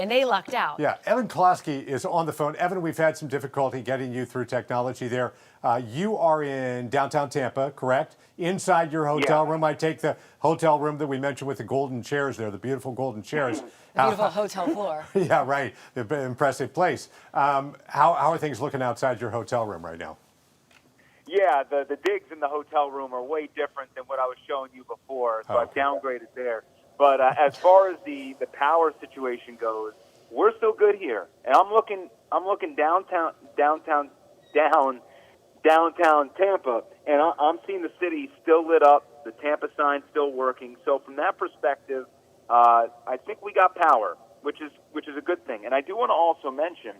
And they lucked out. Yeah, Evan Klosky is on the phone. Evan, we've had some difficulty getting you through technology there. You are in downtown Tampa, correct? Inside your hotel room. I take the hotel room that we mentioned with the golden chairs there, the beautiful golden chairs. The beautiful hotel floor. Yeah, right. The impressive place. How are things looking outside your hotel room right now? Yeah, the digs in the hotel room are way different than what I was showing you before, so I've downgraded there. But as far as the power situation goes, we're still good here. And I'm looking downtown Tampa, and I'm seeing the city still lit up, the Tampa sign still working. So from that perspective, I think we got power, which is a good thing. And I do want to also mention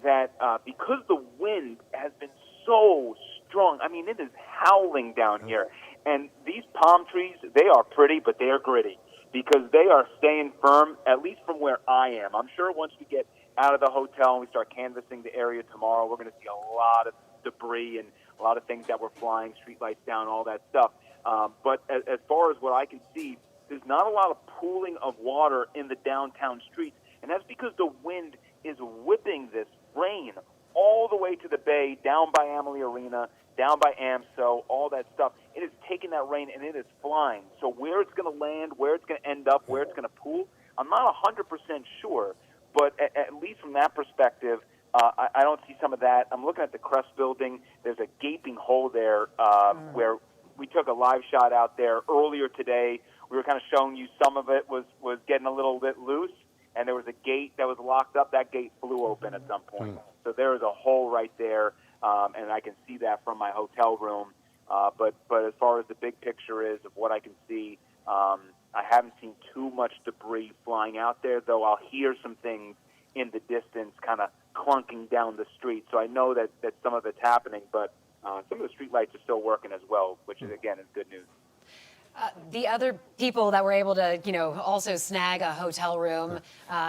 that because the wind has been so strong, I mean, it is howling down here. And these palm trees, they are pretty, but they are gritty, because they are staying firm, at least from where I am. I'm sure once we get out of the hotel and we start canvassing the area tomorrow, we're going to see a lot of debris and a lot of things that were flying, streetlights down, all that stuff. But as far as what I can see, there's not a lot of pooling of water in the downtown streets, and that's because the wind is whipping this rain all the way to the bay, down by Amalie Arena, down by AMSO, all that stuff. It is taking that rain and it is flying. So where it's going to land, where it's going to end up, where it's going to pool, I'm not 100% sure. But at least from that perspective, I don't see some of that. I'm looking at the Crest building. There's a gaping hole there where we took a live shot out there earlier today. We were kind of showing you some of it was getting a little bit loose, and there was a gate that was locked up. That gate flew open at some point. So there is a hole right there, and I can see that from my hotel room. But as far as the big picture is of what I can see, I haven't seen too much debris flying out there, though I'll hear some things in the distance kind of clunking down the street. So I know that some of it's happening, but some of the street lights are still working as well, which is, again, is good news. The other people that were able to, also snag a hotel room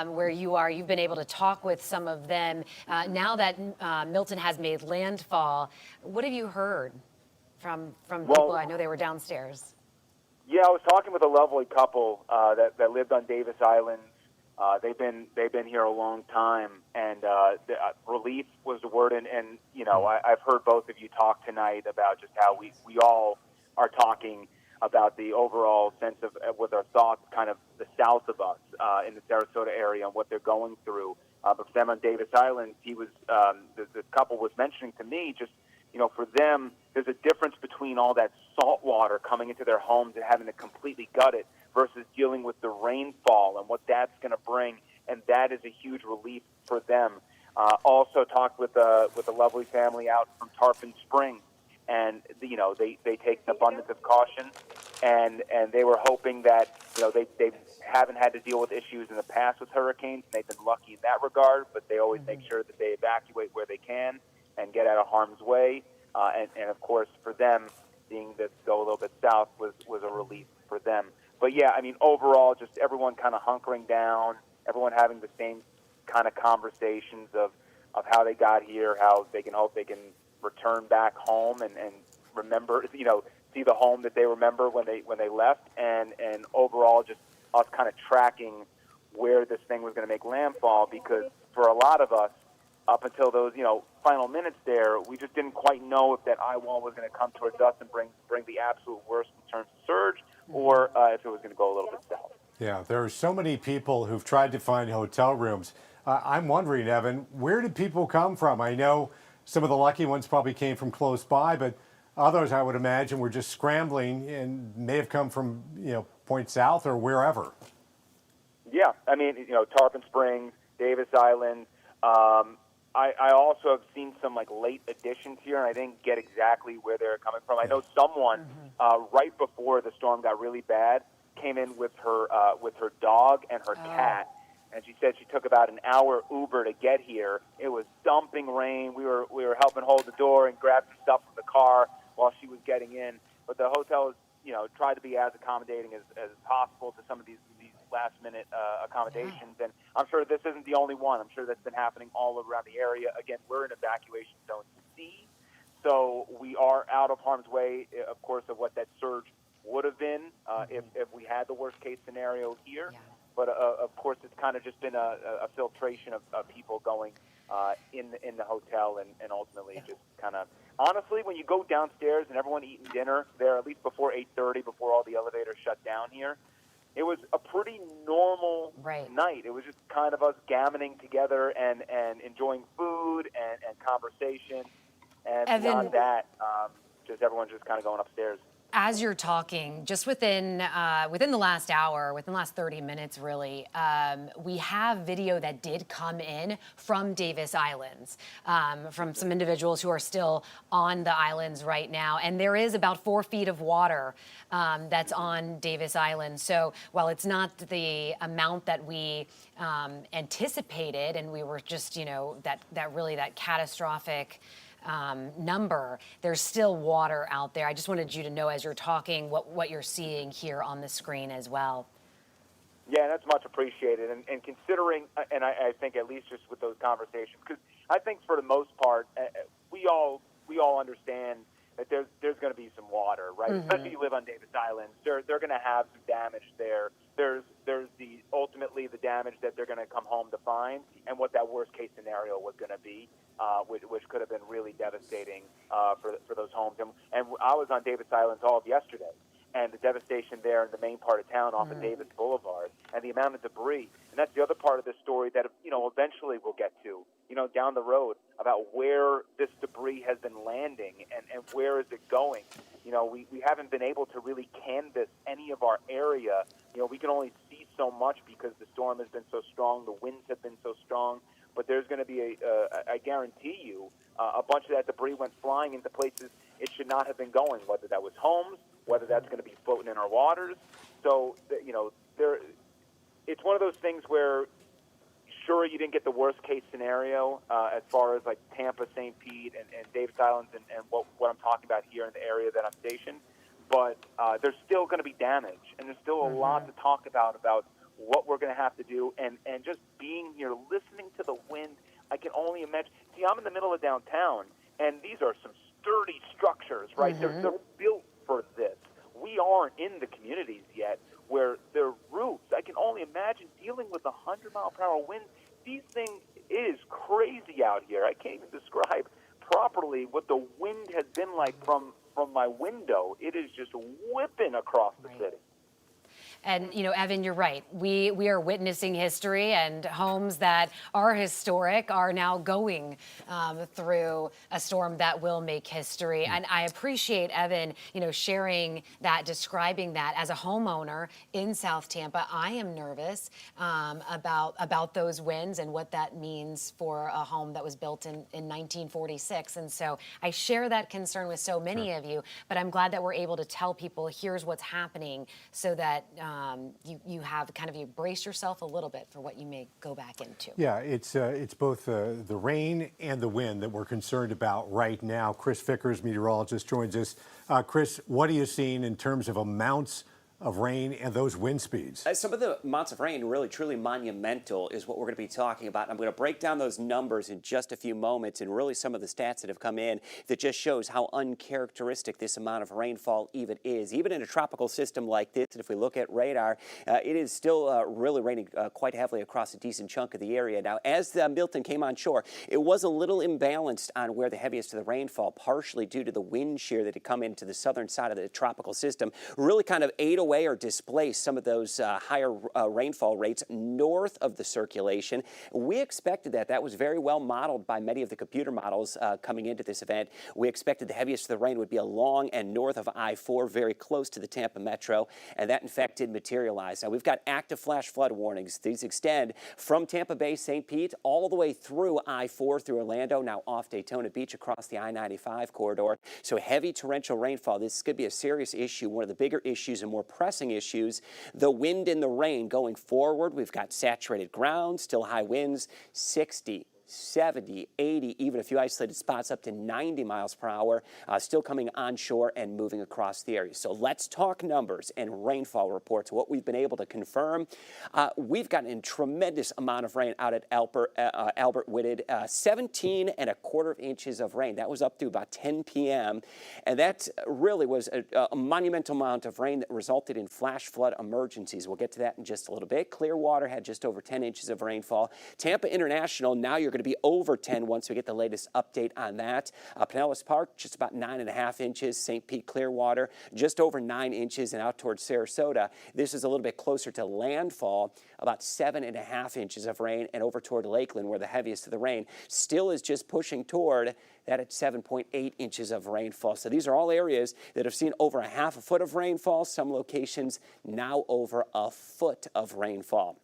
where you are, you've been able to talk with some of them. Now that Milton has made landfall, what have you heard from people? I know they were downstairs. Yeah, I was talking with a lovely couple that lived on Davis Island. They've been here a long time, and relief was the word. And I've heard both of you talk tonight about just how we all are talking about the overall sense of with our thoughts kind of the south of us in the Sarasota area and what they're going through. But for them on Davis Island, he was the couple was mentioning to me just, for them, there's a difference between all that salt water coming into their homes and having to completely gut it versus dealing with the rainfall and what that's going to bring, and that is a huge relief for them. Also talked with a lovely family out from Tarpon Springs, and they take an abundance of caution, and they were hoping that they haven't had to deal with issues in the past with hurricanes, and they've been lucky in that regard. But they always make sure that they evacuate where they can and get out of harm's way. And of course, for them, seeing this go a little bit south was a relief for them. But yeah, I mean, overall, just everyone kind of hunkering down, everyone having the same kind of conversations of how they got here, how they can hope they can return back home and remember, see the home that they remember when they left, and overall just us kind of tracking where this thing was going to make landfall, because for a lot of us, up until those final minutes there, we just didn't quite know if that eye wall was going to come towards us and bring the absolute worst in terms of surge, or if it was going to go a little bit south. Yeah, there are so many people who've tried to find hotel rooms. I'm wondering, Evan, where did people come from? I know some of the lucky ones probably came from close by, but others, I would imagine, were just scrambling and may have come from, point south or wherever. Yeah, I mean, Tarpon Springs, Davis Island. I also have seen some late additions here, and I didn't get exactly where they're coming from. I know someone right before the storm got really bad came in with her dog and her cat. And she said she took about an hour Uber to get here. It was dumping rain. We were helping hold the door and grab some stuff from the car while she was getting in. But the hotel has, tried to be as accommodating as possible to some of these last-minute accommodations. And I'm sure this isn't the only one. I'm sure that's been happening all around the area. Again, we're in evacuation zone C, so we are out of harm's way, of course, of what that surge would have been if we had the worst-case scenario here. but of course it's kind of just been a filtration of people going in the hotel, and ultimately just kind of, honestly, when you go downstairs and everyone eating dinner there, at least before 8:30, before all the elevators shut down here, it was a pretty normal night. It was just kind of us gammoning together and enjoying food and conversation, and Evan, beyond that, just everyone's just kind of going upstairs. As you're talking, just within the last hour, within the last 30 minutes, really, we have video that did come in from Davis Islands, from some individuals who are still on the islands right now. And there is about 4 feet of water that's on Davis Island. So while it's not the amount that we anticipated, and we were just, that catastrophic number, there's still water out there. I just wanted you to know, as you're talking, what you're seeing here on the screen as well. Yeah, that's much appreciated. And considering, and I think at least just with those conversations, because I think for the most part, we all understand that there's going to be some water, right? Mm-hmm. Especially if you live on Davis Island, they're going to have some damage there. There's ultimately the damage that they're going to come home to find, and what that worst case scenario was going to be, which could have been really devastating for those homes. And I was on Davis Island all of yesterday, and the devastation there in the main part of town off of Davis Boulevard, and the amount of debris. And that's the other part of the story that eventually we'll get to, down the road, about where this debris has been landing and where is it going. We haven't been able to really canvass any of our area. We can only see so much because the storm has been so strong, the winds have been so strong. But there's going to be I guarantee you, a bunch of that debris went flying into places it should not have been going, whether that was homes, whether that's going to be floating in our waters. So, it's one of those things where, sure, you didn't get the worst case scenario as far as like Tampa, St. Pete, and Davis Islands, and what I'm talking about here in the area that I'm stationed. But there's still going to be damage, and there's still a lot to talk about what we're going to have to do, and just being here, listening to the wind. I can only imagine. See, I'm in the middle of downtown, and these are some sturdy structures, right? Mm-hmm. They're built for this. We aren't in the communities yet where their roofs, I can only imagine dealing with 100-mile-per-hour winds. These things is crazy out here. I can't even describe properly what the wind has been like from my window. It is just whipping across the city. And, Evan, you're right. We are witnessing history, and homes that are historic are now going through a storm that will make history. And I appreciate, Evan, sharing that, describing that. As a homeowner in South Tampa, I am nervous about those winds and what that means for a home that was built in 1946. And so I share that concern with so many of you, but I'm glad that we're able to tell people, here's what's happening, so that you have kind of, you brace yourself a little bit for what you may go back into. Yeah, it's both the rain and the wind that we're concerned about right now. Chris Vickers, meteorologist, joins us. Chris, what are you seeing in terms of amounts of rain and those wind speeds? Some of the amounts of rain, really truly monumental, is what we're going to be talking about. I'm going to break down those numbers in just a few moments, and really some of the stats that have come in that just shows how uncharacteristic this amount of rainfall even is. Even in a tropical system like this, if we look at radar, it is still really raining quite heavily across a decent chunk of the area. Now, as Milton came on shore, it was a little imbalanced on where the heaviest of the rainfall, partially due to the wind shear that had come into the southern side of the tropical system, really kind of ate away or displace some of those higher rainfall rates north of the circulation. We expected that. That was very well modeled by many of the computer models coming into this event. We expected the heaviest of the rain would be along and north of I-4, very close to the Tampa metro, and that in fact did materialize. Now, we've got active flash flood warnings. These extend from Tampa Bay, St. Pete, all the way through I-4, through Orlando, now off Daytona Beach across the I-95 corridor. So heavy torrential rainfall. This could be a serious issue, one of the bigger issues and more pressing issues. The wind and the rain going forward, we've got saturated ground, still high winds, 60, 70, 80, even a few isolated spots up to 90 miles per hour, still coming onshore and moving across the area. So let's talk numbers and rainfall reports, what we've been able to confirm. We've gotten a tremendous amount of rain out at Albert Whitted, 17.25 inches of rain. That was up to about 10 p.m. And that really was a monumental amount of rain that resulted in flash flood emergencies. We'll get to that in just a little bit. Clearwater had just over 10 inches of rainfall. Tampa International, now you're going to be over 10 once we get the latest update on that. Pinellas Park, just about 9.5 inches. St. Pete Clearwater, just over 9 inches. And out towards Sarasota, this is a little bit closer to landfall, about 7.5 inches of rain. And over toward Lakeland, where the heaviest of the rain still is just pushing toward that at 7.8 inches of rainfall. So these are all areas that have seen over 1/2 foot of rainfall. Some locations now over 1 foot of rainfall.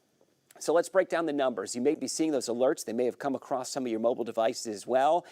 So let's break down the numbers. You may be seeing those alerts. They may have come across some of your mobile devices as well.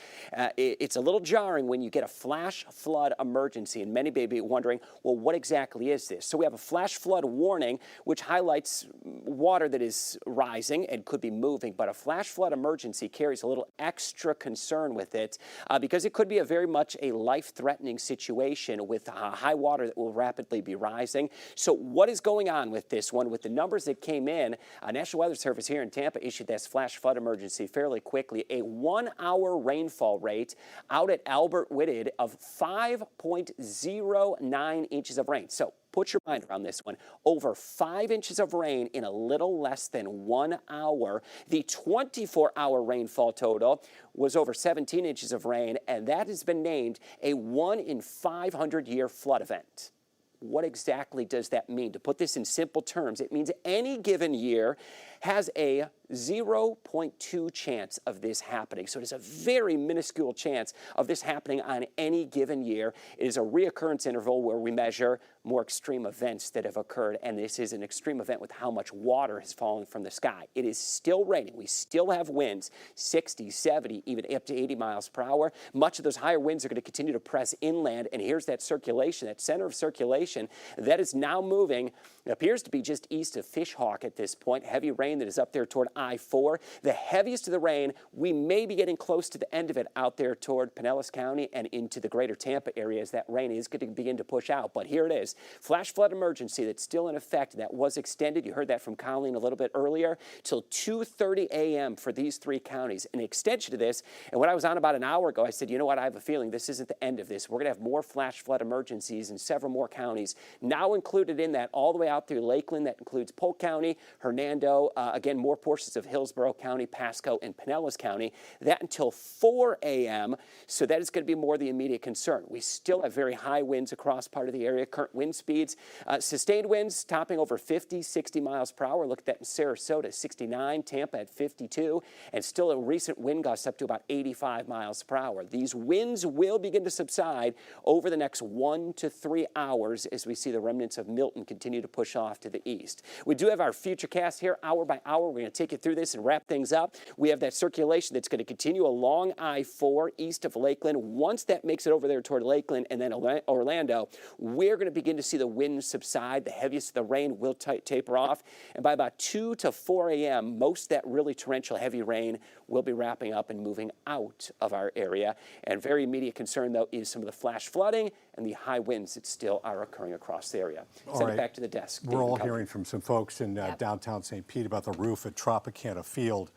It's a little jarring when you get a flash flood emergency, and many may be wondering, well, what exactly is this? So we have a flash flood warning, which highlights water that is rising and could be moving, but a flash flood emergency carries a little extra concern with it because it could be very much a life-threatening situation with high water that will rapidly be rising. So what is going on with this one? With the numbers that came in, National Weather Service here in Tampa issued this flash flood emergency fairly quickly. A 1-hour rainfall rate out at Albert Whitted of 5.09 inches of rain. So put your mind around this one. Over 5 inches of rain in a little less than 1 hour. The 24-hour rainfall total was over 17 inches of rain, and that has been named a 1 in 500-year flood event. What exactly does that mean? To put this in simple terms, it means any given year has a 0.2 chance of this happening. So it is a very minuscule chance of this happening on any given year. It is a reoccurrence interval where we measure more extreme events that have occurred, and this is an extreme event with how much water has fallen from the sky. It is still raining. We still have winds, 60, 70, even up to 80 miles per hour. Much of those higher winds are going to continue to press inland, and here's that circulation, that center of circulation that is now moving. It appears to be just east of Fishhawk at this point. Heavy rain that is up there toward I-4. The heaviest of the rain, we may be getting close to the end of it out there toward Pinellas County and into the greater Tampa area as that rain is going to begin to push out. But here it is. Flash flood emergency that's still in effect. That was extended. You heard that from Colleen a little bit earlier till 2:30 a.m. for these 3 counties. An extension to this, and when I was on about an hour ago, I said, you know what, I have a feeling this isn't the end of this. We're going to have more flash flood emergencies in several more counties. Now included in that all the way out through Lakeland. That includes Polk County, Hernando, again, more portions of Hillsborough County, Pasco, and Pinellas County. That until 4 a.m. So that is going to be more the immediate concern. We still have very high winds across part of the area. Current wind speeds, sustained winds topping over 50, 60 miles per hour. Look at that in Sarasota, 69, Tampa at 52, and still a recent wind gust up to about 85 miles per hour. These winds will begin to subside over the next 1 to 3 hours as we see the remnants of Milton continue to push off to the east. We do have our future cast here hour by hour. We're going to take you through this and wrap things up. We have that circulation that's going to continue along I-4 east of Lakeland. Once that makes it over there toward Lakeland and then Orlando, we're going to begin to see the winds subside. The heaviest of the rain will taper off. And by about 2 to 4 a.m., most of that really torrential heavy rain will be wrapping up and moving out of our area. And very immediate concern, though, is some of the flash flooding and the high winds that still are occurring across the area. Send it back to the desk. We're all hearing from some folks in downtown St. Pete about the roof at Tropicana Field.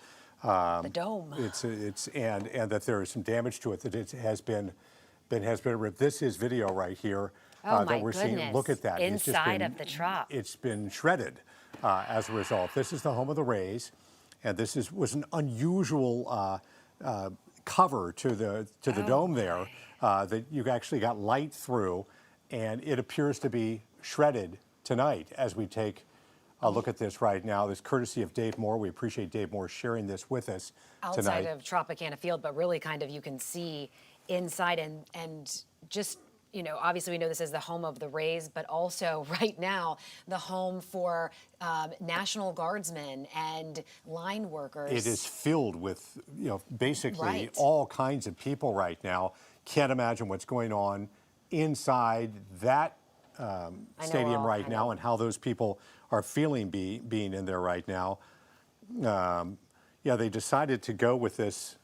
The dome. And that there is some damage to it, that it has been ripped. This is video right here that we're seeing. Look at that. Inside of the Trop. It's been shredded as a result. This is the home of the Rays, and this was an unusual cover to the dome there that you actually got light through, and it appears to be shredded tonight as we take a look at this right now. This courtesy of Dave Moore. We appreciate Dave Moore sharing this with us outside tonight. of Tropicana Field, but really kind of you can see inside and just, you know, obviously we know this is the home of the Rays, but also right now the home for National Guardsmen and line workers. It is filled with, you know, basically all kinds of people right now. Can't imagine what's going on inside that stadium right now and how those people are feeling being in there right now. You yeah, they decided to go with this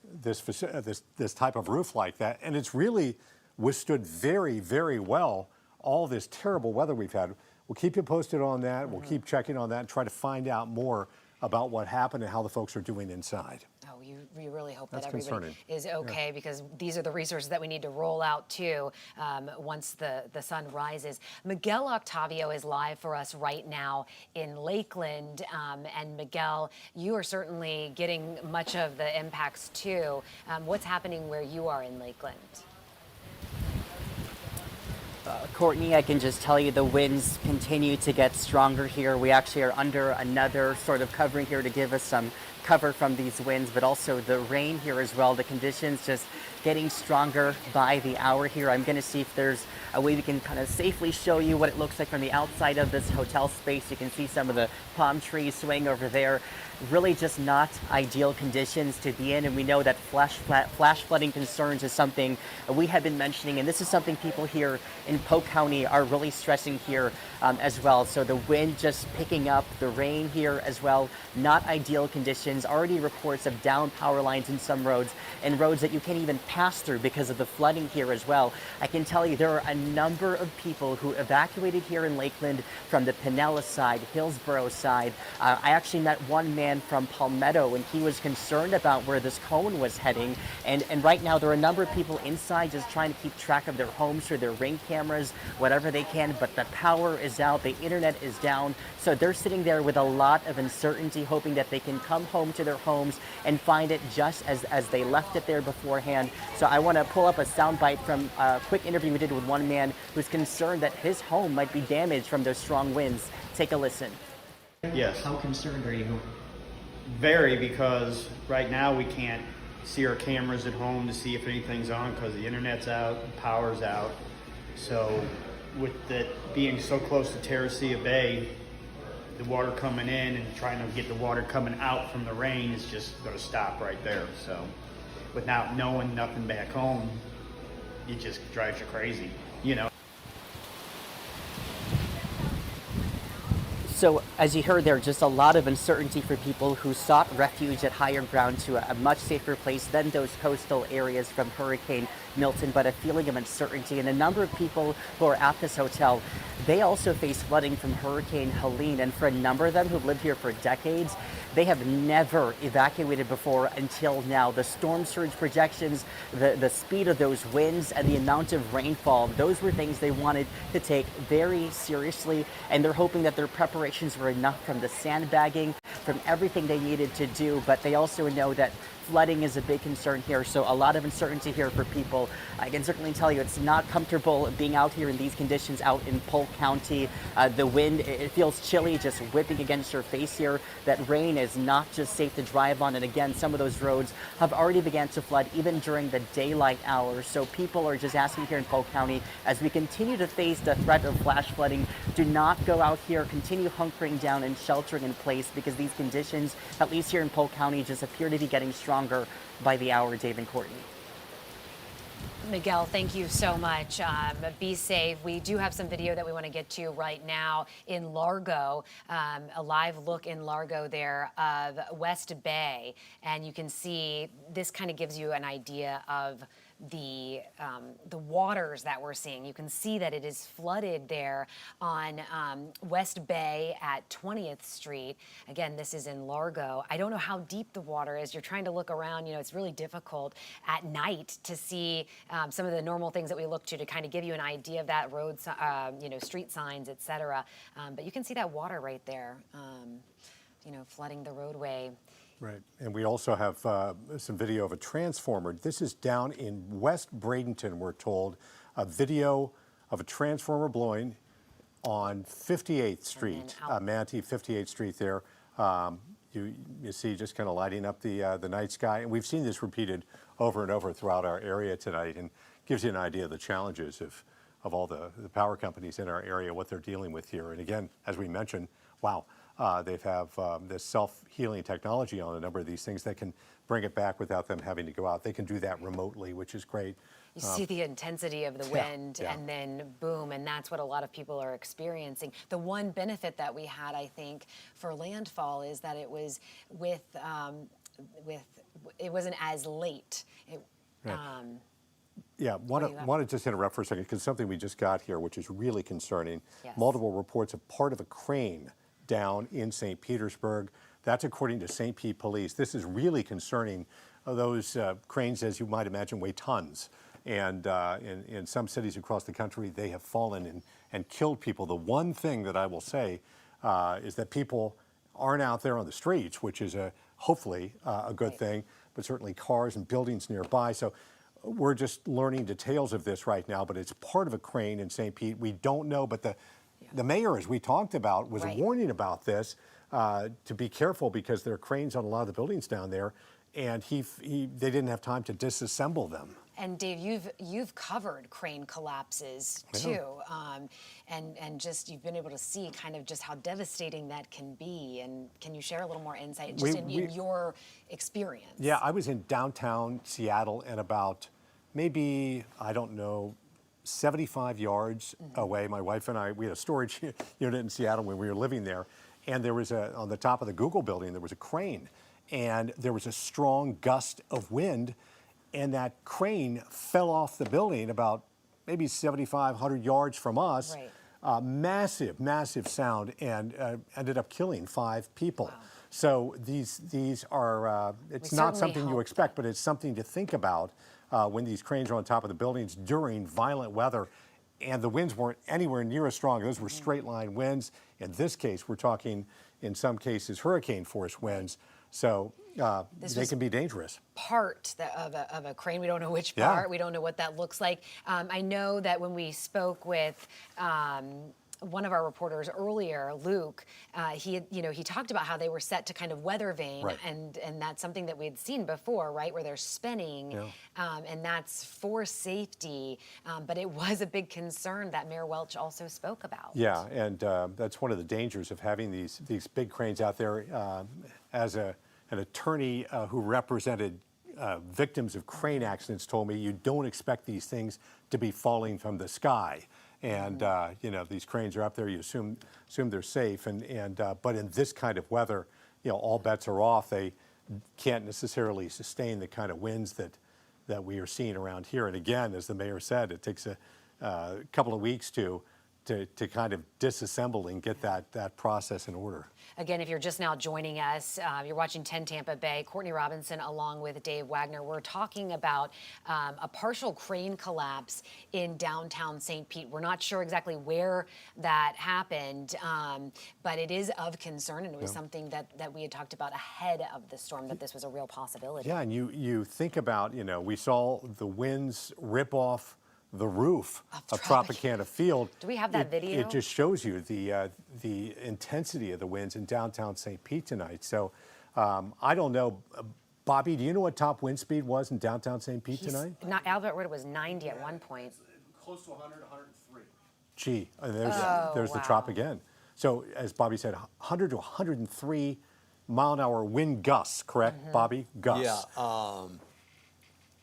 type of roof like that, and it's really withstood very, very well all this terrible weather we've had. We'll keep you posted on that. We'll keep checking on that and try to find out more about what happened and how the folks are doing inside. Oh, you really hope That's that everybody concerning. is okay, because these are the resources that we need to roll out too once the sun rises. Miguel Octavio is live for us right now in Lakeland. And Miguel, you are certainly getting much of the impacts too. What's happening where you are in Lakeland? Courtney, I can just tell you the winds continue to get stronger here. We actually are under another sort of covering here to give us some cover from these winds, but also the rain here as well. The conditions just getting stronger by the hour here. I'm going to see if there's a way we can kind of safely show you what it looks like from the outside of this hotel space. You can see some of the palm trees swaying over there. Really just not ideal conditions to be in, and we know that flash flooding concerns is something we have been mentioning, and this is something people here in Polk County are really stressing here as well. So the wind just picking up, the rain here as well, not ideal conditions. Already reports of down power lines in some roads, and roads that you can't even pass through because of the flooding here as well. I can tell you there are a number of people who evacuated here in Lakeland from the Pinellas side, Hillsborough side. I actually met one man from Palmetto, and he was concerned about where this cone was heading. And right now there are a number of people inside just trying to keep track of their homes through their Ring cameras, whatever they can, but the power is out, the internet is down. So they're sitting there with a lot of uncertainty, hoping that they can come home to their homes and find it just as they left it there beforehand. So I want to pull up a soundbite from a quick interview we did with one man who's concerned that his home might be damaged from those strong winds. Take a listen. Yes. How concerned are you? Very, because right now we can't see our cameras at home to see if anything's on because the internet's out, the power's out. So with it being so close to Terracea Bay, the water coming in and trying to get the water coming out from the rain is just going to stop right there. So without knowing nothing back home, it just drives you crazy, you know. So as you heard there, just a lot of uncertainty for people who sought refuge at higher ground to a much safer place than those coastal areas from Hurricane Milton, but a feeling of uncertainty. And a number of people who are at this hotel, they also face flooding from Hurricane Helene. And for a number of them who've lived here for decades, they have never evacuated before until now. The storm surge projections, the speed of those winds, and the amount of rainfall, those were things they wanted to take very seriously. And they're hoping that their preparations were enough from the sandbagging, from everything they needed to do. But they also know that flooding is a big concern here, so a lot of uncertainty here for people. I can certainly tell you it's not comfortable being out here in these conditions out in Polk County. The wind, it feels chilly just whipping against your face here. That rain is not just safe to drive on, and again, some of those roads have already began to flood even during the daylight hours. So people are just asking here in Polk County, as we continue to face the threat of flash flooding, do not go out here, continue hunkering down and sheltering in place, because these conditions, at least here in Polk County, just appear to be getting stronger by the hour. Dave and Courtney. Miguel, thank you so much. Be safe. We do have some video that we want to get to right now in Largo, a live look in Largo there of West Bay. And you can see this kind of gives you an idea of the waters that we're seeing. You can see that it is flooded there on West Bay at 20th Street. Again, this is in Largo. I don't know how deep the water is. You're trying to look around. You know, it's really difficult at night to see some of the normal things that we look to kind of give you an idea of that road, you know, street signs, etc. But you can see that water right there, you know, flooding the roadway. Right, and we also have some video of a transformer. This is down in West Bradenton, we're told. A video of a transformer blowing on 58th Street, Manatee 58th Street there. You see just kind of lighting up the night sky. And we've seen this repeated over and over throughout our area tonight, and gives you an idea of the challenges of all the power companies in our area, what they're dealing with here. And again, as we mentioned, wow. They have this self-healing technology on a number of these things that can bring it back without them having to go out. They can do that remotely, which is great. You see the intensity of the wind, and then boom, and that's what a lot of people are experiencing. The one benefit that we had, I think, for landfall is that it was with it wasn't as late. Yeah, want to just interrupt for a second because something we just got here, which is really concerning. Yes. Multiple reports of part of a crane down in St. Petersburg. That's according to St. Pete Police. This is really concerning. Those cranes, as you might imagine, weigh tons. And in some cities across the country, they have fallen and killed people. The one thing that I will say is that people aren't out there on the streets, which is hopefully a good thing, but certainly cars and buildings nearby. So we're just learning details of this right now, but it's part of a crane in St. Pete. We don't know, but the mayor, as we talked about, was warning about this to be careful because there are cranes on a lot of the buildings down there, and they didn't have time to disassemble them. And Dave, you've covered crane collapses too, and just you've been able to see kind of just how devastating that can be. And can you share a little more insight just in your experience? Yeah, I was in downtown Seattle and about maybe, I don't know, 75 yards away. My wife and I, we had a storage unit in Seattle when we were living there, and there was on the top of the Google building, there was a crane, and there was a strong gust of wind. And that crane fell off the building about maybe 75, 100 yards from us. Right. Massive, massive sound, and ended up killing 5 people. Wow. So these are, it's not something you expect, but it's something to think about when these cranes are on top of the buildings during violent weather. And the winds weren't anywhere near as strong. Those were straight line winds. In this case, we're talking, in some cases, hurricane force winds. So they can be dangerous. Part of a crane. We don't know which part. We don't know what that looks like. I know that when we spoke with one of our reporters earlier, Luke, he talked about how they were set to kind of weather vane, and that's something that we had seen before, right, where they're spinning, and that's for safety. But it was a big concern that Mayor Welch also spoke about. Yeah, and that's one of the dangers of having these big cranes out there. As an attorney who represented victims of crane accidents told me, you don't expect these things to be falling from the sky. And these cranes are up there. You assume they're safe. But in this kind of weather, all bets are off. They can't necessarily sustain the kind of winds that we are seeing around here. And again, as the mayor said, it takes a couple of weeks to kind of disassemble and get that process in order. Again, if you're just now joining us, you're watching 10 Tampa Bay. Courtney Robinson along with Dave Wagner. We're talking about a partial crane collapse in downtown St. Pete. We're not sure exactly where that happened, but it is of concern, and it was something that we had talked about ahead of the storm, that this was a real possibility. Yeah, and you think about, we saw the winds rip off the roof of Tropicana Field. Do we have that video? It just shows you the intensity of the winds in downtown St. Pete tonight. So I don't know. Bobby, do you know what top wind speed was in downtown St. Pete tonight? Albert Wood was 90 at one point. Close to 100, 103. Gee, and there's the trop again. So as Bobby said, 100 to 103 mile-an-hour wind gusts, correct, Bobby? Gusts. Yeah.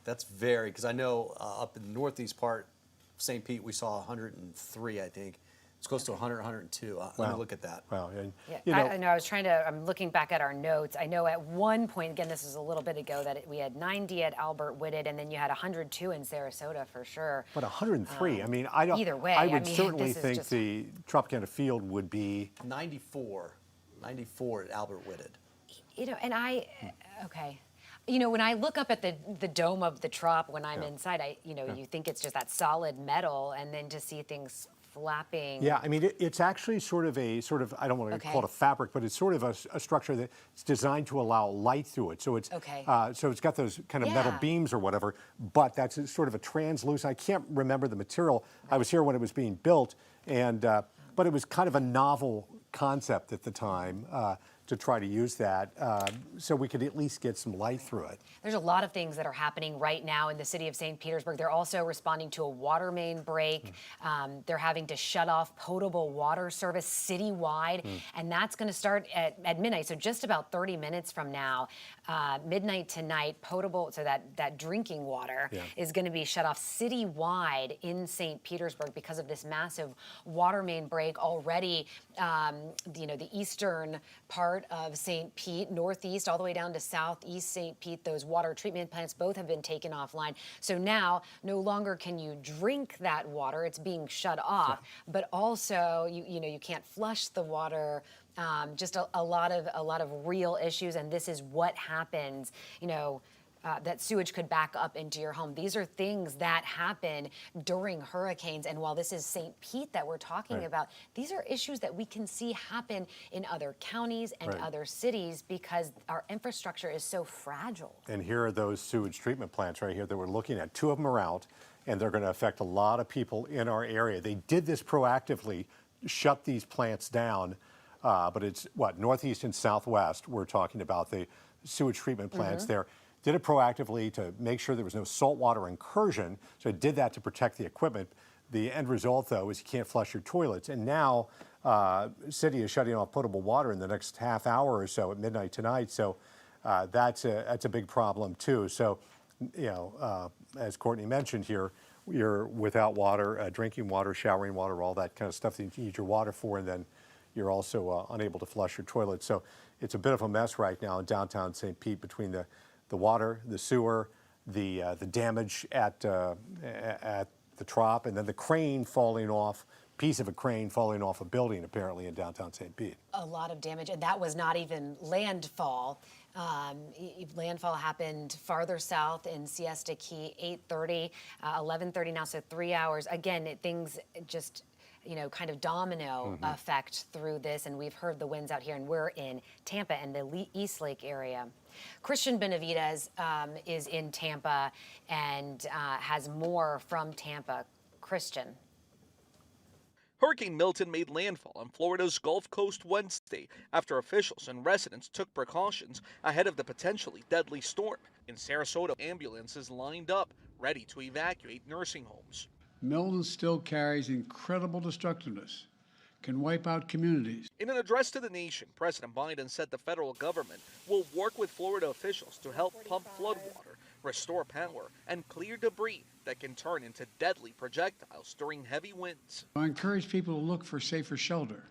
That's very, because I know up in the northeast part of St. Pete, we saw 103, I think. It's close to 100, 102. Let me look at that. Wow. And, I know. I'm looking back at our notes. I know at one point, again, this was a little bit ago, that we had 90 at Albert Whitted, and then you had 102 in Sarasota for sure. But 103, I mean, I don't. Either way, I would certainly think the Tropicana Field would be 94 at Albert Whitted. Okay. When I look up at the dome of the Trop when I'm inside, you think it's just that solid metal, and then to see things flapping. Yeah, I mean, it's actually sort of I don't want to call it a fabric, but it's sort of a structure that's designed to allow light through it. So it's so it's got those kind of metal beams or whatever, but that's sort of a translucent. I can't remember the material. I was here when it was being built, and but it was kind of a novel concept at the time. To try to use that so we could at least get some light through it. There's a lot of things that are happening right now in the city of St. Petersburg. They're also responding to a water main break. They're having to shut off potable water service citywide, and that's going to start at midnight, so just about 30 minutes from now. Midnight tonight, potable, so that drinking water is going to be shut off citywide in St. Petersburg because of this massive water main break already. The eastern part part of St. Pete, northeast all the way down to southeast St. Pete. Those water treatment plants both have been taken offline. So now no longer can you drink that water. It's being shut off, but also you can't flush the water. Just a lot of real issues, and this is what happens, that sewage could back up into your home. These are things that happen during hurricanes. And while this is St. Pete that we're talking about, these are issues that we can see happen in other counties and other cities because our infrastructure is so fragile. And here are those sewage treatment plants right here that we're looking at. 2 of them are out, and they're going to affect a lot of people in our area. They did this proactively, shut these plants down, but it's northeast and southwest. We're talking about the sewage treatment plants there. Did it proactively to make sure there was no saltwater incursion. So it did that to protect the equipment. The end result, though, is you can't flush your toilets. And now, city is shutting off potable water in the next half hour or so at midnight tonight. So that's a big problem too. So, as Courtney mentioned here, you're without water, drinking water, showering water, all that kind of stuff that you need your water for, and then you're also unable to flush your toilet. So it's a bit of a mess right now in downtown St. Pete between the water, the sewer, the damage at the Trop, and then the crane falling off, piece of a crane falling off a building apparently in downtown St. Pete. A lot of damage, and that was not even landfall. Landfall happened farther south in Siesta Key, 8:30, 11:30 now, so 3 hours. Again, things just kind of domino effect through this, and we've heard the winds out here, and we're in Tampa and the East Lake area. Christian Benavidez is in Tampa and has more from Tampa. Christian. Hurricane Milton made landfall on Florida's Gulf Coast Wednesday after officials and residents took precautions ahead of the potentially deadly storm. In Sarasota, ambulances lined up, ready to evacuate nursing homes. Milton still carries incredible destructiveness, can wipe out communities. In an address to the nation, President Biden said the federal government will work with Florida officials to help pump floodwater, restore power, and clear debris that can turn into deadly projectiles during heavy winds. I encourage people to look for safer shelter.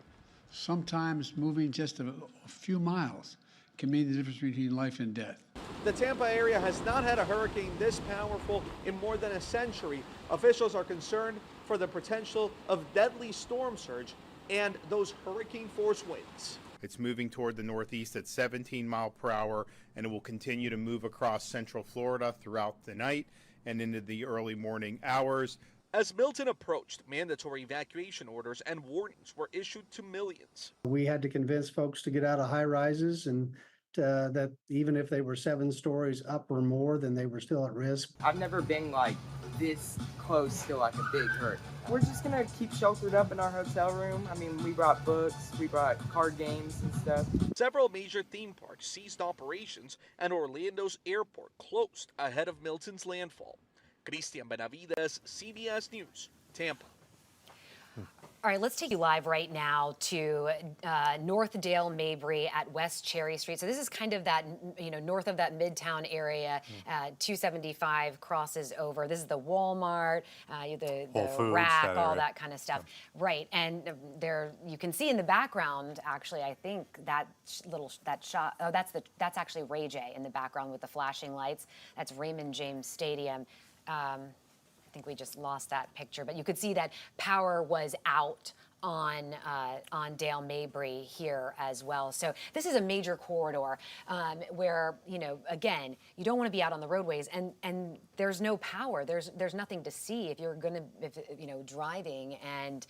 Sometimes moving just a few miles can mean the difference between life and death. The Tampa area has not had a hurricane this powerful in more than a century. Officials are concerned for the potential of deadly storm surge and those hurricane force winds. It's moving toward the northeast at 17 miles per hour, and it will continue to move across central Florida throughout the night and into the early morning hours. As Milton approached, mandatory evacuation orders and warnings were issued to millions. We had to convince folks to get out of high rises and that even if they were 7 stories up or more, then they were still at risk. I've never been like this close to like a big hurricane. We're just gonna keep sheltered up in our hotel room. I mean, we brought books, we brought card games and stuff. Several major theme parks ceased operations and Orlando's airport closed ahead of Milton's landfall. Christian Benavidez, CBS News, Tampa. All right, let's take you live right now to North Dale Mabry at West Cherry Street. So this is kind of that, north of that Midtown area. 275 crosses over. This is the Walmart, the Foods, Rack, all area. that kind of stuff. Right, and there you can see in the background. Actually, I think that shot. Oh, that's actually Ray J in the background with the flashing lights. That's Raymond James Stadium. I think we just lost that picture, but you could see that power was out on Dale Mabry here as well. So this is a major corridor where, again, you don't want to be out on the roadways and there's no power. There's nothing to see if you're driving, and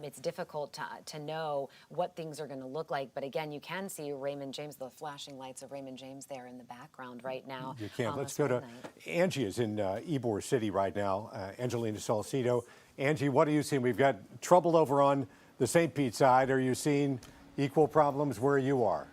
it's difficult to know what things are going to look like. But again, you can see Raymond James, the flashing lights of Raymond James there in the background right now. You can. Let's go to Angie is in Ybor City right now. Angelina Salcido. Angie, what are you seeing? We've got trouble over on the St. Pete side. Are you seeing equal problems where you are?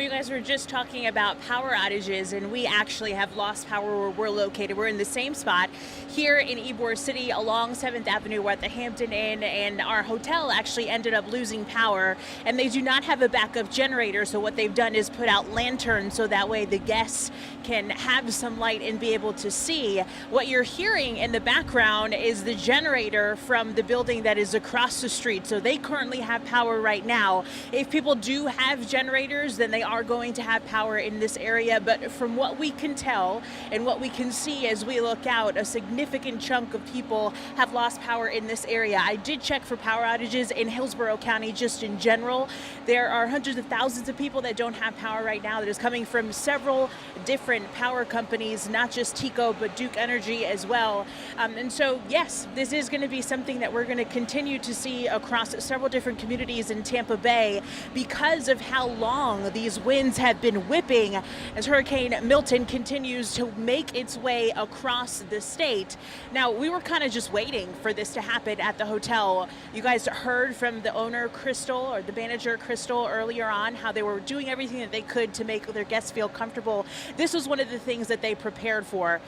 Well, you guys were just talking about power outages, and we actually have lost power where we're located. We're in the same spot here in Ybor City along 7th Avenue. We're at the Hampton Inn, and our hotel actually ended up losing power, and they do not have a backup generator. So what they've done is put out lanterns so that way the guests can have some light and be able to see. What you're hearing in the background is the generator from the building that is across the street. So they currently have power right now. If people do have generators, then they are going to have power in this area. But from what we can tell and what we can see as we look out, a significant chunk of people have lost power in this area. I did check for power outages in Hillsborough County just in general. There are hundreds of thousands of people that don't have power right now. That is coming from several different power companies, not just TECO, but Duke Energy as well. And so, yes, this is going to be something that we're going to continue to see across several different communities in Tampa Bay because of how long these winds have been whipping as Hurricane Milton continues to make its way across the state. Now, we were kind of just waiting for this to happen at the hotel. You guys heard from the owner, Crystal, or the manager, Crystal, earlier on, how they were doing everything that they could to make their guests feel comfortable. This was one of the things that they prepared for.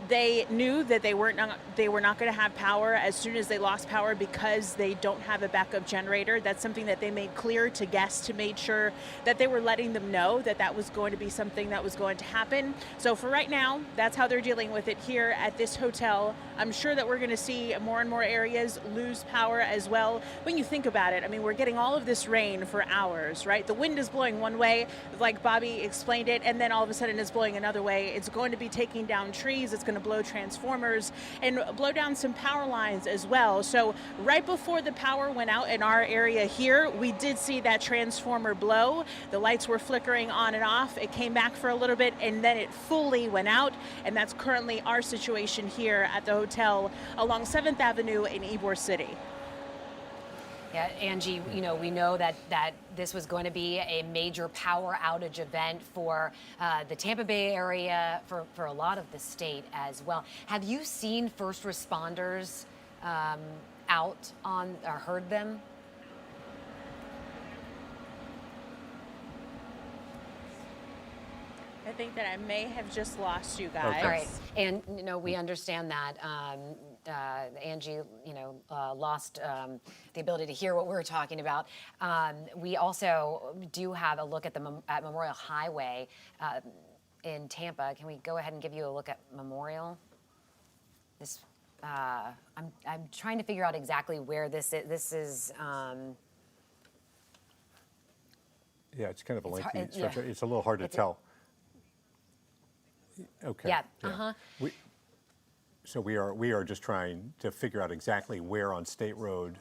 They knew that they were not going to have power as soon as they lost power because they don't have a backup generator. That's something that they made clear to guests to make sure that they were letting them know that that was going to be something that was going to happen. So for right now, that's how they're dealing with it here at this hotel. I'm sure that we're going to see more and more areas lose power as well. When you think about it, I mean, we're getting all of this rain for hours, right? The wind is blowing one way, like Bobby explained it, and then all of a sudden it's blowing another way. It's going to be taking down trees, it's going to blow transformers, and blow down some power lines as well. So right before the power went out in our area here, we did see that transformer blow. The lights were flickering on and off. It came back for a little bit, and then it fully went out, and that's currently our situation here at the hotel along 7th Avenue in Ybor City. Yeah, Angie, we know that this was going to be a major power outage event for the Tampa Bay area, for a lot of the state as well. Have you seen first responders out on, or heard them? I think that I may have just lost you guys. Okay. All right, and we understand that Angie, lost the ability to hear what we're talking about. We also do have a look at at Memorial Highway in Tampa. Can we go ahead and give you a look at Memorial? This, I'm trying to figure out exactly where this is. This is. Yeah, it's kind of a lengthy hard- stretch. yeah. It's a little hard to tell. Okay. Yeah. So we are just trying to figure out exactly where on State Road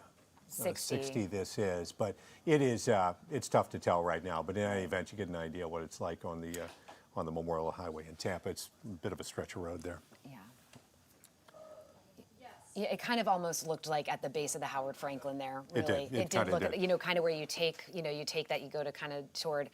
60 this is, but it is it's tough to tell right now. But in any event, you get an idea what it's like on the Memorial Highway in Tampa. It's a bit of a stretch of road there. Yeah, it kind of almost looked like at the base of the Howard Franklin there. It Really, did. It did kinda look did. at kind of where you take that you go to kind of toward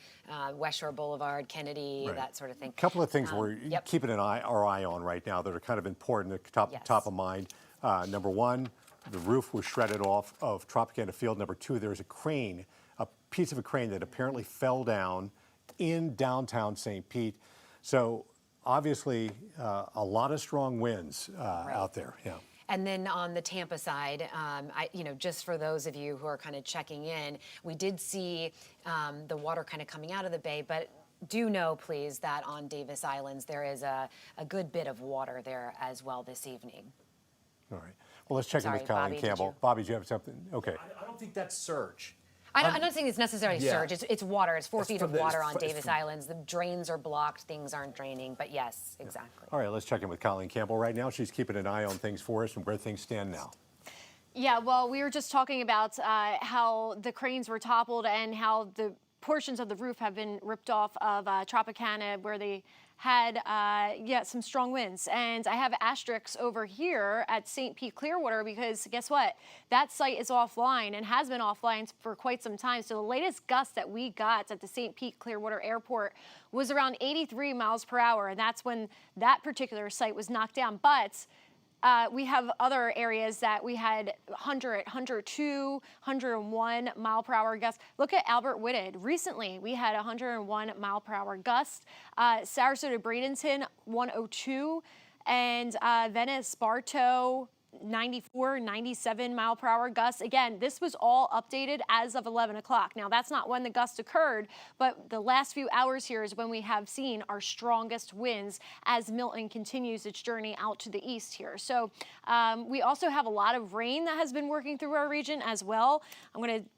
West Shore Boulevard, Kennedy, Right. that sort of thing. A couple of things we're Yep. keeping our eye on right now that are kind of important, top of mind. Number one, the roof was shredded off of Tropicana Field. Number two, there's a piece of a crane that apparently fell down in downtown St. Pete. So obviously, a lot of strong winds out there. Yeah. And then on the Tampa side, just for those of you who are kind of checking in, we did see the water kind of coming out of the bay, but do know, please, that on Davis Islands there is a good bit of water there as well this evening. All right. Well, let's check in with Colleen Bobby, Campbell. Bobby, do you have something? Okay. I don't think that's surge. I'm not saying it's necessarily Yeah. surge. It's water. It's 4 It's feet from of the- water it's on fr- it's Davis from- Islands. The drains are blocked. Things aren't draining. But yes, exactly. All right, let's check in with Colleen Campbell right now. She's keeping an eye on things for us and where things stand now. Yeah, well, we were just talking about how the cranes were toppled and how the portions of the roof have been ripped off of Tropicana where they had some strong winds. And I have asterisks over here at St. Pete Clearwater because guess what? That site is offline and has been offline for quite some time. So the latest gust that we got at the St. Pete Clearwater Airport was around 83 miles per hour. And that's when that particular site was knocked down. But we have other areas that we had 100, 102, 101 mile per hour gusts. Look at Albert Whitted. Recently, we had 101 mile per hour gusts. Sarasota Bradenton, 102. And Venice Bartow, 94, 97 mile per hour gusts. Again, this was all updated as of 11 o'clock. Now, that's not when the gust occurred, but the last few hours here is when we have seen our strongest winds as Milton continues its journey out to the east here. So we also have a lot of rain that has been working through our region as well. I'm going to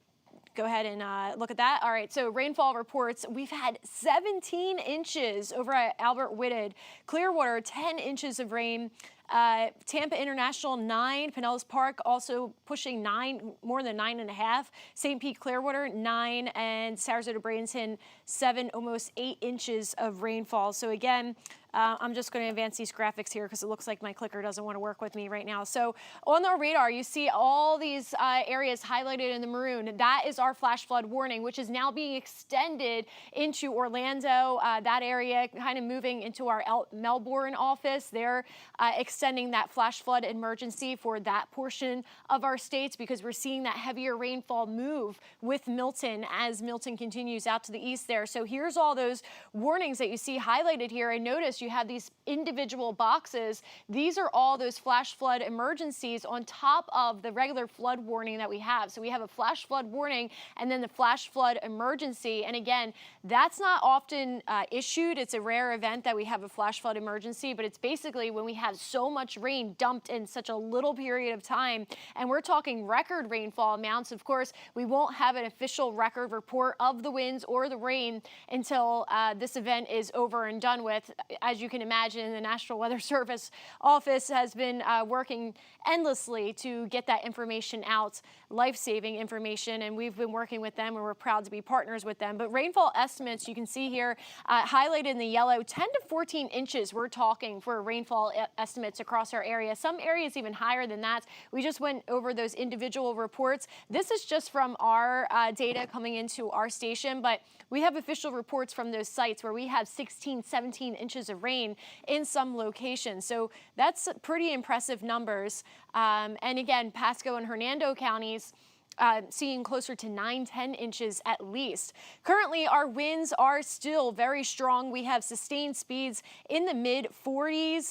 go ahead and look at that. All right, so rainfall reports. We've had 17 inches over at Albert Whitted. Clearwater, 10 inches of rain. Tampa International, 9. Pinellas Park also pushing 9, more than 9.5. St. Pete Clearwater, 9. And Sarasota Bradenton, 7, almost 8 inches of rainfall. So again, I'm just going to advance these graphics here because it looks like my clicker doesn't want to work with me right now. So on our radar, you see all these areas highlighted in the maroon. That is our flash flood warning, which is now being extended into Orlando. That area kind of moving into our Melbourne office. They're extending that flash flood emergency for that portion of our states because we're seeing that heavier rainfall move with Milton as Milton continues out to the east there. So here's all those warnings that you see highlighted here. And notice you have these individual boxes. These are all those flash flood emergencies on top of the regular flood warning that we have. So we have a flash flood warning and then the flash flood emergency. And again, that's not often issued. It's a rare event that we have a flash flood emergency, but it's basically when we have so much rain dumped in such a little period of time. And we're talking record rainfall amounts. Of course, we won't have an official record report of the winds or the rain until this event is over and done with. As you can imagine, the National Weather Service office has been working endlessly to get that information out, life-saving information, and we've been working with them and we're proud to be partners with them. But rainfall estimates, you can see here highlighted in the yellow, 10 to 14 inches we're talking for rainfall estimates across our area. Some areas even higher than that. We just went over those individual reports. This is just from our data coming into our station, but we have official reports from those sites where we have 16, 17 inches of rain in some locations. So that's pretty impressive numbers. And again, Pasco and Hernando counties seeing closer to 9, 10 inches at least. Currently, our winds are still very strong. We have sustained speeds in the mid 40s,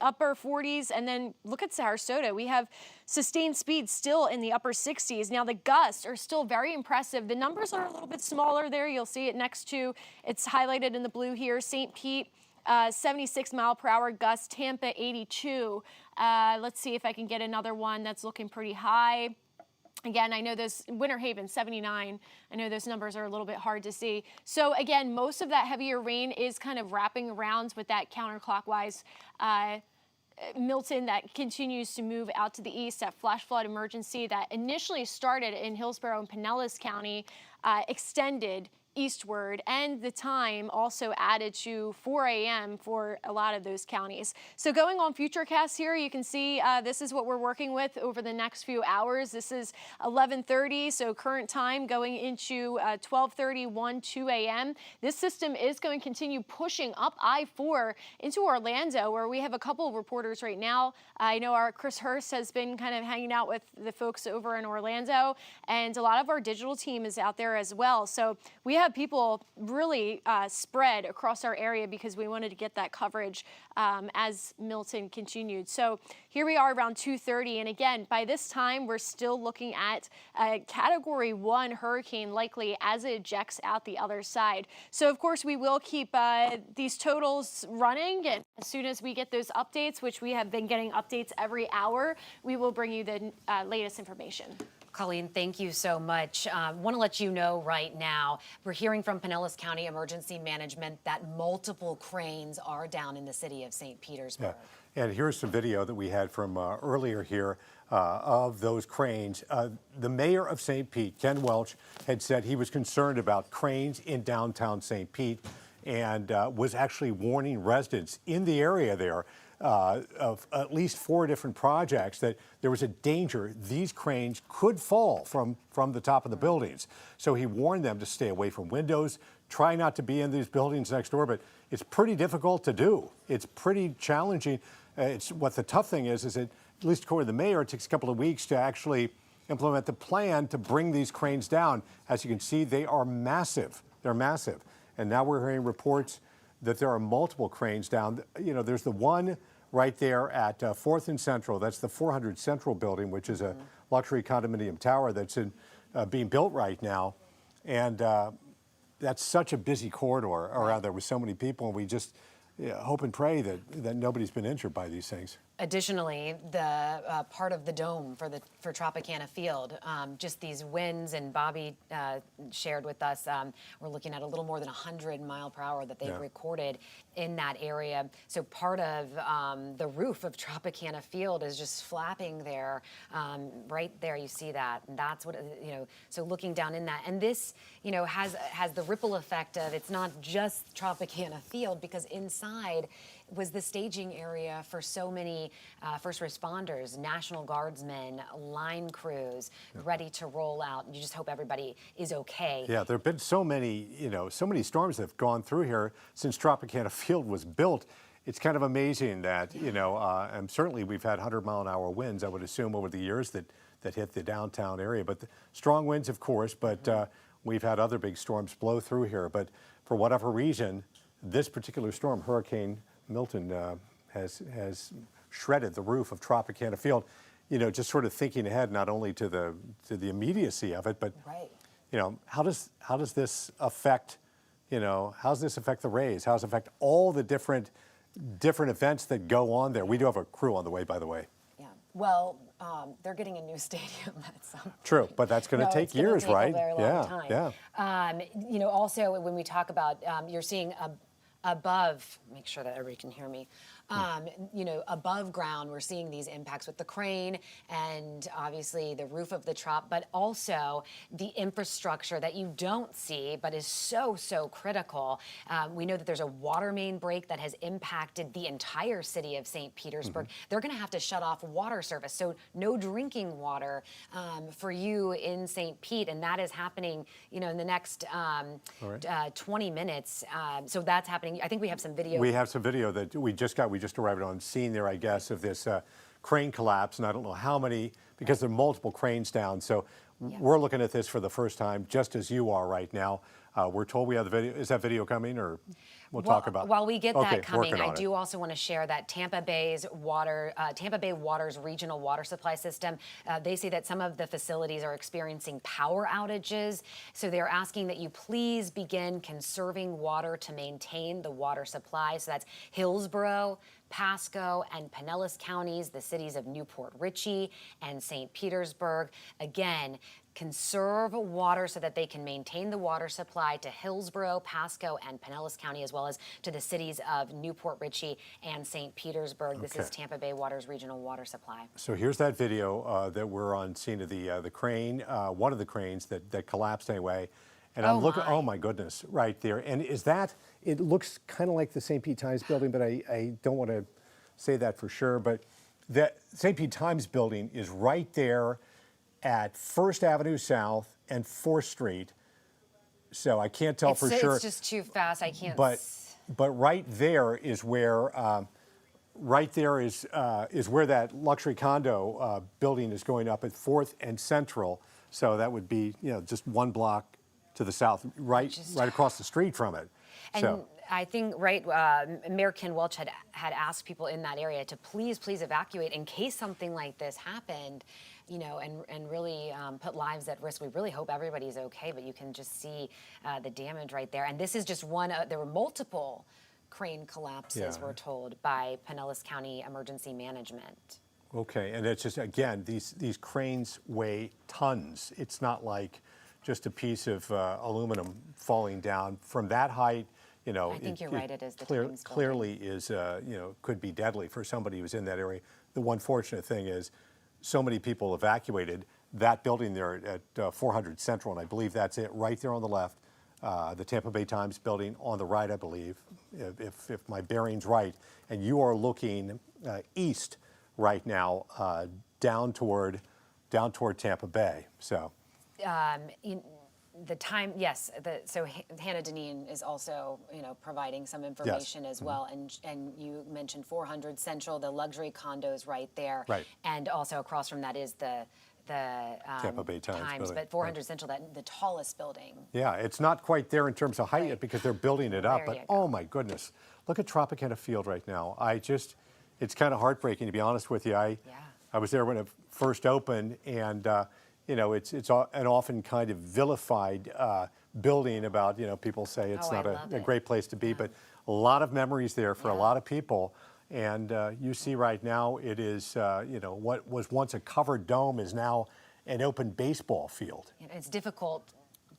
upper 40s, and then look at Sarasota. We have sustained speeds still in the upper 60s. Now, the gusts are still very impressive. The numbers are a little bit smaller there. You'll see it next to, it's highlighted in the blue here, St. Pete, 76 mile per hour gusts, Tampa 82. Let's see if I can get another one that's looking pretty high. Again, I know those, Winter Haven, 79. I know those numbers are a little bit hard to see. So again, most of that heavier rain is kind of wrapping around with that counterclockwise Milton that continues to move out to the east. That flash flood emergency that initially started in Hillsborough and Pinellas County extended eastward, and the time also added to 4 a.m. for a lot of those counties. So going on Futurecast here, you can see this is what we're working with over the next few hours. This is 11:30, so current time going into 12:30, 1, 2 a.m. This system is going to continue pushing up I-4 into Orlando, where we have a couple of reporters right now. I know our Chris Hurst has been kind of hanging out with the folks over in Orlando, and a lot of our digital team is out there as well. So we have people really spread across our area because we wanted to get that coverage as Milton continued. So here we are around 2:30, and again, by this time, we're still looking at a Category 1 hurricane likely as it ejects out the other side. So of course, we will keep these totals running, and as soon as we get those updates, which we have been getting updates every hour, we will bring you the latest information. Colleen, thank you so much. Want to let you know right now, we're hearing from Pinellas County Emergency Management that multiple cranes are down in the city of St. Petersburg. Yeah. And here's some video that we had from earlier here of those cranes. The mayor of St. Pete, Ken Welch, had said he was concerned about cranes in downtown St. Pete and was actually warning residents in the area there of at least 4 different projects that there was a danger these cranes could fall from the top of the buildings. So he warned them to stay away from windows, try not to be in these buildings next door, but it's pretty difficult to do. It's pretty challenging. It's what the tough thing is that, at least according to the mayor, it takes a couple of weeks to actually implement the plan to bring these cranes down. As you can see, they are massive. They're massive. And now we're hearing reports that there are multiple cranes down. You know, there's the one right there at 4th and Central. That's the 400 Central building, which is a luxury condominium tower that's being built right now. And that's such a busy corridor around there with so many people. And we just hope and pray that nobody's been injured by these things. Additionally, the part of the dome for Tropicana Field, just these winds, and Bobby shared with us, we're looking at a little more than 100 mile per hour that they've recorded in that area. So part of the roof of Tropicana Field is just flapping there, right there. You see that, and that's what So looking down in that, and this has the ripple effect of, it's not just Tropicana Field, because inside was the staging area for so many first responders, National Guardsmen, line crews, ready to roll out. You just hope everybody is okay. Yeah, there have been so many, so many storms that have gone through here since Tropicana Field was built. It's kind of amazing that, and certainly we've had 100-mile-an-hour winds, I would assume, over the years that hit the downtown area. But strong winds, of course, but we've had other big storms blow through here. But for whatever reason, this particular storm, Hurricane Milton, has shredded the roof of Tropicana Field. Just sort of thinking ahead, not only to the immediacy of it, but how does this affect how does this affect the Rays? How does it affect all the different events that go on there? We do have a crew on the way, by the way. Yeah. Well, they're getting a new stadium. That's true, but that's going to take years, right? A very long time. Yeah. Also, when we talk about, you're seeing above, make sure that everybody can hear me, above ground, we're seeing these impacts with the crane and obviously the roof of the trop, but also the infrastructure that you don't see but is so critical. We know that there's a water main break that has impacted the entire city of St. Petersburg. They're going to have to shut off water service, so no drinking water for you in St. Pete, and that is happening in the next 20 minutes. So that's happening. I think we have some video. We have some video that we just got. We just arrived on scene there, I guess, of this crane collapse, and I don't know how many, because there are multiple cranes down. So we're looking at this for the first time, just as you are right now. We're told we have the video. Is that video coming, or we'll talk about? While we get that coming, I do do also want to share that Tampa Bay Water's regional water supply system. They say that some of the facilities are experiencing power outages, so they're asking that you please begin conserving water to maintain the water supply. So that's Hillsborough, Pasco, and Pinellas counties, the cities of Newport Richey and St. Petersburg. Again, conserve water so that they can maintain the water supply to Hillsborough, Pasco, and Pinellas County, as well as to the cities of Newport Richey and St. Petersburg. This is Tampa Bay Water's regional water supply. So here's that video that we're on scene of the crane, one of the cranes that collapsed anyway. And I'm looking, oh my goodness, right there. And is that, it looks kind of like the St. Pete Times building, but I don't want to say that for sure. But that St. Pete Times building is right there at 1st Avenue South and 4th Street. So I can't tell for sure. It's just too fast. I can't. But right there is where is where that luxury condo building is going up at 4th and Central. So that would be just one block to the south, right across the street from it. And I think, Mayor Ken Welch had asked people in that area to please evacuate in case something like this happened, and really put lives at risk. We really hope everybody's okay, but you can just see the damage right there. And this is just one, there were multiple crane collapses, we're told, by Pinellas County Emergency Management. Okay, and it's just, again, these cranes weigh tons. It's not like just a piece of aluminum falling down from that height. I think you're right. It is the clearly is could be deadly for somebody who's in that area. The one fortunate thing is so many people evacuated that building there at 400 Central, and I believe that's it right there on the left. The Tampa Bay Times building on the right, I believe, if my bearing's right. And you are looking east right now, down toward Tampa Bay. So. the time, yes. So Hannah Deneen is also, providing some information as well. And you mentioned 400 Central, the luxury condos right there. Right. And also across from that is the Tampa Bay Times building. but 400 Central, the tallest building. Yeah, it's not quite there in terms of height yet because they're building it up. There But you go. oh my goodness, look at Tropicana Field right now. It's kind of heartbreaking to be honest with you. I was there when it first opened, and it's an often kind of vilified building about people say it's not a great place to be, but a lot of memories there for a lot of people. And you see right now it is, what was once a covered dome is now an open baseball field. It's difficult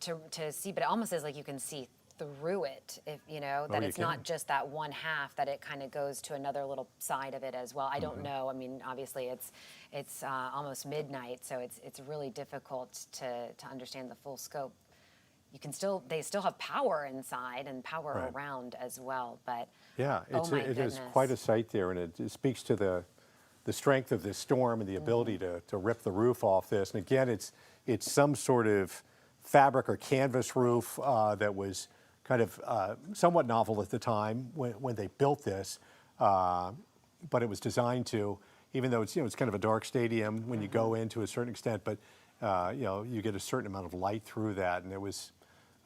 to see, but it almost is like you can see through it, that it's not just that one half, that it kind of goes to another little side of it as well. I don't know. I mean, obviously it's almost midnight, so it's really difficult to understand the full scope. They still have power inside and power around as well, but yeah, it is quite a sight there, and it speaks to the strength of this storm and the ability to rip the roof off this. And again, it's some sort of fabric or canvas roof that was kind of somewhat novel at the time when they built this, but it was designed to, even though it's kind of a dark stadium when you go in to a certain extent, but you get a certain amount of light through that, and it was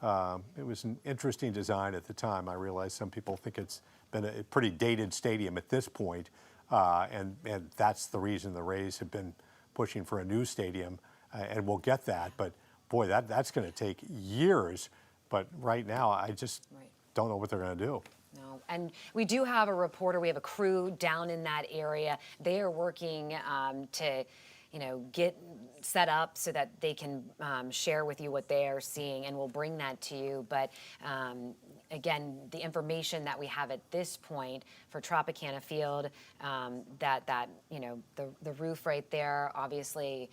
an interesting design at the time. I realize some people think it's been a pretty dated stadium at this point, and that's the reason the Rays have been pushing for a new stadium, and we'll get that. But boy, that's going to take years. But right now, I just don't know what they're going to do. No, and we do have a reporter. We have a crew down in that area. They are working to get set up so that they can share with you what they are seeing, and we'll bring that to you. But again, the information that we have at this point for Tropicana Field, the roof right there, obviously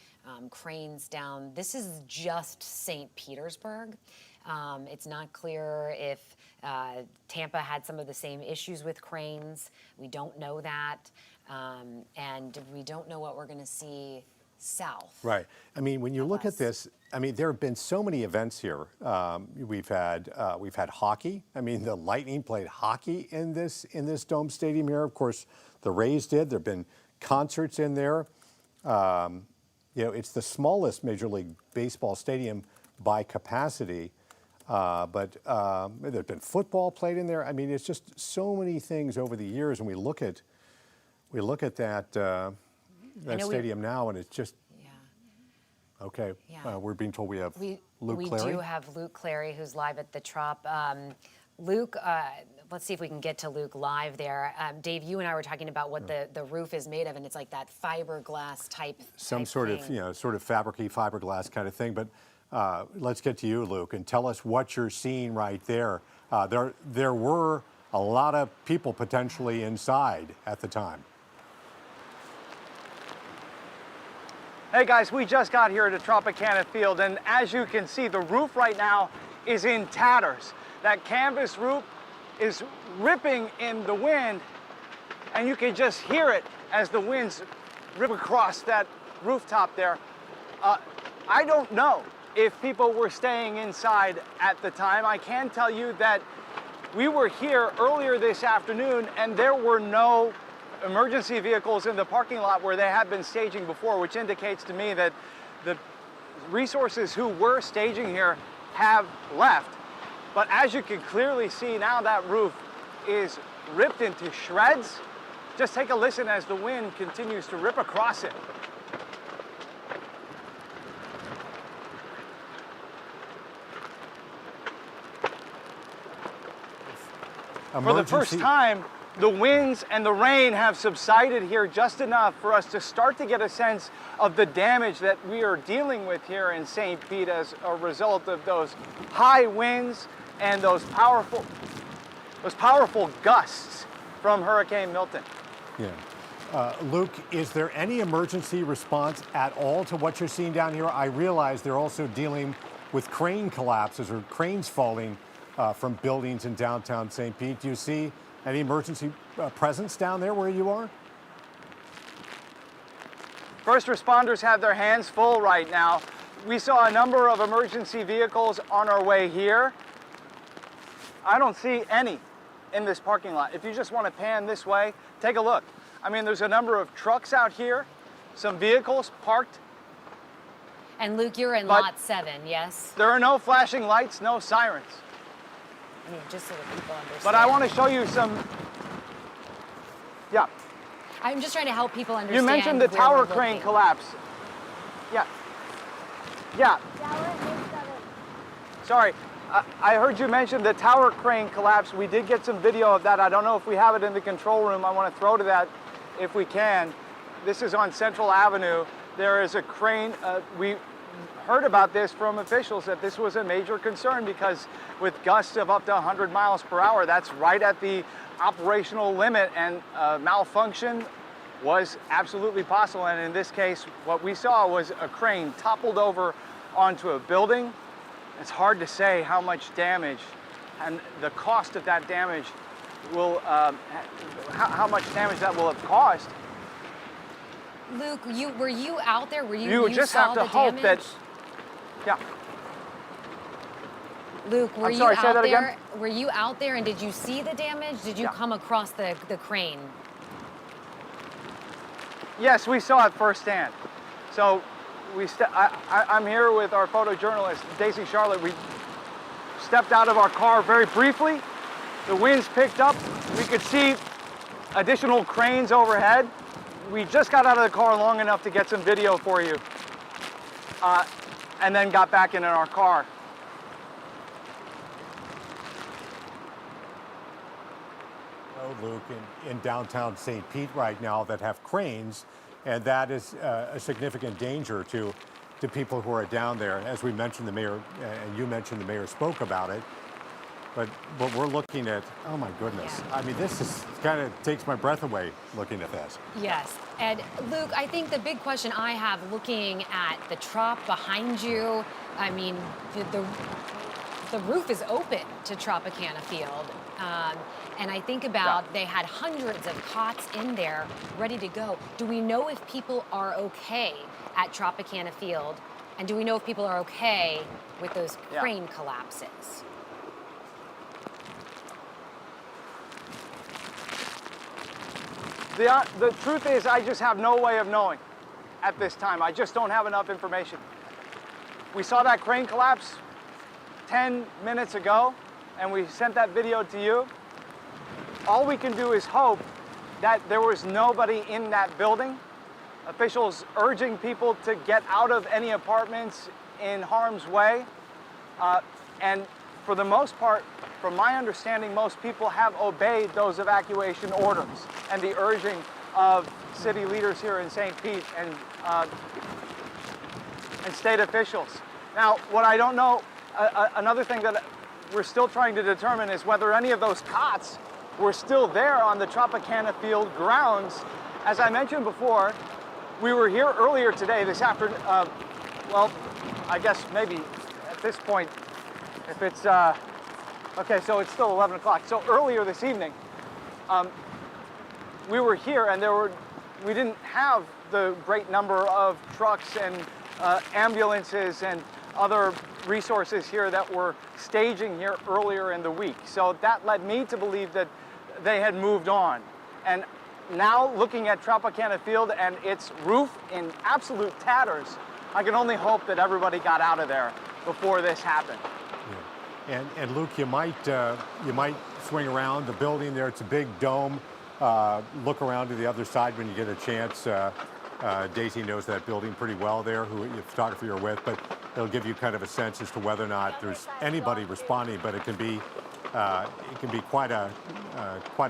cranes down. This is just St. Petersburg. It's not clear if Tampa had some of the same issues with cranes. We don't know that. And we don't know what we're going to see south. Right. I mean, when you look at this, I mean, there have been so many events here. We've had hockey. I mean, the Lightning played hockey in this dome stadium here. Of course, the Rays did. There have been concerts in there. It's the smallest Major League Baseball stadium by capacity. But there's been football played in there. I mean, it's just so many things over the years, and we look at that stadium now, and it's just okay. Yeah. We're being told we have Luke Clary. We do have Luke Clary, who's live at the Trop. Luke, let's see if we can get to Luke live there. Dave, you and I were talking about what the roof is made of, and it's like that fiberglass type. Some sort of sort of fabricy fiberglass kind of thing, but. Let's get to you, Luke, and tell us what you're seeing right there. There were a lot of people potentially inside at the time. Hey guys, we just got here to Tropicana Field, and as you can see, the roof right now is in tatters. That canvas roof is ripping in the wind, and you can just hear it as the winds rip across that rooftop there. I don't know if people were staying inside at the time. I can tell you that we were here earlier this afternoon and there were no emergency vehicles in the parking lot where they had been staging before, which indicates to me that the resources who were staging here have left. But as you can clearly see now, that roof is ripped into shreds. Just take a listen as the wind continues to rip across it. For the first time, the winds and the rain have subsided here just enough for us to start to get a sense of the damage that we are dealing with here in St. Pete as a result of those high winds and those powerful gusts from Hurricane Milton. Yeah. Luke, is there any emergency response at all to what you're seeing down here? I realize they're also dealing with crane collapses or cranes falling from buildings in downtown St. Pete. Do you see any emergency presence down there where you are? First responders have their hands full right now. We saw a number of emergency vehicles on our way here. I don't see any in this parking lot. If you just want to pan this way, take a look. I mean, there's a number of trucks out here, some vehicles parked. And Luke, you're in lot 7, yes? There are no flashing lights, no sirens. I mean, just so that people understand. But I want to show you some, yeah. I'm just trying to help people understand. You mentioned the where tower we're crane looking. collapse. Yeah. Yeah. Sorry, I heard you mention the tower crane collapse. We did get some video of that. I don't know if we have it in the control room. I want to throw to that if we can. This is on Central Avenue. There is a crane. We heard about this from officials that this was a major concern because with gusts of up to 100 miles per hour, that's right at the operational limit, and malfunction was absolutely possible. And in this case, what we saw was a crane toppled over onto a building. It's hard to say how much damage and the cost of that damage will, how much damage that will have caused. Luke, were you out there? Were You just saw have to the hope damage? that, yeah. Luke, were I'm sorry, you say out that there? again? Were you out there and did you see the damage? Did you come across the crane? Yes, we saw it firsthand. So I'm here with our photojournalist, Daisy Charlotte. We stepped out of our car very briefly. The winds picked up. We could see additional cranes overhead. We just got out of the car long enough to get some video for you, and then got back in our car. Luke, in downtown St. Pete right now that have cranes, and that is a significant danger to people who are down there. As we mentioned, the mayor, and you mentioned the mayor spoke about it, but we're looking at, oh my goodness. Yeah. I mean, this is kind of takes my breath away looking at this. Yes. And Luke, I think the big question I have looking at the trop behind you, I mean, the roof is open to Tropicana Field. And I think about they had hundreds of cots in there ready to go. Do we know if people are okay at Tropicana Field? And do we know if people are okay with those crane collapses? The truth is, I just have no way of knowing at this time. I just don't have enough information. We saw that crane collapse 10 minutes ago, and we sent that video to you. All we can do is hope that there was nobody in that building. Officials urging people to get out of any apartments in harm's way. And for the most part, from my understanding, most people have obeyed those evacuation orders and the urging of city leaders here in St. Pete and state officials. Now, what I don't know, another thing that we're still trying to determine is whether any of those cots were still there on the Tropicana Field grounds. As I mentioned before, we were here earlier today, this afternoon, well, I guess maybe at this point, if it's, okay, so it's still 11 o'clock. So earlier this evening, we were here and we didn't have the great number of trucks and ambulances and other resources here that were staging here earlier in the week. So that led me to believe that they had moved on. And now looking at Tropicana Field and its roof in absolute tatters, I can only hope that everybody got out of there before this happened. Yeah. And Luke, you might swing around the building there. It's a big dome. Look around to the other side when you get a chance. Daisy knows that building pretty well there, who the photographer you're with, but it'll give you kind of a sense as to whether or not there's anybody responding. But it can be quite a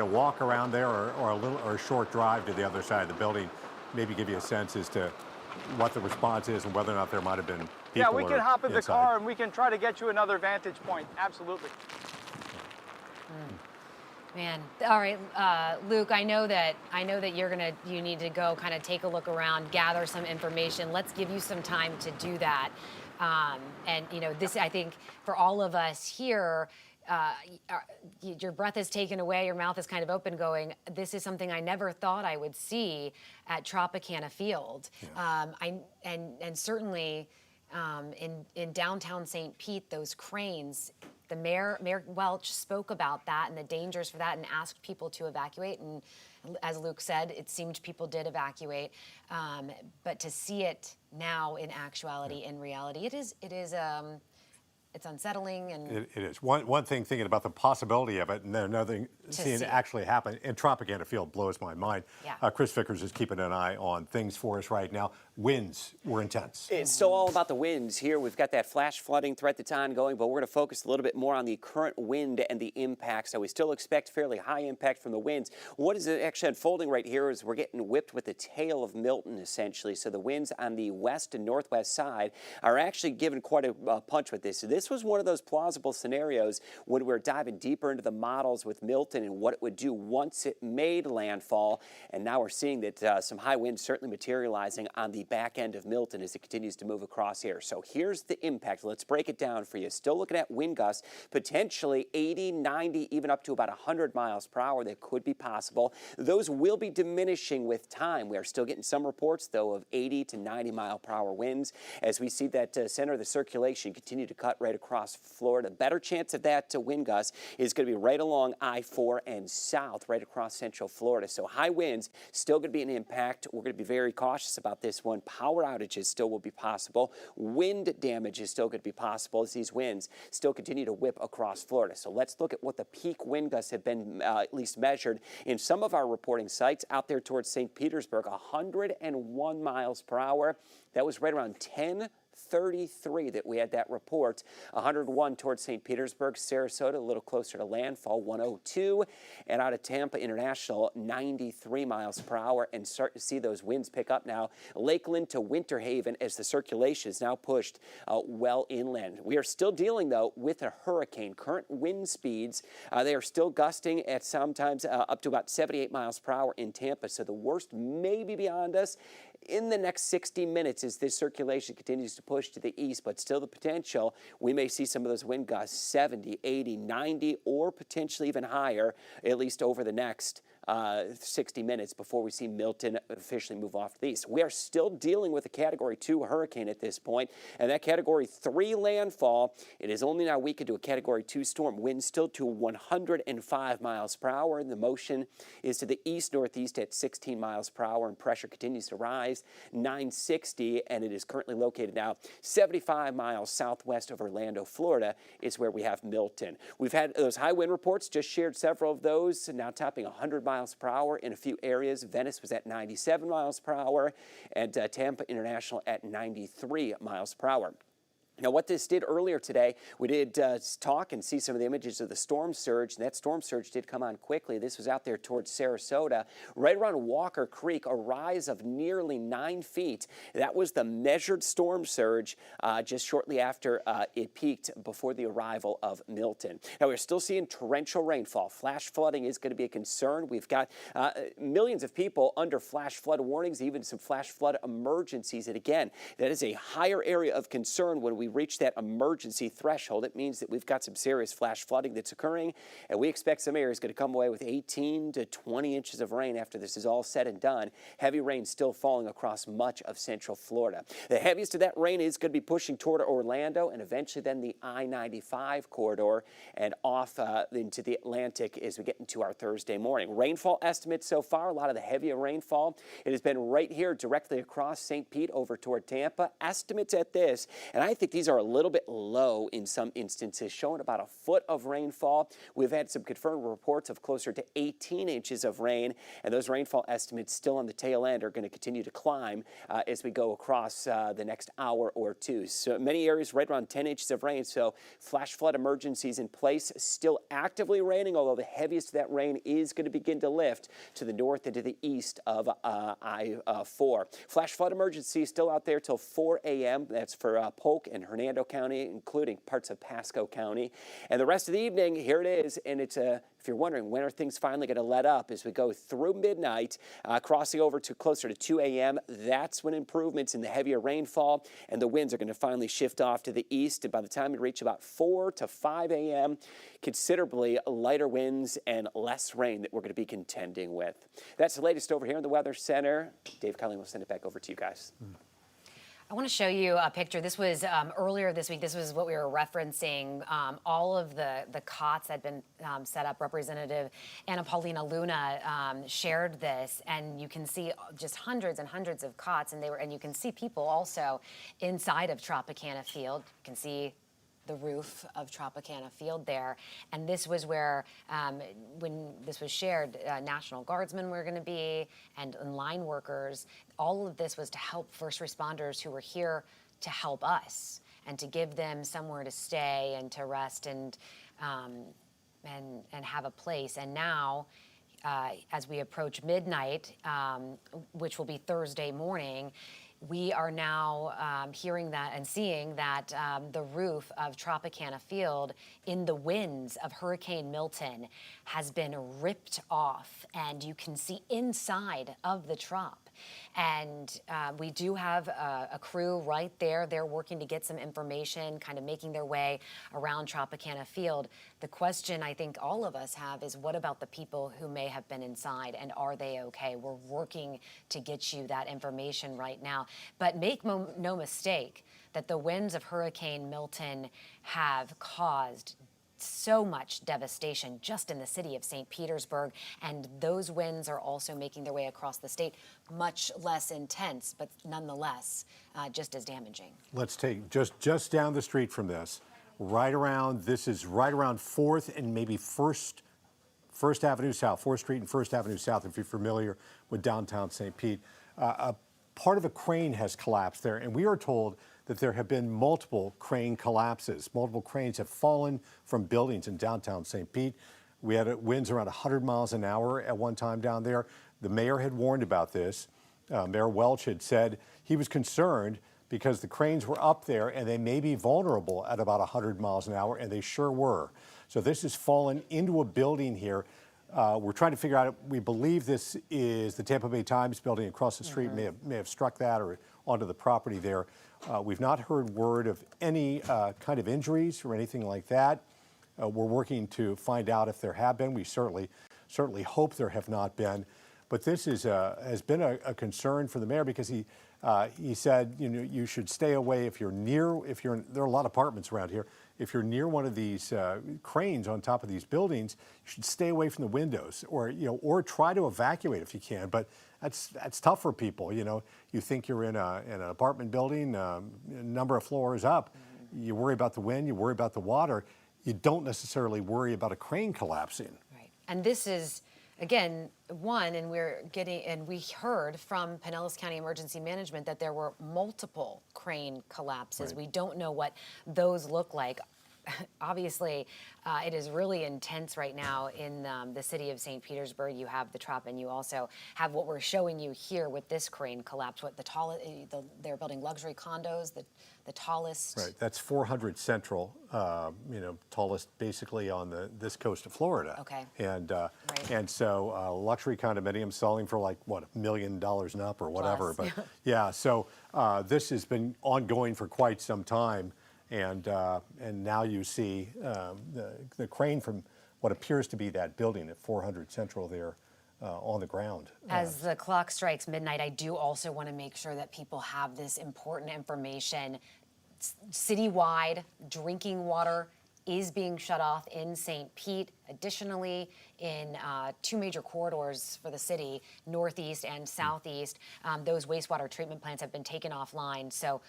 walk around there, or a short drive to the other side of the building. Maybe give you a sense as to what the response is and whether or not there might have been people. Yeah, we can hop in the inside. car and we can try to get you another vantage point. Absolutely. Man, all right, Luke. I know that you need to go kind of take a look around, gather some information. Let's give you some time to do that. And you know, this, I think, for all of us here, your breath is taken away, your mouth is kind of open, going, this is something I never thought I would see at Tropicana Field. Yeah. And certainly, in downtown St. Pete, those cranes, the Mayor Welch spoke about that and the dangers for that and asked people to evacuate. And as Luke said, it seemed people did evacuate. But to see it now in actuality, in reality, it's unsettling. And it is. One thing, thinking about the possibility of it, and then another thing, seeing it actually happen in Tropicana Field blows my mind. Yeah. Chris Vickers is keeping an eye on things for us right now. Winds were intense. It's still all about the winds here. We've got that flash flooding threat that's ongoing, but we're going to focus a little bit more on the current wind and the impact. So we still expect fairly high impact from the winds. What is actually unfolding right here is we're getting whipped with the tail of Milton, essentially. So the winds on the west and northwest side are actually giving quite a punch with this. So this was one of those plausible scenarios when we're diving deeper into the models with Milton and what it would do once it made landfall. And now we're seeing that some high winds certainly materializing on the back end of Milton as it continues to move across here. So here's the impact. Let's break it down for you. Still looking at wind gusts, potentially 80, 90, even up to about 100 miles per hour that could be possible. Those will be diminishing with time. We are still getting some reports, though, of 80 to 90 mile per hour winds as we see that center of the circulation continue to cut right across Florida. Better chance of that wind gust is going to be right along I-4 and south, right across central Florida. So high winds still going to be an impact. We're going to be very cautious about this one. Power outages still will be possible. Wind damage is still going to be possible as these winds still continue to whip across Florida. So let's look at what the peak wind gusts have been at least measured in some of our reporting sites out there towards St. Petersburg. 101 miles per hour. That was right around 10:33 that we had that report. 101 towards St. Petersburg, Sarasota, a little closer to landfall, 102. And out of Tampa International, 93 miles per hour. And start to see those winds pick up now. Lakeland to Winter Haven as the circulation is now pushed well inland. We are still dealing, though, with a hurricane. Current wind speeds, they are still gusting at sometimes up to about 78 miles per hour in Tampa. So the worst may be beyond us in the next 60 minutes as this circulation continues to push to the east, but still the potential, we may see some of those wind gusts 70, 80, 90, or potentially even higher, at least over the next 60 minutes before we see Milton officially move off to the east. We are still dealing with a Category 2 hurricane at this point, and that Category 3 landfall, it is only now weakened to a Category 2 storm. Winds still to 105 miles per hour, and the motion is to the east-northeast at 16 miles per hour, and pressure continues to rise, 960, and it is currently located now 75 miles southwest of Orlando, Florida, is where we have Milton. We've had those high wind reports, just shared several of those, now topping 100 miles per hour in a few areas. Venice was at 97 miles per hour, and Tampa International at 93 miles per hour. Now, what this did earlier today, we did talk and see some of the images of the storm surge, and that storm surge did come on quickly. This was out there towards Sarasota, right around Walker Creek, a rise of nearly 9 feet. That was the measured storm surge just shortly after it peaked before the arrival of Milton. Now, we're still seeing torrential rainfall. Flash flooding is going to be a concern. We've got millions of people under flash flood warnings, even some flash flood emergencies. And again, that is a higher area of concern when we reach that emergency threshold. It means that we've got some serious flash flooding that's occurring, and we expect some areas going to come away with 18 to 20 inches of rain after this is all said and done. Heavy rain still falling across much of central Florida. The heaviest of that rain is going to be pushing toward Orlando and eventually then the I-95 corridor and off into the Atlantic as we get into our Thursday morning. Rainfall estimates so far, a lot of the heavier rainfall, it has been right here directly across St. Pete over toward Tampa. Estimates at this, and I think these are a little bit low in some instances, showing about a foot of rainfall. We've had some confirmed reports of closer to 18 inches of rain, and those rainfall estimates still on the tail end are going to continue to climb as we go across the next hour or two. So many areas right around 10 inches of rain, so flash flood emergencies in place, still actively raining, although the heaviest of that rain is going to begin to lift to the north and to the east of I-4. Flash flood emergency still out there till 4 a.m. That's for Polk and Hernando County, including parts of Pasco County. And the rest of the evening, here it is, and it's if you're wondering, when are things finally going to let up as we go through midnight, crossing over to closer to 2 a.m., that's when improvements in the heavier rainfall and the winds are going to finally shift off to the east. And by the time we reach about 4 to 5 a.m., considerably lighter winds and less rain that we're going to be contending with. That's the latest over here in the Weather Center. Dave Cullen will send it back over to you guys. I want to show you a picture. This was earlier this week. This was what we were referencing. All of the cots that had been set up. Representative Anna Paulina Luna shared this, and you can see just hundreds and hundreds of cots, and you can see people also inside of Tropicana Field. You can see the roof of Tropicana Field there. And this was where, when this was shared, National Guardsmen were going to be and line workers. All of this was to help first responders who were here to help us and to give them somewhere to stay and to rest and have a place. And now, as we approach midnight, which will be Thursday morning, we are now hearing that and seeing that the roof of Tropicana Field in the winds of Hurricane Milton has been ripped off, and you can see inside of the Trop. And we do have a crew right there. They're working to get some information, kind of making their way around Tropicana Field. The question I think all of us have is, what about the people who may have been inside, and are they okay? We're working to get you that information right now. But make no mistake that the winds of Hurricane Milton have caused so much devastation just in the city of St. Petersburg, and those winds are also making their way across the state, much less intense, but nonetheless just as damaging. Let's take just down the street from this, this is right around 4th and maybe First Avenue South, 4th Street and 1st Avenue South, if you're familiar with downtown St. Pete. A part of a crane has collapsed there, and we are told that there have been multiple crane collapses. Multiple cranes have fallen from buildings in downtown St. Pete. We had winds around 100 miles an hour at one time down there. The mayor had warned about this. Mayor Welch had said he was concerned because the cranes were up there and they may be vulnerable at about 100 miles an hour, and they sure were. So this has fallen into a building here. We're trying to figure out, we believe this is the Tampa Bay Times building across the street, may have struck that or onto the property there. We've not heard word of any kind of injuries or anything like that. We're working to find out if there have been. We certainly hope there have not been. But this has been a concern for the mayor, because he said, you should stay away there are a lot of apartments around here. If you're near one of these cranes on top of these buildings, you should stay away from the windows, or try to evacuate if you can. But that's tough for people. You think you're in an apartment building, a number of floors up. You worry about the wind, you worry about the water. You don't necessarily worry about a crane collapsing. Right. And this is, again, and we heard from Pinellas County Emergency Management that there were multiple crane collapses. Right. We don't know what those look like. Obviously, it is really intense right now in the city of St. Petersburg. You have the Trop, and you also have what we're showing you here with this crane collapse. They're building luxury condos, the tallest. Right, that's 400 Central, tallest basically on this coast of Florida. Okay. And so luxury condominiums selling for like, what, $1 million and up or whatever. Plus. But yeah, so this has been ongoing for quite some time. And now you see the crane from what appears to be that building at 400 Central there on the ground. As the clock strikes midnight, I do also want to make sure that people have this important information. Citywide, drinking water is being shut off in St. Pete. Additionally, in 2 major corridors for the city, northeast and southeast, those wastewater treatment plants have been taken offline. So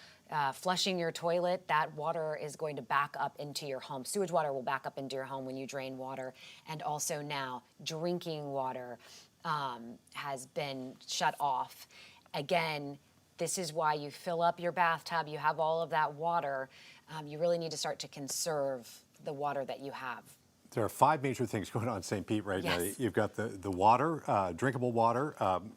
flushing your toilet, that water is going to back up into your home. Sewage water will back up into your home when you drain water. And also now, drinking water has been shut off. Again, this is why you fill up your bathtub, you have all of that water. You really need to start to conserve the water that you have. There are 5 major things going on in St. Pete right now. Yes. You've got the water, drinkable water,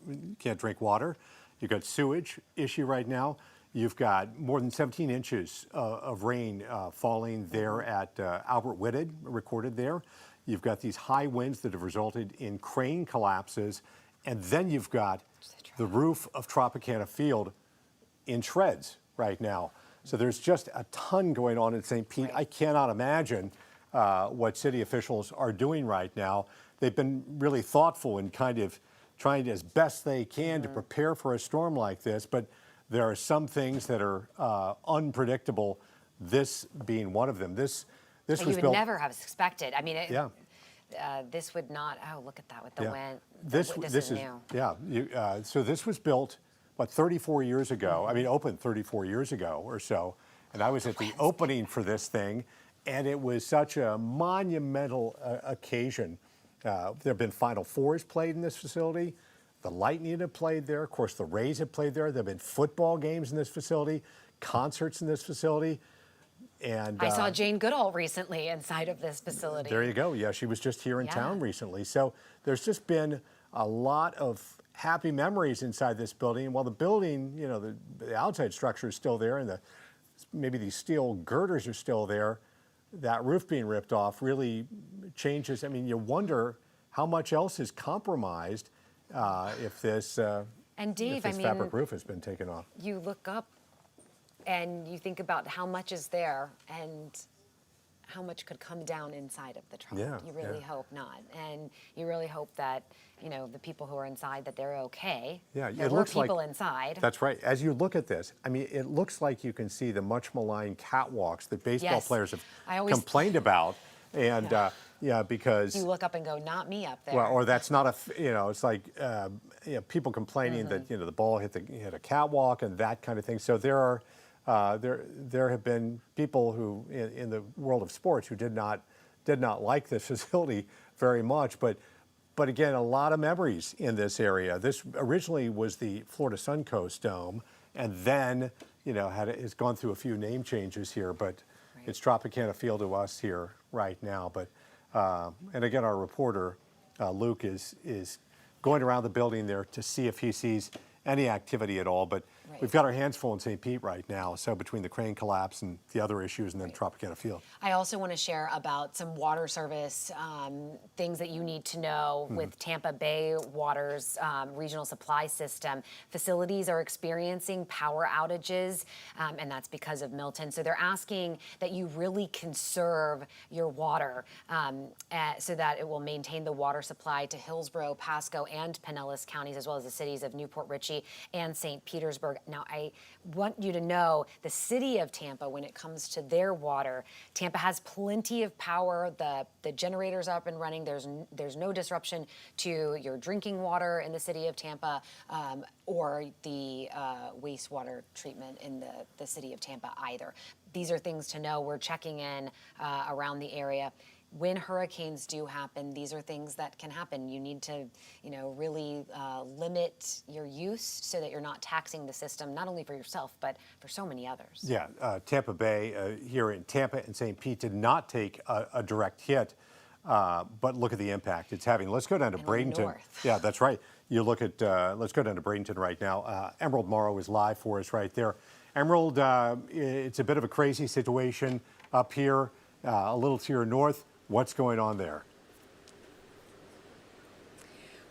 you can't drink water. You've got sewage issue right now. You've got more than 17 inches of rain falling there at Albert Whitted, recorded there. You've got these high winds that have resulted in crane collapses. And then you've got the roof of Tropicana Field in shreds right now. So there's just a ton going on in St. Pete. I cannot imagine what city officials are doing right now. They've been really thoughtful in kind of trying as best they can to prepare for a storm like this, but there are some things that are unpredictable, this being one of them. This was you would built. never have expected. I mean, Yeah. This would not. Oh, look at that with the Yeah. wind. This is new. Yeah. So this was built, what, 34 years ago? I mean, opened 34 years ago or so. And I was at the opening for this thing, and it was such a monumental occasion. There have been Final Fours played in this facility. The Lightning have played there. Of course, the Rays have played there. There have been football games in this facility, concerts in this facility. And I saw Jane Goodall recently inside of this facility. there you go. Yeah, she was just here in town recently. So there's just been a lot of happy memories inside this building. While the building, you know, the outside structure is still there, and maybe these steel girders are still there, that roof being ripped off really changes. I mean, you wonder how much else is compromised if this And Dave, if this fabric roof has been taken off. You look up and you think about how much is there and how much could come down inside of the truck. Yeah, You really hope not. And you really hope that, you know, the people who are inside, that they're okay. Yeah, there it were looks people like, inside. That's right. As you look at this, I mean, it looks like you can see the much maligned catwalks that baseball Yes. players have I always- complained about. And because You look up and go, not me up there. well, or that's not you know, it's like people complaining that the ball hit a catwalk and that kind of thing. So there are there have been people who in the world of sports who did not like this facility very much, but again, a lot of memories in this area. This originally was the Florida Suncoast Dome, and then has gone through a few name changes here, but it's Tropicana Field to us here right now. But and again, our reporter Luke is going around the building there to see if he sees any activity at all. But we've got our hands full in St. Pete right now. So between the crane collapse and the other issues, and then Tropicana Field. I also want to share about some water service things that you need to know with Tampa Bay Water's regional supply system. Facilities are experiencing power outages, and that's because of Milton. So they're asking that you really conserve your water so that it will maintain the water supply to Hillsborough, Pasco, and Pinellas counties, as well as the cities of Newport Richey and St. Petersburg. Now, I want you to know the city of Tampa, when it comes to their water, Tampa has plenty of power. The generator's up and running. There's no disruption to your drinking water in the city of Tampa or the wastewater treatment in the city of Tampa either. These are things to know. We're checking in around the area. When hurricanes do happen, these are things that can happen. You need to, really limit your use so that you're not taxing the system, not only for yourself, but for so many others. Yeah, Tampa Bay here in Tampa and St. Pete did not take a direct hit, but look at the impact it's having. Let's go down to Bradenton. North. Yeah, that's right. You look at, let's go down to Bradenton right now. Emerald Morrow is live for us right there. Emerald, it's a bit of a crazy situation up here, a little to your north. What's going on there?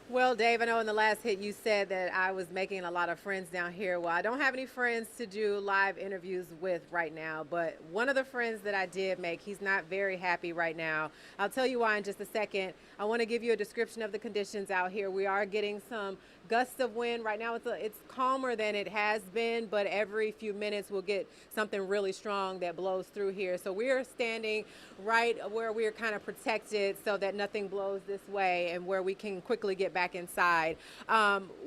Well, Dave, I know in the last hit you said that I was making a lot of friends down here. Well, I don't have any friends to do live interviews with right now, but one of the friends that I did make, he's not very happy right now. I'll tell you why in just a second. I want to give you a description of the conditions out here. We are getting some gusts of wind. Right now it's calmer than it has been, but every few minutes we'll get something really strong that blows through here. So we are standing right where we're kind of protected so that nothing blows this way and where we can quickly get back inside.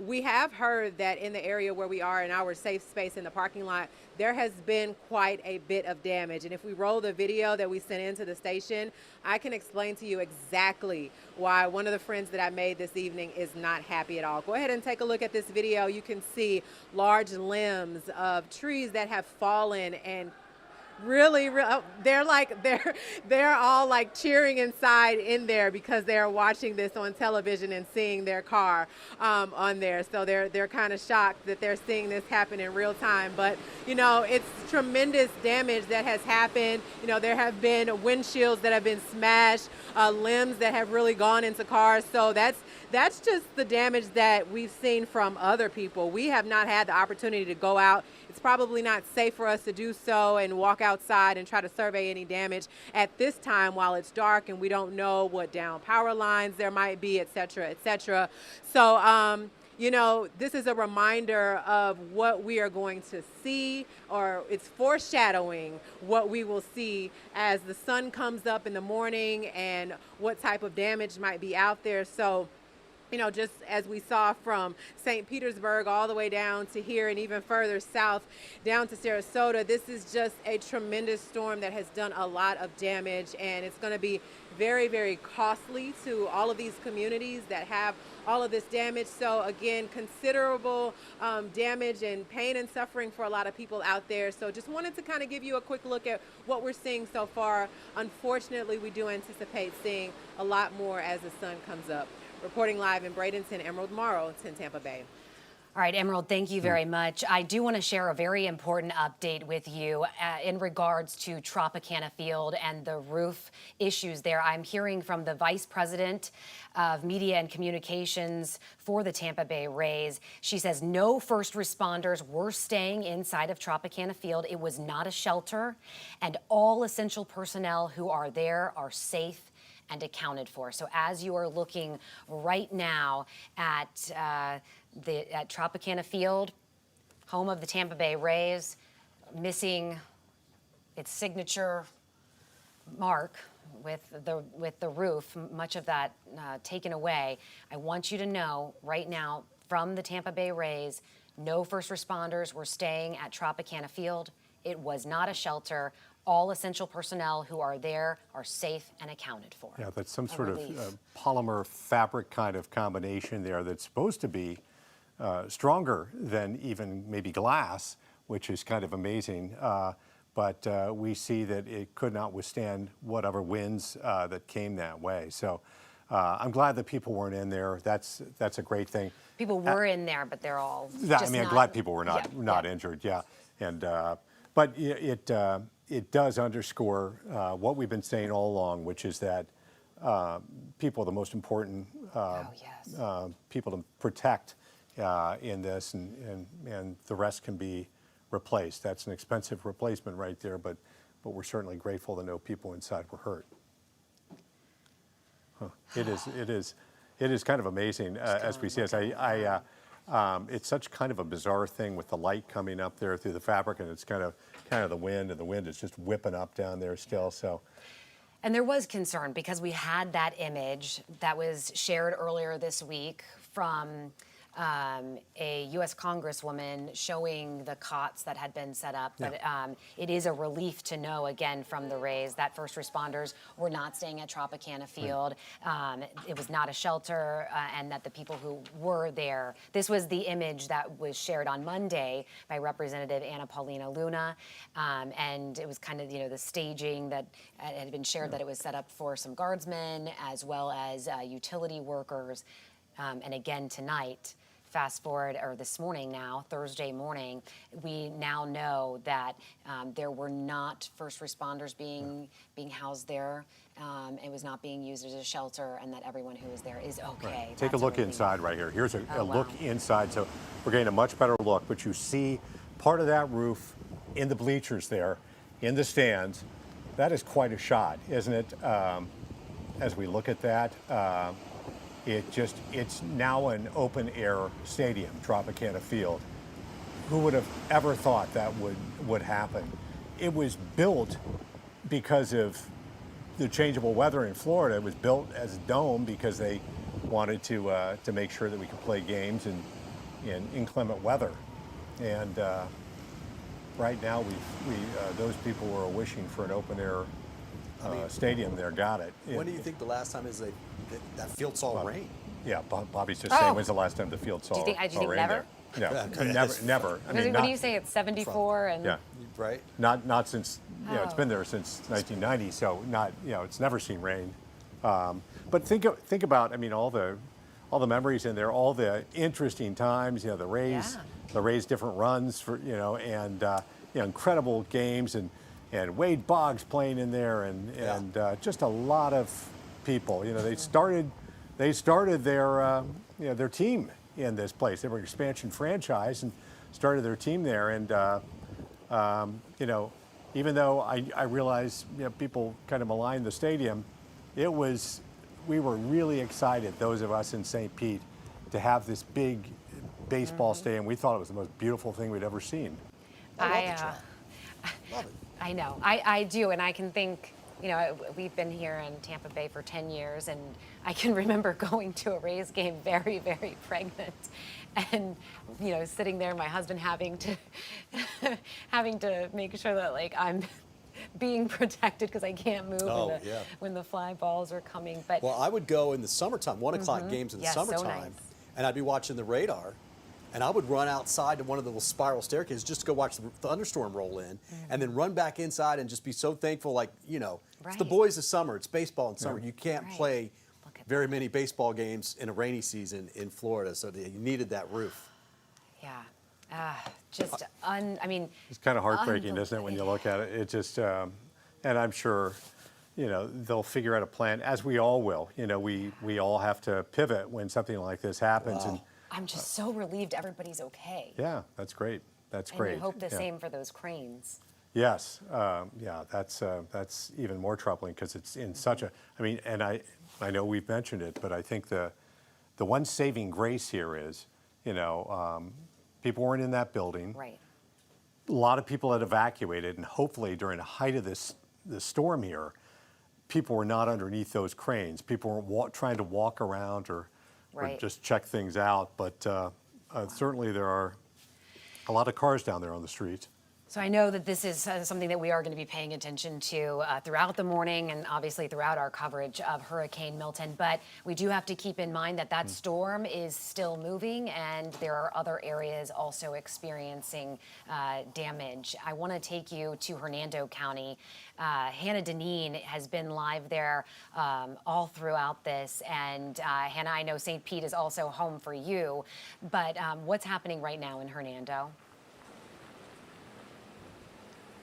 We have heard that in the area where we are in our safe space in the parking lot, there has been quite a bit of damage. And if we roll the video that we sent into the station, I can explain to you exactly why one of the friends that I made this evening is not happy at all. Go ahead and take a look at this video. You can see large limbs of trees that have fallen and really, they're all like cheering inside in there because they're watching this on television and seeing their car on there. So they're kind of shocked that they're seeing this happen in real time. But it's tremendous damage that has happened. There have been windshields that have been smashed, limbs that have really gone into cars. So that's just the damage that we've seen from other people. We have not had the opportunity to go out. It's probably not safe for us to do so and walk outside and try to survey any damage at this time while it's dark and we don't know what down power lines there might be, et cetera, et cetera. So, you know, this is a reminder of what we are going to see, or it's foreshadowing what we will see as the sun comes up in the morning and what type of damage might be out there. So, you know, just as we saw from St. Petersburg all the way down to here and even further south down to Sarasota, this is just a tremendous storm that has done a lot of damage, and it's going to be very, very costly to all of these communities that have all of this damage. So again, considerable damage and pain and suffering for a lot of people out there. So just wanted to kind of give you a quick look at what we're seeing so far. Unfortunately, we do anticipate seeing a lot more as the sun comes up. Reporting live in Bradenton, Emerald Morrow, 10 Tampa Bay. All right, Emerald, thank you very much. I do want to share a very important update with you in regards to Tropicana Field and the roof issues there. I'm hearing from the Vice President of Media and Communications for the Tampa Bay Rays. She says no first responders were staying inside of Tropicana Field. It was not a shelter, and all essential personnel who are there are safe and accounted for. So as you are looking right now at Tropicana Field, home of the Tampa Bay Rays, missing its signature mark with the roof, much of that taken away. I want you to know right now from the Tampa Bay Rays, no first responders were staying at Tropicana Field. It was not a shelter. All essential personnel who are there are safe and accounted for. Yeah, that's some sort of polymer fabric kind of combination there that's supposed to be stronger than even maybe glass, which is kind of amazing. But we see that it could not withstand whatever winds that came that way. So I'm glad that people weren't in there. That's a great thing. People were in there, but they're all I'm glad people were not injured. Yeah, and but it does underscore what we've been saying all along, which is that people are the most important people to protect in this, and the rest can be replaced. That's an expensive replacement right there, but we're certainly grateful to know people inside were hurt. Huh. It is kind of amazing as we see this. It's such kind of a bizarre thing with the light coming up there through the fabric, and it's kind of the wind, and the wind is just whipping up down there still. So, and there was concern because we had that image that was shared earlier this week from a U.S. Congresswoman showing the cots that had been set up. But it is a relief to know, again, from the Rays that first responders were not staying at Tropicana Field. It was not a shelter, and that the people who were there, this was the image that was shared on Monday by Representative Anna Paulina Luna. And it was kind of, the staging that had been shared that it was set up for some guardsmen as well as utility workers. And again, tonight, fast forward, or this morning now, Thursday morning, we now know that there were not first responders being housed there. It was not being used as a shelter, and that everyone who was there is okay. Right. Take a look inside right here. Here's a look inside. So we're getting a much better look, but you see part of that roof in the bleachers there, in the stands. That is quite a shot, isn't it? As we look at that. It's now an open air stadium, Tropicana Field. Who would have ever thought that would happen? It was built because of the changeable weather in Florida. It was built as a dome because they wanted to make sure that we could play games in inclement weather. And right now, those people who are wishing for an open air stadium there got it. When do you think the last time is that field saw rain? Yeah, Bobby's just saying, when's the last time the field saw rain never? there? No, never. I mean, what do you say? It's 74 and right? Not since it's been there since 1990. So not it's never seen rain. But think about all the memories in there, all the interesting times. The Rays different runs for and incredible games and Wade Boggs playing in there and just a lot of people. They started their team in this place. They were an expansion franchise and started their team there. And even though I realize people kind of malign the stadium, we were really excited, those of us in St. Pete, to have this big baseball stadium. We thought it was the most beautiful thing we'd ever seen. I know. I do, and I can think, you know, we've been here in Tampa Bay for 10 years, and I can remember going to a Rays game very, very pregnant, and, you know, sitting there, my husband having to make sure that, like, I'm being protected because I can't move when the fly balls are coming. But well, I would go in the summertime, 1 o'clock games in the summertime, so nice. and I'd be watching the radar. And I would run outside to one of the little spiral staircases just to go watch the thunderstorm roll in, and then run back inside and just be so thankful, like, you know, it's the boys of summer. It's baseball in summer. You can't play very many baseball games in a rainy season in Florida, so you needed that roof. Yeah. I mean, it's kind of heartbreaking, isn't it, when you look at it? It just, and I'm sure, you know, they'll figure out a plan, as we all will. You know, we all have to pivot when something like this happens. Wow. And I'm just so relieved everybody's okay. Yeah, that's great. That's and great. I hope the same for those cranes. Yes, yeah, that's even more troubling because it's in such a. I mean, and I know we've mentioned it, but I think the one saving grace here is, you know, people weren't in that building. Right. A lot of people had evacuated, and hopefully during the height of this storm here, people were not underneath those cranes. People weren't trying to walk around or just check things out. But certainly there are a lot of cars down there on the streets. So I know that this is something that we are going to be paying attention to throughout the morning and obviously throughout our coverage of Hurricane Milton. But we do have to keep in mind that that storm is still moving and there are other areas also experiencing damage. I want to take you to Hernando County. Hannah Deneen has been live there all throughout this. And Hannah, I know St. Pete is also home for you. But what's happening right now in Hernando?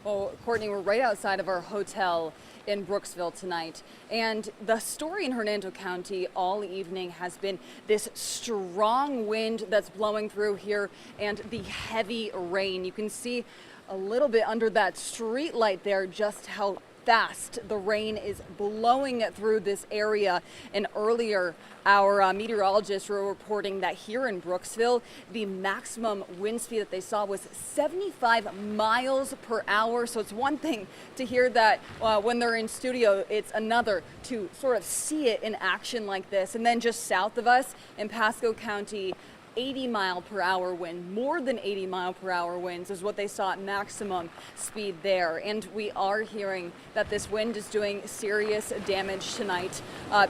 Well, Courtney, we're right outside of our hotel in Brooksville tonight. And the story in Hernando County all evening has been this strong wind that's blowing through here and the heavy rain. You can see a little bit under that street light there just how fast the rain is blowing through this area. And earlier, our meteorologists were reporting that here in Brooksville, the maximum wind speed that they saw was 75 miles per hour. So it's one thing to hear that when they're in studio, it's another to sort of see it in action like this. And then just south of us in Pasco County, 80-mile-per-hour wind, more than 80-mile-per-hour winds is what they saw at maximum speed there. And we are hearing that this wind is doing serious damage tonight.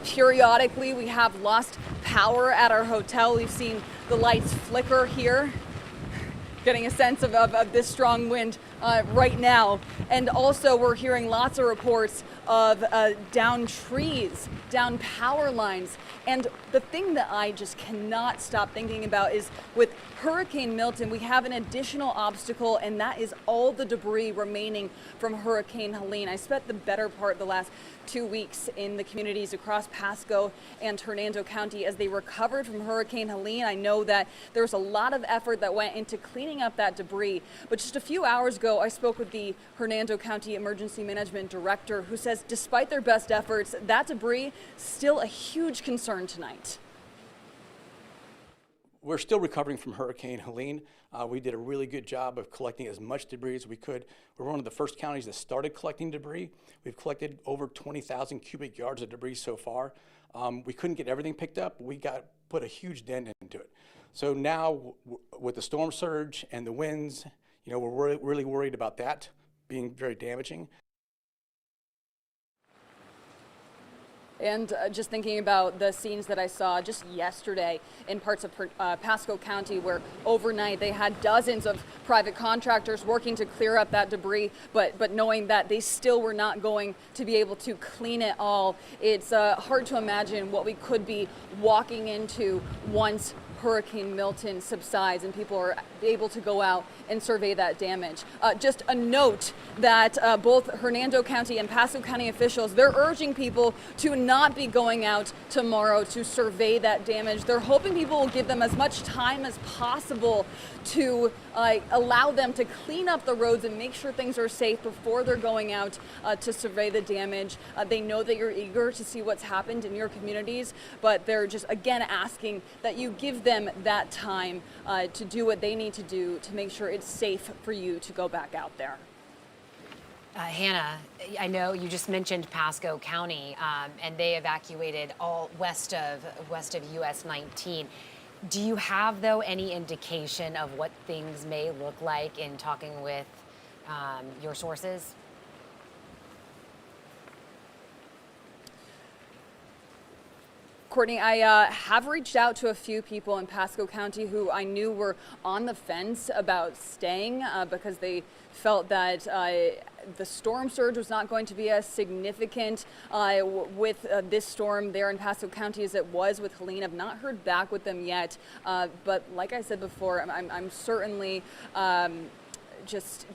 Periodically, we have lost power at our hotel. We've seen the lights flicker here, getting a sense of this strong wind right now. And also we're hearing lots of reports of down trees, down power lines. And the thing that I just cannot stop thinking about is with Hurricane Milton, we have an additional obstacle, and that is all the debris remaining from Hurricane Helene. I spent the better part of the last 2 weeks in the communities across Pasco and Hernando County as they recovered from Hurricane Helene. I know that there was a lot of effort that went into cleaning up that debris. But just a few hours ago, I spoke with the Hernando County Emergency Management Director, who says despite their best efforts, that debris still a huge concern tonight. We're still recovering from Hurricane Helene. We did a really good job of collecting as much debris as we could. We're one of the first counties that started collecting debris. We've collected over 20,000 cubic yards of debris so far. We couldn't get everything picked up. We put a huge dent into it. So now with the storm surge and the winds, you know, we're really worried about that being very damaging. And just thinking about the scenes that I saw just yesterday in parts of Pasco County, where overnight they had dozens of private contractors working to clear up that debris, but knowing that they still were not going to be able to clean it all, it's hard to imagine what we could be walking into once Hurricane Milton subsides and people are able to go out and survey that damage. Just a note that both Hernando County and Pasco County officials, they're urging people to not be going out tomorrow to survey that damage. They're hoping people will give them as much time as possible to allow them to clean up the roads and make sure things are safe before they're going out to survey the damage. They know that you're eager to see what's happened in your communities, but they're just again asking that you give them them that time to do what they need to do to make sure it's safe for you to go back out there. Hannah, I know you just mentioned Pasco County, and they evacuated all west of US 19. Do you have, though, any indication of what things may look like in talking with your sources? Courtney, I have reached out to a few people in Pasco County who I knew were on the fence about staying because they felt that the storm surge was not going to be as significant with this storm there in Pasco County as it was with Helene. I've not heard back with them yet, but like I said before, I'm certainly just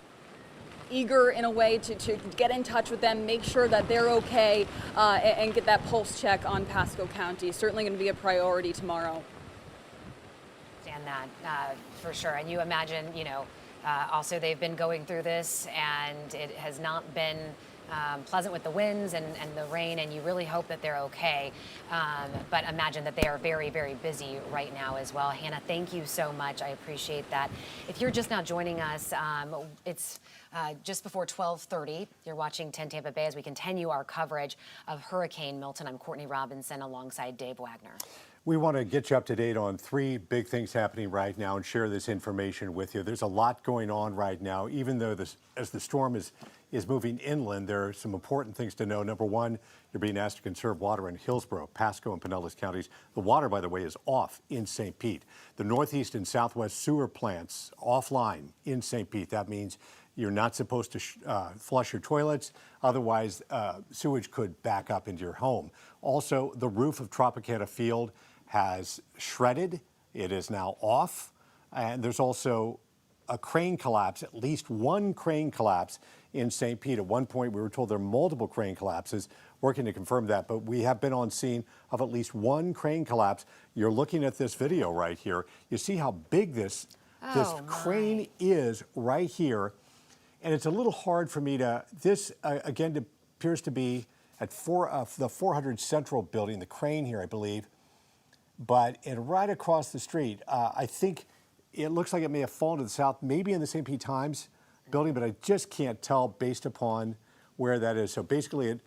eager in a way to get in touch with them, make sure that they're okay, and get that pulse check on Pasco County. Certainly going to be a priority tomorrow. Understand that for sure. And you imagine, also they've been going through this, and it has not been pleasant with the winds and the rain, and you really hope that they're okay. But imagine that they are very, very busy right now as well. Hannah, thank you so much. I appreciate that. If you're just now joining us, it's just before 12:30. You're watching 10 Tampa Bay as we continue our coverage of Hurricane Milton. I'm Courtney Robinson alongside Dave Wagner. We want to get you up to date on 3 big things happening right now and share this information with you. There's a lot going on right now, even though as the storm is moving inland, there are some important things to know. Number one, you're being asked to conserve water in Hillsborough, Pasco, and Pinellas counties. The water, by the way, is off in St. Pete. The northeast and southwest sewer plants offline in St. Pete. That means you're not supposed to flush your toilets. Otherwise, sewage could back up into your home. Also, the roof of Tropicana Field has shredded. It is now off. And there's also a crane collapse, at least one crane collapse in St. Pete. At one point, we were told there are multiple crane collapses, working to confirm that, but we have been on scene of at least one crane collapse. You're looking at this video right here. You see how big this crane is right here. And it's a little hard for me to, this again appears to be at the 400 Central building, the crane here, I believe. But right across the street, I think it looks like it may have fallen to the south, maybe in the St. Pete Times building, but I just can't tell based upon where that is. So basically at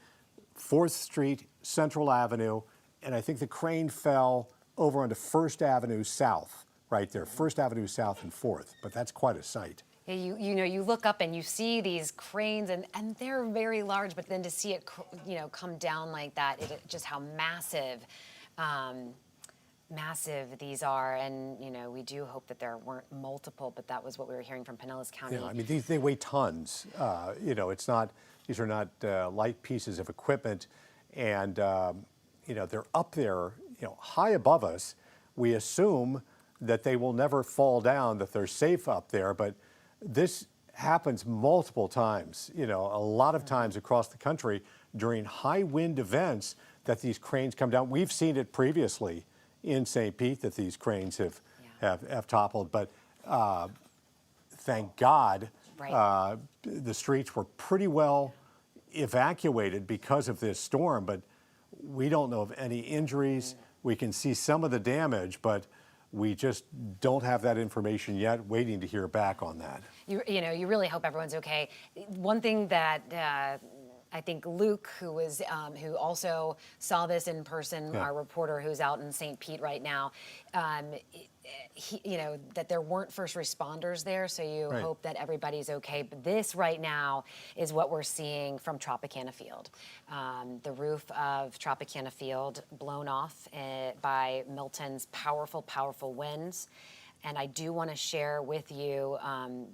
4th Street, Central Avenue, and I think the crane fell over onto 1st Avenue South, right there, 1st Avenue South and 4th, but that's quite a sight. Yeah, you look up and you see these cranes, and they're very large, but then to see it, come down like that, just how massive these are. And, we do hope that there weren't multiple, but that was what we were hearing from Pinellas County. Yeah, I mean, they weigh tons. These are not light pieces of equipment. And, they're up there, high above us. We assume that they will never fall down, that they're safe up there. But this happens multiple times, a lot of times across the country during high wind events that these cranes come down. We've seen it previously in St. Pete that these cranes have toppled, but thank God the streets were pretty well evacuated because of this storm, but we don't know of any injuries. We can see some of the damage, but we just don't have that information yet, waiting to hear back on that. You really hope everyone's okay. One thing that I think Luke, who also saw this in person, our reporter who's out in St. Pete right now, that there weren't first responders there, so you hope that everybody's okay. But this right now is what we're seeing from Tropicana Field. The roof of Tropicana Field blown off by Milton's powerful, powerful winds. And I do want to share with you,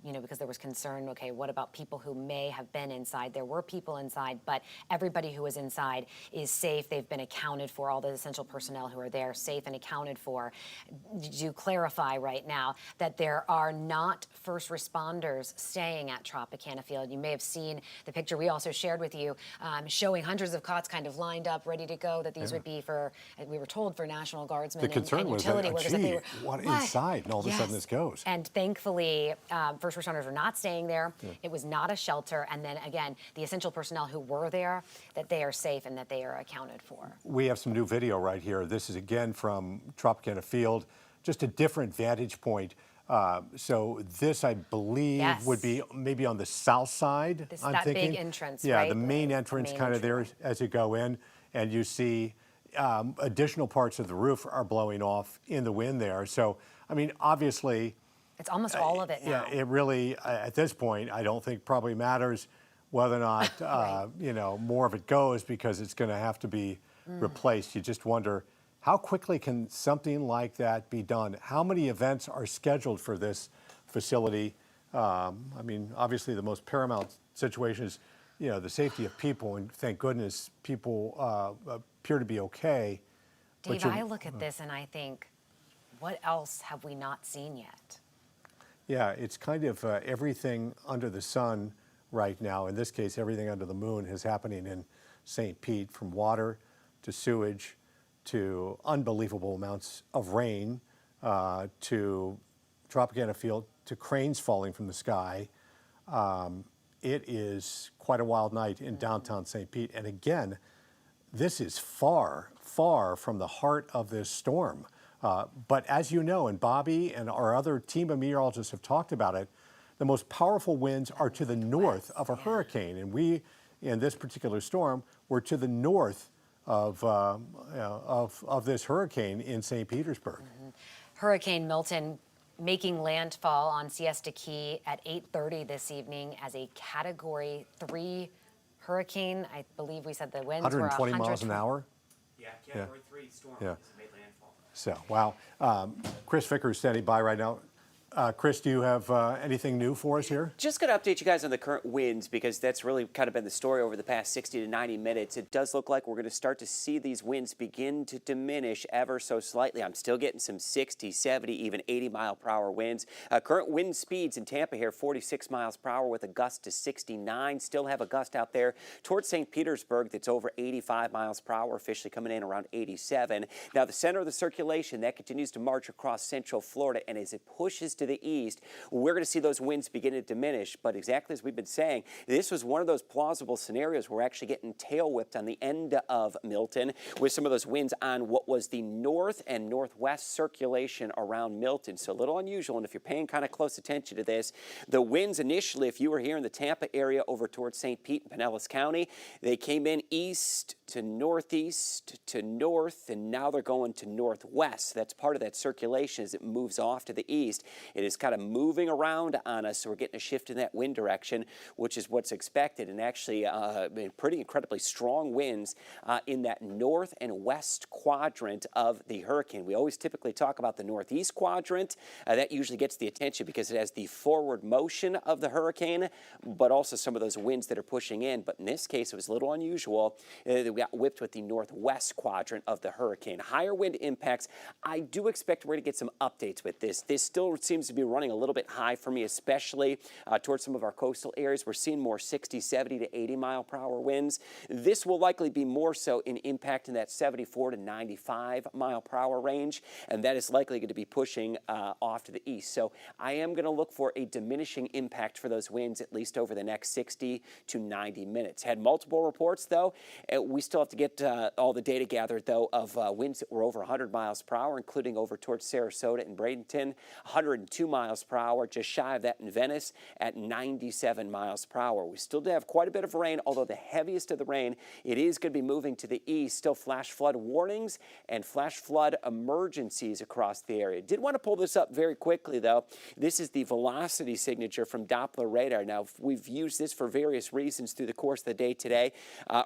because there was concern, okay, what about people who may have been inside? There were people inside, but everybody who was inside is safe. They've been accounted for. All the essential personnel who are there, safe and accounted for. To clarify right now that there are not first responders staying at Tropicana Field. You may have seen the picture we also shared with you, showing hundreds of cots kind of lined up, ready to go, that these would be for, we were told, for National Guardsmen and utility workers. That they were, what inside? All of a sudden this goes. And thankfully, first responders are not staying there. It was not a shelter. And then again, the essential personnel who were there, that they are safe and that they are accounted for. We have some new video right here. This is again from Tropicana Field. just a different vantage point. So this, I believe, Yes. would be maybe on the south side, I'm that thinking. big entrance, Yeah, right? the main entrance kind of there as you go in, and you see additional parts of the roof are blowing off in the wind there. So, I mean, obviously, It's almost all of it now. yeah, it really, at this point, I don't think probably matters whether or not, you know, more of it goes, because it's going to have to be replaced. You just wonder, how quickly can something like that be done? How many events are scheduled for this facility? I mean, obviously the most paramount situation is, you know, the safety of people, and thank goodness people appear to be okay. Dave, I look at this and I think, what else have we not seen yet? Yeah, it's kind of everything under the sun right now. In this case, everything under the moon is happening in St. Pete, from water to sewage to unbelievable amounts of rain to Tropicana Field to cranes falling from the sky. It is quite a wild night in downtown St. Pete. And again, this is far, far from the heart of this storm. But as you know, and Bobby and our other team of meteorologists have talked about it, the most powerful winds are to the north of a hurricane. And we, in this particular storm, were to the north of this hurricane in St. Petersburg. Hurricane Milton making landfall on Siesta Key at 8:30 this evening as a Category 3 hurricane. I believe we said the winds were 120 miles an hour? Yeah, Category 3 storm Yeah. made landfall. So, wow. Chris Vickers standing by right now. Chris, do you have anything new for us here? Just going to update you guys on the current winds, because that's really kind of been the story over the past 60 to 90 minutes. It does look like we're going to start to see these winds begin to diminish ever so slightly. I'm still getting some 60, 70, even 80-mile-per-hour winds. Current wind speeds in Tampa here, 46 miles per hour with a gust to 69. Still have a gust out there towards St. Petersburg that's over 85 miles per hour, officially coming in around 87. Now, the center of the circulation, that continues to march across central Florida, and as it pushes to the east, we're going to see those winds begin to diminish. But exactly as we've been saying, this was one of those plausible scenarios. We're actually getting tail whipped on the end of Milton with some of those winds on what was the north and northwest circulation around Milton. So a little unusual, and if you're paying kind of close attention to this, the winds initially, if you were here in the Tampa area over towards St. Pete and Pinellas County, they came in east to northeast to north, and now they're going to northwest. That's part of that circulation as it moves off to the east. It is kind of moving around on us, so we're getting a shift in that wind direction, which is what's expected, and actually pretty incredibly strong winds in that north and west quadrant of the hurricane. We always typically talk about the northeast quadrant. That usually gets the attention because it has the forward motion of the hurricane, but also some of those winds that are pushing in. But in this case, it was a little unusual. We got whipped with the northwest quadrant of the hurricane. Higher wind impacts. I do expect we're going to get some updates with this. This still seems to be running a little bit high for me, especially towards some of our coastal areas. We're seeing more 60, 70 to 80 mile per hour winds. This will likely be more so in impact in that 74 to 95 mile per hour range, and that is likely going to be pushing off to the east. So I am going to look for a diminishing impact for those winds at least over the next 60 to 90 minutes. Had multiple reports though. We still have to get all the data gathered though of winds that were over 100 miles per hour, including over towards Sarasota and Bradenton, 102 miles per hour, just shy of that in Venice at 97 miles per hour. We still do have quite a bit of rain, although the heaviest of the rain, it is going to be moving to the east. Still flash flood warnings and flash flood emergencies across the area. Did want to pull this up very quickly though. This is the velocity signature from Doppler radar. Now, we've used this for various reasons through the course of the day today.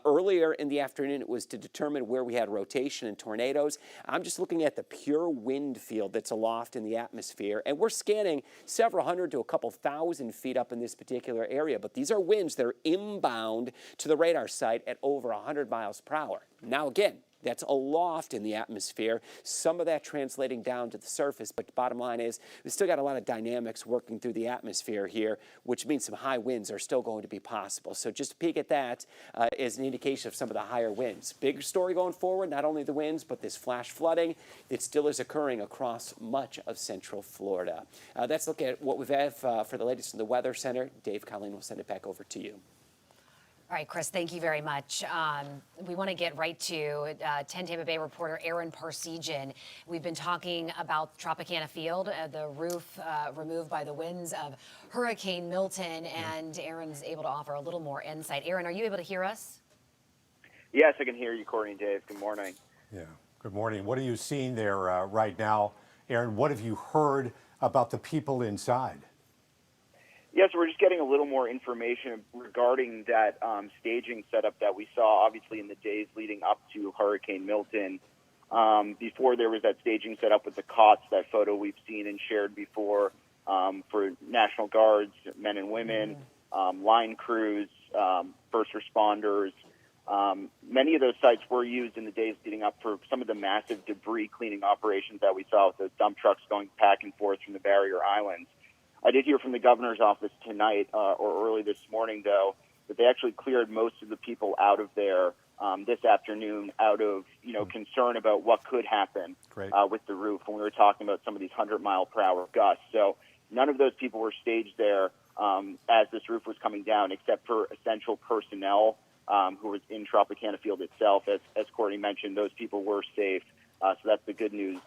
Earlier in the afternoon, it was to determine where we had rotation and tornadoes. I'm just looking at the pure wind field that's aloft in the atmosphere, and we're scanning several hundred to a couple thousand feet up in this particular area, but these are winds that are inbound to the radar site at over 100 miles per hour. Now again, that's aloft in the atmosphere, some of that translating down to the surface, but the bottom line is we've still got a lot of dynamics working through the atmosphere here, which means some high winds are still going to be possible. So just a peek at that is an indication of some of the higher winds. Big story going forward, not only the winds, but this flash flooding that still is occurring across much of central Florida. Let's look at what we have for the latest in the Weather Center. Dave, Colleen will send it back over to you. All right, Chris, thank you very much. We want to get right to 10 Tampa Bay reporter Aaron Parsegian. We've been talking about Tropicana Field, the roof removed by the winds of Hurricane Milton, and Aaron's able to offer a little more insight. Aaron, are you able to hear us? Yes, I can hear you, Courtney and Dave. Good morning. Yeah, good morning. What are you seeing there right now? Aaron, what have you heard about the people inside? Yes, we're just getting a little more information regarding that staging setup that we saw, obviously, in the days leading up to Hurricane Milton. Before there was that staging set up with the cots, that photo we've seen and shared before for National Guards, men and women, line crews, first responders. Many of those sites were used in the days leading up for some of the massive debris cleaning operations that we saw with those dump trucks going back and forth from the barrier islands. I did hear from the governor's office tonight or early this morning, though, that they actually cleared most of the people out of there this afternoon out of, concern about what could happen with the roof when we were talking about some of these 100-mile-per-hour gusts. So none of those people were staged there as this roof was coming down, except for essential personnel who was in Tropicana Field itself. As Courtney mentioned, those people were safe. So that's the good news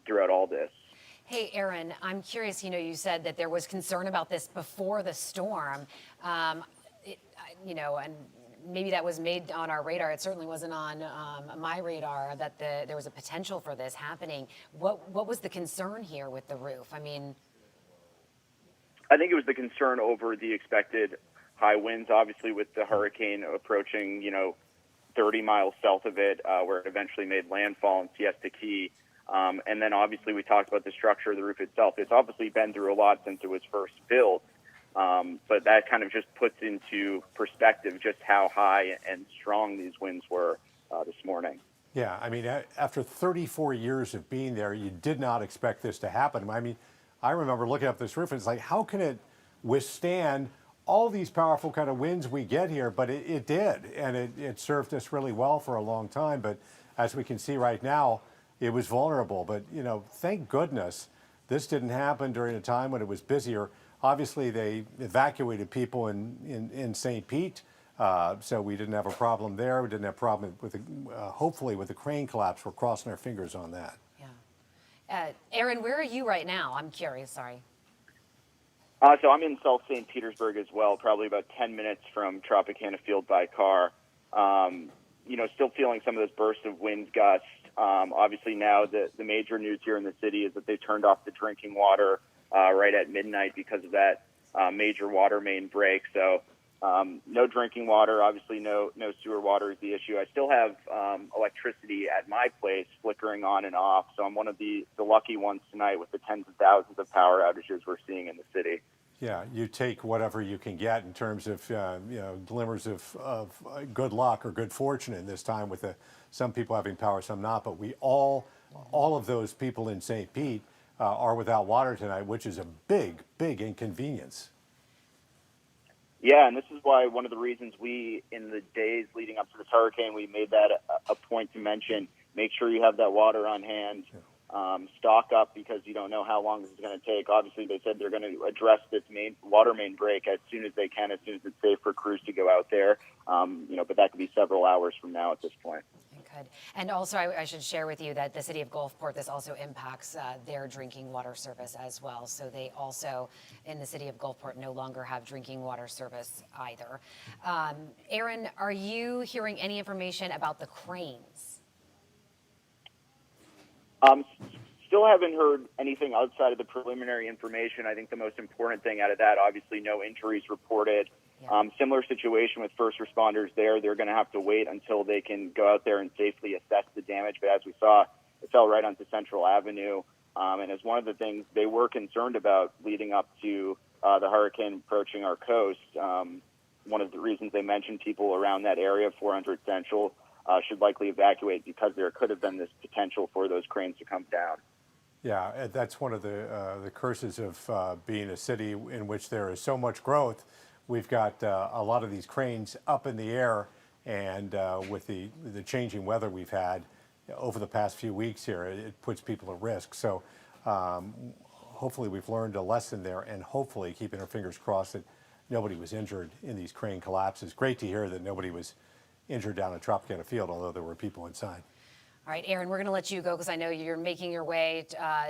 throughout all this. Hey, Aaron, I'm curious, you said that there was concern about this before the storm, and maybe that was made on our radar. It certainly wasn't on my radar that there was a potential for this happening. What was the concern here with the roof? I think it was the concern over the expected high winds, obviously with the hurricane approaching, 30 miles south of it, where it eventually made landfall in Siesta Key. And then obviously we talked about the structure of the roof itself. It's obviously been through a lot since it was first built, but that kind of just puts into perspective just how high and strong these winds were this morning. Yeah, after 34 years of being there, you did not expect this to happen. I remember looking up this roof and it's like, how can it withstand all these powerful kind of winds we get here? But it did, and it served us really well for a long time. But as we can see right now, it was vulnerable. But, thank goodness this didn't happen during a time when it was busier. Obviously, they evacuated people in St. Pete, so we didn't have a problem there. We didn't have a problem with hopefully with the crane collapse. We're crossing our fingers on that. Yeah. Aaron, where are you right now? I'm curious, sorry. So I'm in South St. Petersburg as well, probably about 10 minutes from Tropicana Field by car. Still feeling some of those bursts of wind gusts. Obviously now the major news here in the city is that they turned off the drinking water right at midnight because of that major water main break. So no drinking water, obviously no sewer water is the issue. I still have electricity at my place flickering on and off. So I'm one of the lucky ones tonight with the tens of thousands of power outages we're seeing in the city. Yeah, you take whatever you can get in terms of glimmers of good luck or good fortune in this time with some people having power, some not. But we all of those people in St. Pete are without water tonight, which is a big inconvenience. Yeah, and this is why one of the reasons we, in the days leading up to this hurricane, we made that a point to mention, make sure you have that water on hand. Stock up because you don't know how long this is going to take. Obviously, they said they're going to address this water main break as soon as they can, as soon as it's safe for crews to go out there. But that could be several hours from now at this point. Good. And also, I should share with you that the city of Gulfport, this also impacts their drinking water service as well. So they also, in the city of Gulfport, no longer have drinking water service either. Aaron, are you hearing any information about the cranes? Still haven't heard anything outside of the preliminary information. I think the most important thing out of that, obviously, no injuries reported. Yeah. Similar situation with first responders there. They're going to have to wait until they can go out there and safely assess the damage. But as we saw, it fell right onto Central Avenue. And as one of the things they were concerned about leading up to the hurricane approaching our coast, one of the reasons they mentioned people around that area, 400 Central, should likely evacuate because there could have been this potential for those cranes to come down. Yeah, that's one of the curses of being a city in which there is so much growth. We've got a lot of these cranes up in the air, and with the changing weather we've had over the past few weeks here, it puts people at risk. So hopefully we've learned a lesson there, and hopefully, keeping our fingers crossed, that nobody was injured in these crane collapses. Great to hear that nobody was injured down at Tropicana Field, although there were people inside. All right, Aaron, we're going to let you go because I know you're making your way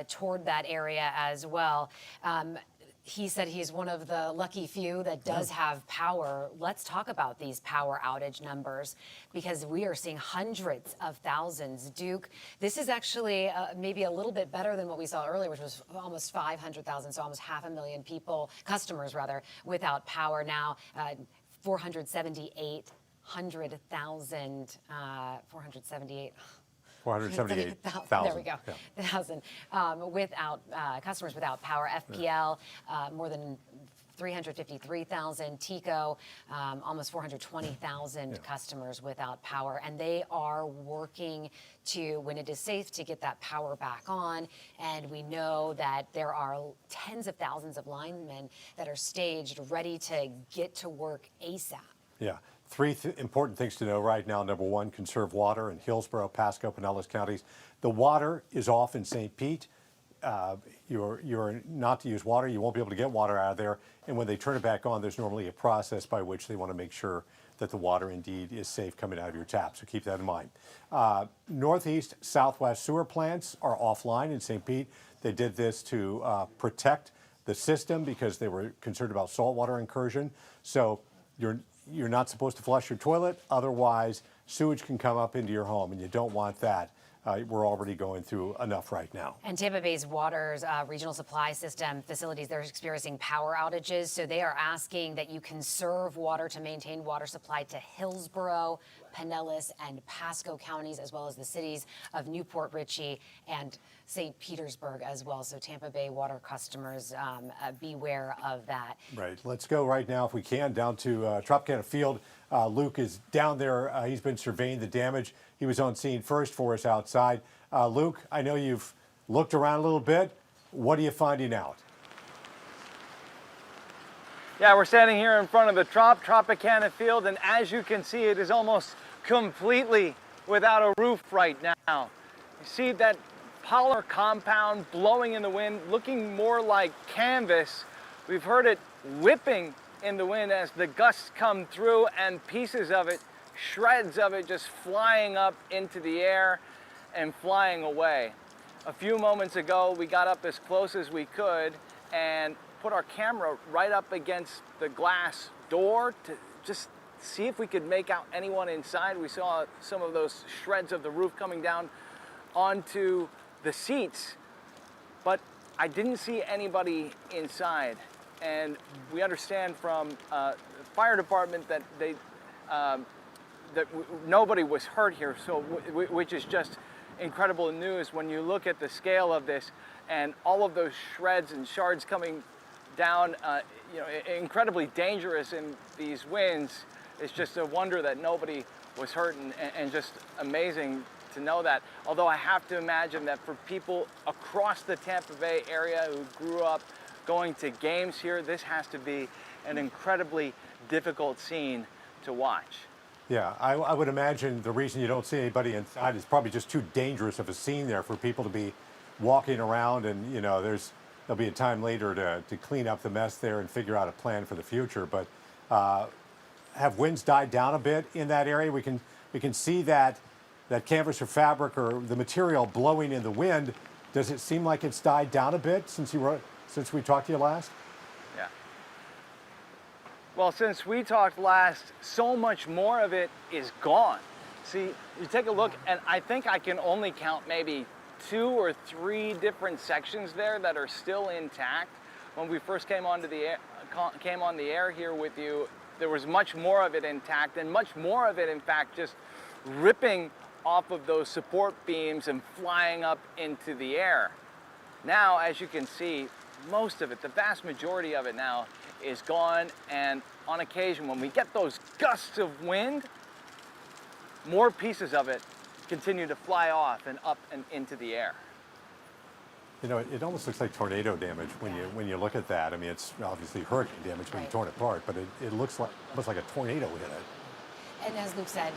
toward that area as well. He said he's one of the lucky few that does have power. Let's talk about these power outage numbers because we are seeing hundreds of thousands. Duke, this is actually maybe a little bit better than what we saw earlier, which was almost 500,000, so almost 500,000 people, customers rather, without power. Now, 478,000, 478,000. There we go. Yeah. Thousand without customers without power. FPL more than 353,000. TECO almost 420,000 customers without power, and they are working to, when it is safe, to get that power back on. And we know that there are tens of thousands of linemen that are staged, ready to get to work ASAP. Yeah. Three important things to know right now. Number one, conserve water in Hillsborough, Pasco, Pinellas counties. The water is off in St. Pete. You're not to use water. You won't be able to get water out of there. And when they turn it back on, there's normally a process by which they want to make sure that the water indeed is safe coming out of your tap. So keep that in mind. Northeast, Southwest sewer plants are offline in St. Pete. They did this to protect the system because they were concerned about saltwater incursion. So you're not supposed to flush your toilet, otherwise sewage can come up into your home, and you don't want that. We're already going through enough right now. And Tampa Bay's water's regional supply system facilities, they're experiencing power outages, so they are asking that you conserve water to maintain water supply to Hillsborough, Pinellas, and Pasco counties, as well as the cities of Newport Richey and St. Petersburg as well. So Tampa Bay water customers, beware of that. Right. Let's go right now, if we can, down to Tropicana Field. Luke is down there. He's been surveying the damage. He was on scene first for us outside. Luke, I know you've looked around a little bit. What are you finding out? Yeah, we're standing here in front of the Tropicana Field, and as you can see, it is almost completely without a roof right now. You see that polymer compound blowing in the wind, looking more like canvas. We've heard it whipping in the wind as the gusts come through, and pieces of it, shreds of it, just flying up into the air and flying away. A few moments ago, we got up as close as we could and put our camera right up against the glass door to just see if we could make out anyone inside. We saw some of those shreds of the roof coming down onto the seats, but I didn't see anybody inside. And we understand from the fire department that nobody was hurt here, so which is just incredible news when you look at the scale of this and all of those shreds and shards coming down, incredibly dangerous in these winds. It's just a wonder that nobody was hurt, and just amazing to know that. Although I have to imagine that for people across the Tampa Bay area who grew up going to games here, this has to be an incredibly difficult scene to watch. Yeah, I would imagine the reason you don't see anybody inside is probably just too dangerous of a scene there for people to be walking around, and there'll be a time later to clean up the mess there and figure out a plan for the future. But have winds died down a bit in that area? We can see that canvas or fabric or the material blowing in the wind. Does it seem like it's died down a bit since we talked to you last? Yeah. Well, since we talked last, so much more of it is gone. See, you take a look, and I think I can only count maybe 2 or 3 different sections there that are still intact. When we first came on the air here with you, there was much more of it intact, and much more of it, in fact, just ripping off of those support beams and flying up into the air. Now, as you can see, most of it, the vast majority of it now, is gone, and on occasion, when we get those gusts of wind, more pieces of it continue to fly off and up and into the air. It almost looks like tornado damage when you look at that. I mean, it's obviously hurricane damage when you torn it apart, but it looks like almost like a tornado hit it. And as Luke said,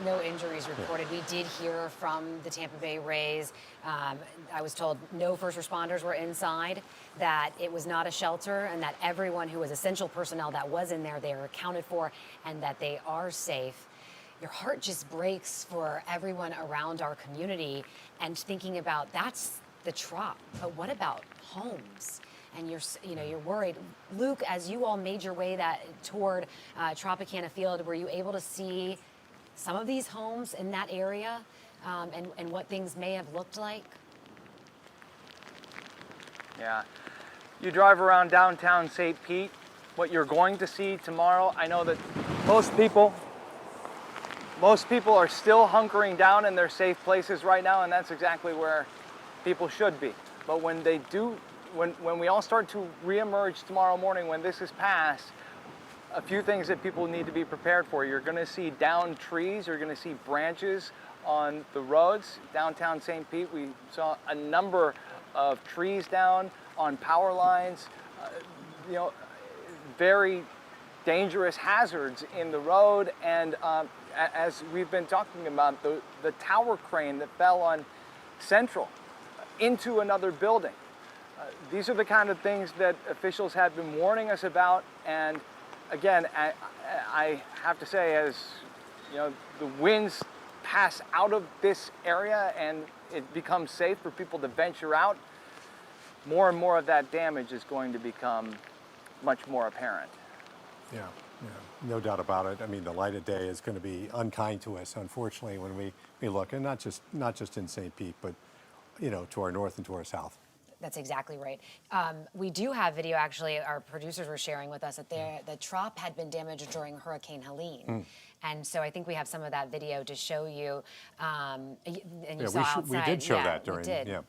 no injuries reported. We did hear from the Tampa Bay Rays. I was told no first responders were inside, that it was not a shelter, and that everyone who was essential personnel that was in there, they are accounted for, and that they are safe. Your heart just breaks for everyone around our community, and thinking about that's the Trop, but what about homes? And you're worried. Luke, as you all made your way toward Tropicana Field, were you able to see some of these homes in that area and what things may have looked like? Yeah. You drive around downtown St. Pete, what you're going to see tomorrow, I know that most people are still hunkering down in their safe places right now, and that's exactly where people should be. But when they do, when we all start to reemerge tomorrow morning, when this is past, a few things that people need to be prepared for. You're going to see downed trees, you're going to see branches on the roads. Downtown St. Pete, we saw a number of trees down on power lines, very dangerous hazards in the road. And as we've been talking about, the tower crane that fell on Central into another building. These are the kind of things that officials have been warning us about. And again, I have to say, as the winds pass out of this area and it becomes safe for people to venture out, more and more of that damage is going to become much more apparent. Yeah, no doubt about it. I mean, the light of day is going to be unkind to us, unfortunately, when we look, and not just in St. Pete, but to our north and to our south. That's exactly right. We do have video, actually, our producers were sharing with us that the Trop had been damaged during Hurricane Helene. And so I think we have some of that video to show you. And you saw outside. We did show that during. We did. Yeah,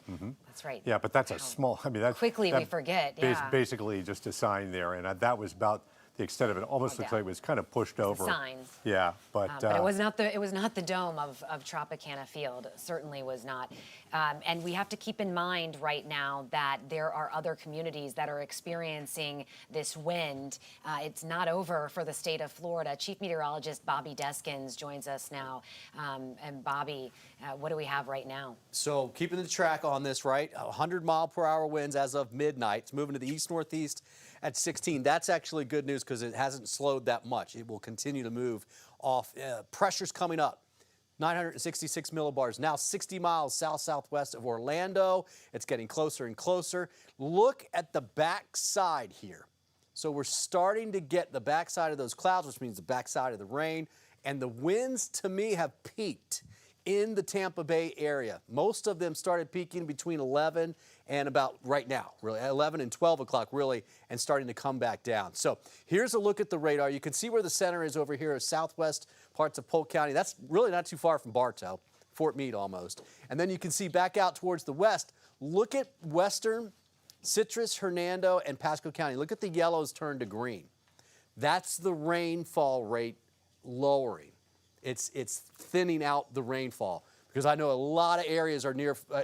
That's right. Yeah, but that's a small. I mean, that's quickly we forget. Basically, just a sign there, and that was about the extent of it. Almost looks like it was kind of pushed over. Sign. Yeah, but it was not the dome of Tropicana Field. It certainly was not. And we have to keep in mind right now that there are other communities that are experiencing this wind. It's not over for the state of Florida. Chief Meteorologist Bobby Deskins joins us now. And Bobby, what do we have right now? So keeping the track on this, right? 100-mile-per-hour winds as of midnight. It's moving to the east-northeast at 16. That's actually good news because it hasn't slowed that much. It will continue to move off. Pressure's coming up. 966 millibars, now 60 miles south-southwest of Orlando. It's getting closer and closer. Look at the backside here. So we're starting to get the backside of those clouds, which means the backside of the rain. And the winds, to me, have peaked in the Tampa Bay area. Most of them started peaking between 11 and about right now, really, 11 and 12 o'clock, really, and starting to come back down. So here's a look at the radar. You can see where the center is over here, southwest parts of Polk County. That's really not too far from Bartow, Fort Meade almost. And then you can see back out towards the west. Look at western Citrus, Hernando, and Pasco County. Look at the yellows turn to green. That's the rainfall rate lowering. It's thinning out the rainfall. Because I know a lot of areas are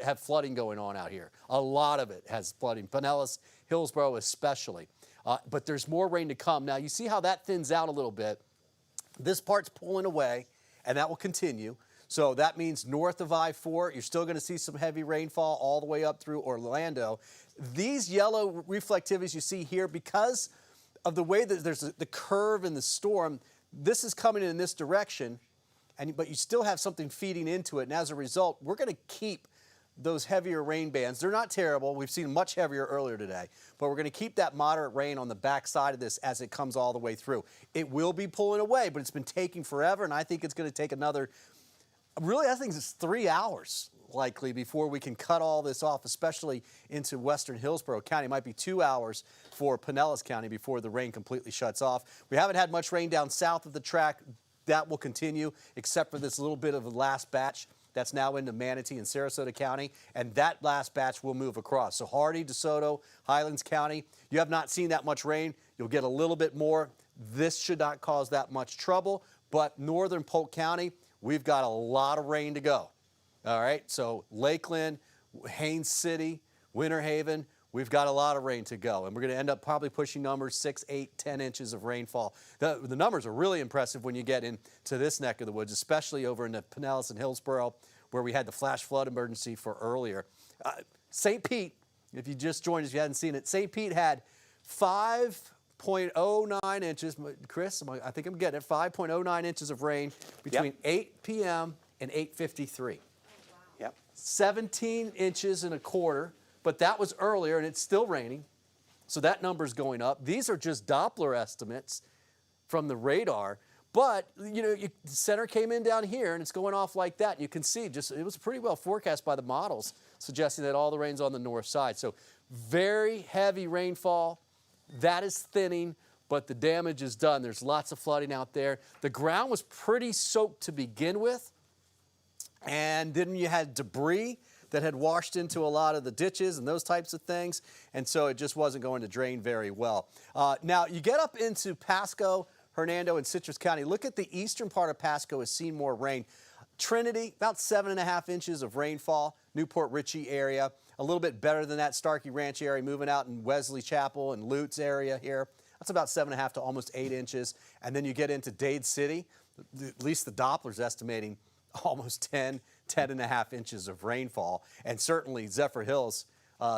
have flooding going on out here. A lot of it has flooding. Pinellas, Hillsborough especially. But there's more rain to come. Now, you see how that thins out a little bit. This part's pulling away, and that will continue. So that means north of I-4, you're still going to see some heavy rainfall all the way up through Orlando. These yellow reflectivities you see here, because of the way that there's the curve in the storm, this is coming in this direction. But you still have something feeding into it, and as a result, we're going to keep those heavier rain bands. They're not terrible. We've seen much heavier earlier today, but we're going to keep that moderate rain on the backside of this as it comes all the way through. It will be pulling away, but it's been taking forever, and I think it's going to take another, really, I think it's 3 hours likely before we can cut all this off, especially into western Hillsborough County. It might be 2 hours for Pinellas County before the rain completely shuts off. We haven't had much rain down south of the track. That will continue, except for this little bit of a last batch that's now into Manatee and Sarasota County, and that last batch will move across. So Hardy, DeSoto, Highlands County, you have not seen that much rain. You'll get a little bit more. This should not cause that much trouble, but northern Polk County, we've got a lot of rain to go. All right, so Lakeland, Haines City, Winter Haven, we've got a lot of rain to go, and we're going to end up probably pushing numbers 6, 8, 10 inches of rainfall. The numbers are really impressive when you get into this neck of the woods, especially over in the Pinellas and Hillsborough, where we had the flash flood emergency for earlier. St. Pete, if you just joined us, if you hadn't seen it, St. Pete had 5.09 inches. Chris, I think I'm getting it, 5.09 inches of rain between 8 p.m. and 8:53. Yep. 17 inches and a quarter, but that was earlier, and it's still raining. So that number's going up. These are just Doppler estimates from the radar. But, the center came in down here, and it's going off like that. You can see it was pretty well forecast by the models, suggesting that all the rain's on the north side. So very heavy rainfall. That is thinning, but the damage is done. There's lots of flooding out there. The ground was pretty soaked to begin with, and then you had debris that had washed into a lot of the ditches and those types of things, and so it just wasn't going to drain very well. Now, you get up into Pasco, Hernando, and Citrus County. Look at the eastern part of Pasco has seen more rain. Trinity, about 7.5 inches of rainfall. Newport Richey area, a little bit better than that. Starkey Ranch area, moving out in Wesley Chapel and Lutz area here. That's about 7.5 to almost 8 inches. And then you get into Dade City, at least the Doppler's estimating almost 10.5 inches of rainfall. And certainly Zephyr Hills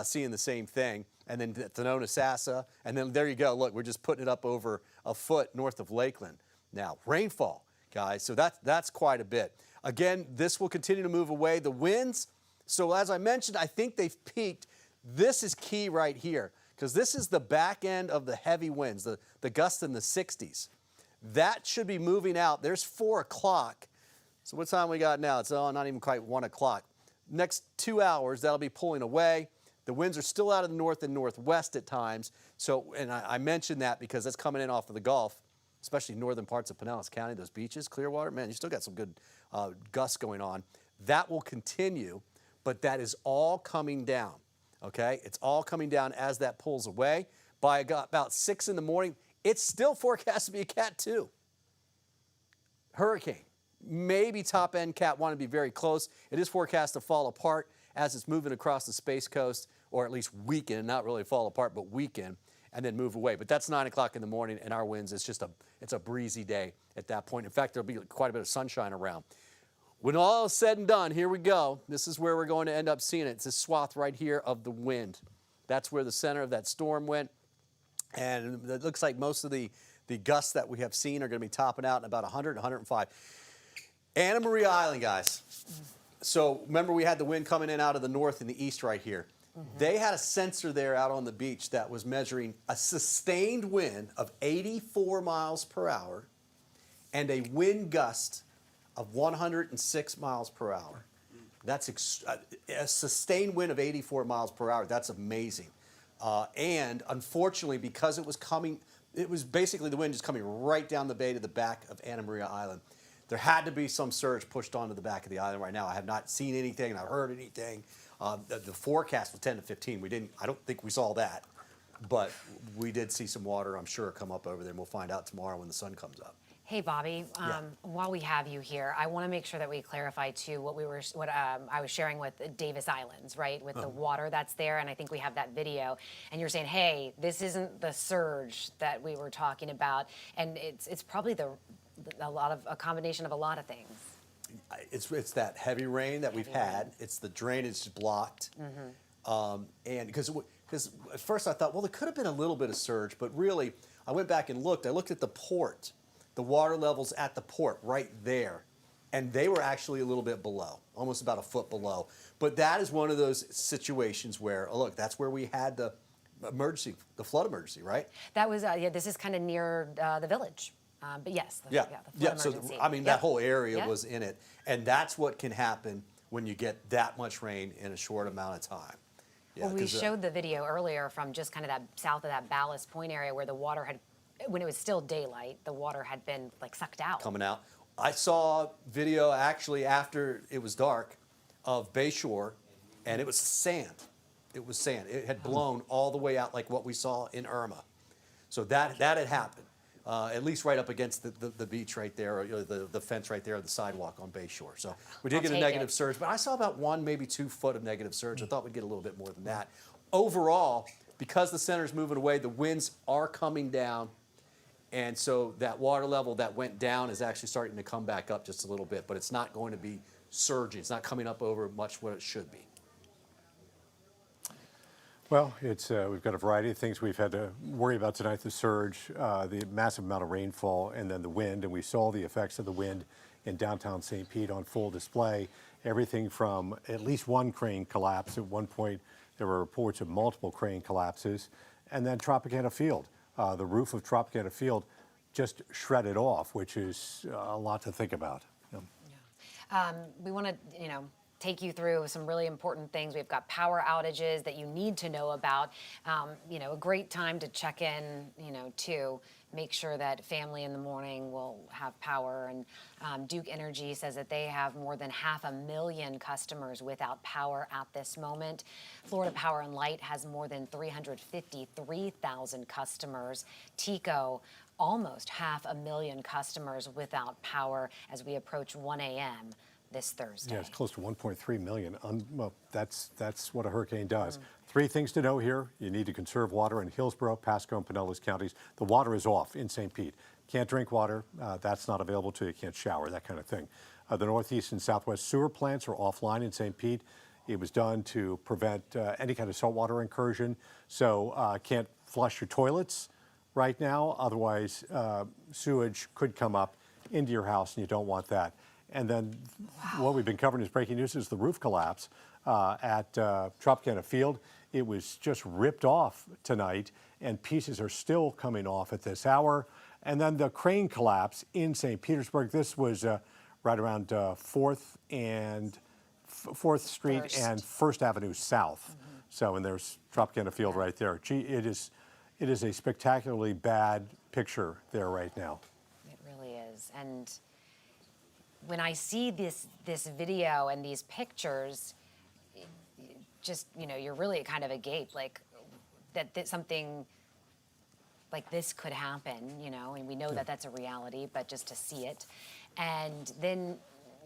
seeing the same thing. And then Thenona Sassa. And then there you go. Look, we're just putting it up over a foot north of Lakeland. Now, rainfall, guys. So that's quite a bit. Again, this will continue to move away. The winds, so as I mentioned, I think they've peaked. This is key right here, because this is the back end of the heavy winds, the gusts in the 60s. That should be moving out. There's 4 o'clock. So what time we got now? It's not even quite 1 o'clock. Next 2 hours, that'll be pulling away. The winds are still out of the north and northwest at times. So, and I mentioned that because that's coming in off of the Gulf, especially northern parts of Pinellas County, those beaches, Clearwater. Man, you still got some good gusts going on. That will continue, but that is all coming down, okay? It's all coming down as that pulls away. By about 6 in the morning, it's still forecast to be a Cat 2. Hurricane, maybe top end Cat 1 to be very close. It is forecast to fall apart as it's moving across the Space Coast, or at least weaken, not really fall apart, but weaken, and then move away. But that's 9 o'clock in the morning, and our winds, it's a breezy day at that point. In fact, there'll be quite a bit of sunshine around. When all is said and done, here we go. This is where we're going to end up seeing it. It's this swath right here of the wind. That's where the center of that storm went. And it looks like most of the gusts that we have seen are going to be topping out in about 100, 105. Anna Maria Island, guys. So remember, we had the wind coming in out of the north and the east right here. They had a sensor there out on the beach that was measuring a sustained wind of 84 miles per hour and a wind gust of 106 miles per hour. That's a sustained wind of 84 miles per hour. That's amazing. And unfortunately, because it was basically the wind just coming right down the bay to the back of Anna Maria Island. There had to be some surge pushed onto the back of the island right now. I have not seen anything, and I've heard anything. The forecast was 10 to 15. I don't think we saw that, but we did see some water, I'm sure, come up over there, and we'll find out tomorrow when the sun comes up. Hey, Bobby, while we have you here, I want to make sure that we clarify, too, what I was sharing with Davis Islands, right, with the water that's there, and I think we have that video, and you're saying, hey, this isn't the surge that we were talking about, and it's probably a combination of a lot of things. It's that heavy rain that we've had. It's the drainage blocked. And because at first I thought, well, there could have been a little bit of surge, but really, I went back and looked. I looked at the port, the water levels at the port right there, and they were actually a little bit below, almost about a foot below. But that is one of those situations where, oh, look, that's where we had the flood emergency, right? That was, this is kind of near the village. But yes, the flood emergency. So, I mean, that whole area was in it. And that's what can happen when you get that much rain in a short amount of time. Yeah, well, we showed the video earlier from just kind of that south of that Ballast Point area where the water had, when it was still daylight, the water had been like sucked out. Coming out. I saw video actually after it was dark of Bayshore, and it was sand. It was sand. It had blown all the way out like what we saw in Irma. So that had happened. At least right up against the beach right there, or the fence right there, or the sidewalk on Bayshore. So we did get a negative surge, but I saw about 1, maybe 2 foot of negative surge. I thought we'd get a little bit more than that. overall, because the center's moving away, the winds are coming down. And so that water level that went down is actually starting to come back up just a little bit, but it's not going to be surging. It's not coming up over much what it should be. Well, we've got a variety of things we've had to worry about tonight: the surge, the massive amount of rainfall, and then the wind. And we saw the effects of the wind in downtown St. Pete on full display. Everything from at least one crane collapse. At one point, there were reports of multiple crane collapses. And then Tropicana Field, the roof of Tropicana Field just shredded off, which is a lot to think about. We want to, take you through some really important things. We've got power outages that you need to know about. A great time to check in, to make sure that family in the morning will have power. And Duke Energy says that they have more than 500,000 customers without power at this moment. Florida Power and Light has more than 353,000 customers. TECO, almost 500,000 customers without power as we approach 1 a.m. this Thursday. Yeah, it's close to 1.3 million. Well, that's what a hurricane does. Three things to know here. You need to conserve water in Hillsborough, Pasco, and Pinellas counties. The water is off in St. Pete. Can't drink water. That's not available to you. Can't shower, that kind of thing. The Northeast and Southwest sewer plants are offline in St. Pete. It was done to prevent any kind of saltwater incursion. So can't flush your toilets right now. Otherwise, sewage could come up into your house, and you don't want that. And then what we've been covering as breaking news is the roof collapse at Tropicana Field. It was just ripped off tonight, and pieces are still coming off at this hour. And then the crane collapse in St. Petersburg. This was right around 4th Street and 1st Avenue South. So, and there's Tropicana Field right there. Gee, it is a spectacularly bad picture there right now. It really is. And when I see this video and these pictures, just, you're really kind of agape, like that something like this could happen, and we know that that's a reality, but just to see it. And then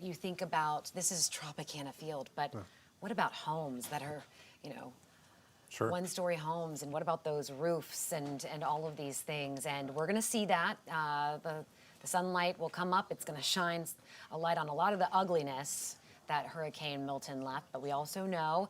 you think about, this is Tropicana Field, but what about homes that are, Sure. one-story homes, and what about those roofs and all of these things? And we're going to see that. The sunlight will come up. It's going to shine a light on a lot of the ugliness that Hurricane Milton left. But we also know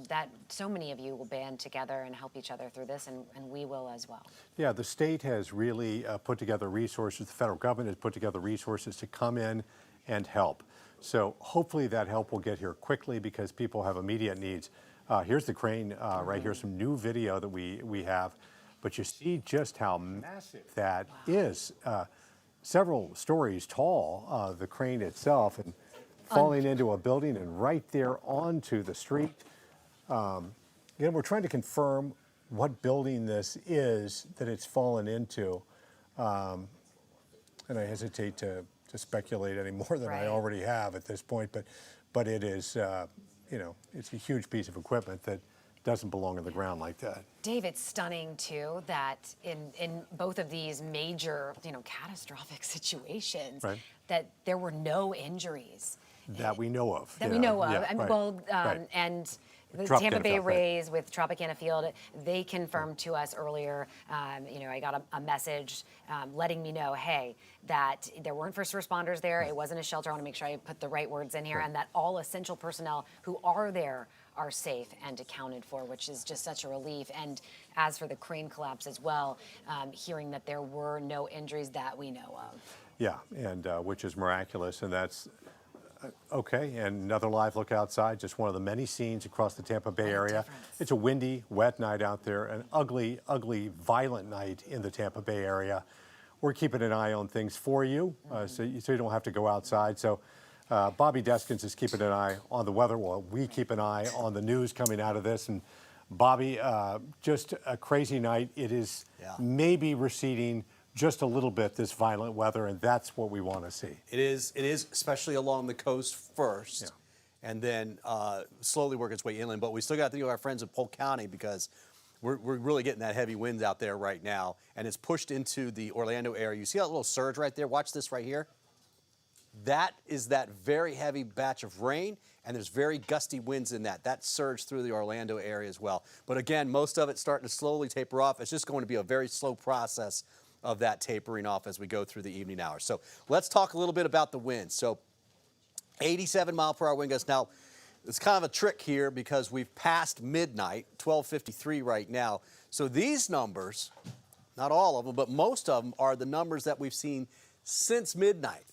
that so many of you will band together and help each other through this, and we will as well. Yeah, the state has really put together resources. The federal government has put together resources to come in and help. So hopefully that help will get here quickly because people have immediate needs. Here's the crane right here, some new video that we have. But you see just how massive that is. Several stories tall, the crane itself, and falling into a building and right there onto the street. We're trying to confirm what building this is that it's fallen into. And I hesitate to speculate any more than I already have at this point, but it is, it's a huge piece of equipment that doesn't belong on the ground like that. Dave, it's stunning too that in both of these major, catastrophic situations, that there were no injuries. That we know of. That we know of. Yeah, and the Tropicana Tampa Bay Field, Rays with Tropicana Field, they confirmed to us earlier, I got a message letting me know, hey, that there weren't first responders there. It wasn't a shelter. I want to make sure I put the right words in here, and that all essential personnel who are there are safe and accounted for, which is just such a relief. And as for the crane collapse as well, hearing that there were no injuries that we know of. Yeah, and which is miraculous, and that's okay. And another live look outside, just one of the many scenes across the Tampa Bay area. It's a windy, wet night out there, an ugly, ugly, violent night in the Tampa Bay area. We're keeping an eye on things for you, so you don't have to go outside. So Bobby Deskins is keeping an eye on the weather while we keep an eye on the news coming out of this. And Bobby, just a crazy night. It is maybe receding just a little bit, this violent weather, and that's what we want to see. It is, especially along the coast first, and then slowly work its way inland. But we still got to think of our friends in Polk County because we're really getting that heavy winds out there right now, and it's pushed into the Orlando area. You see that little surge right there? Watch this right here. That is that very heavy batch of rain, and there's very gusty winds in that. That surged through the Orlando area as well. But again, most of it's starting to slowly taper off. It's just going to be a very slow process of that tapering off as we go through the evening hours. So let's talk a little bit about the winds. So 87-mile-per-hour wind gusts. Now, it's kind of a trick here because we've passed midnight, 12:53 right now. So these numbers, not all of them, but most of them are the numbers that we've seen since midnight.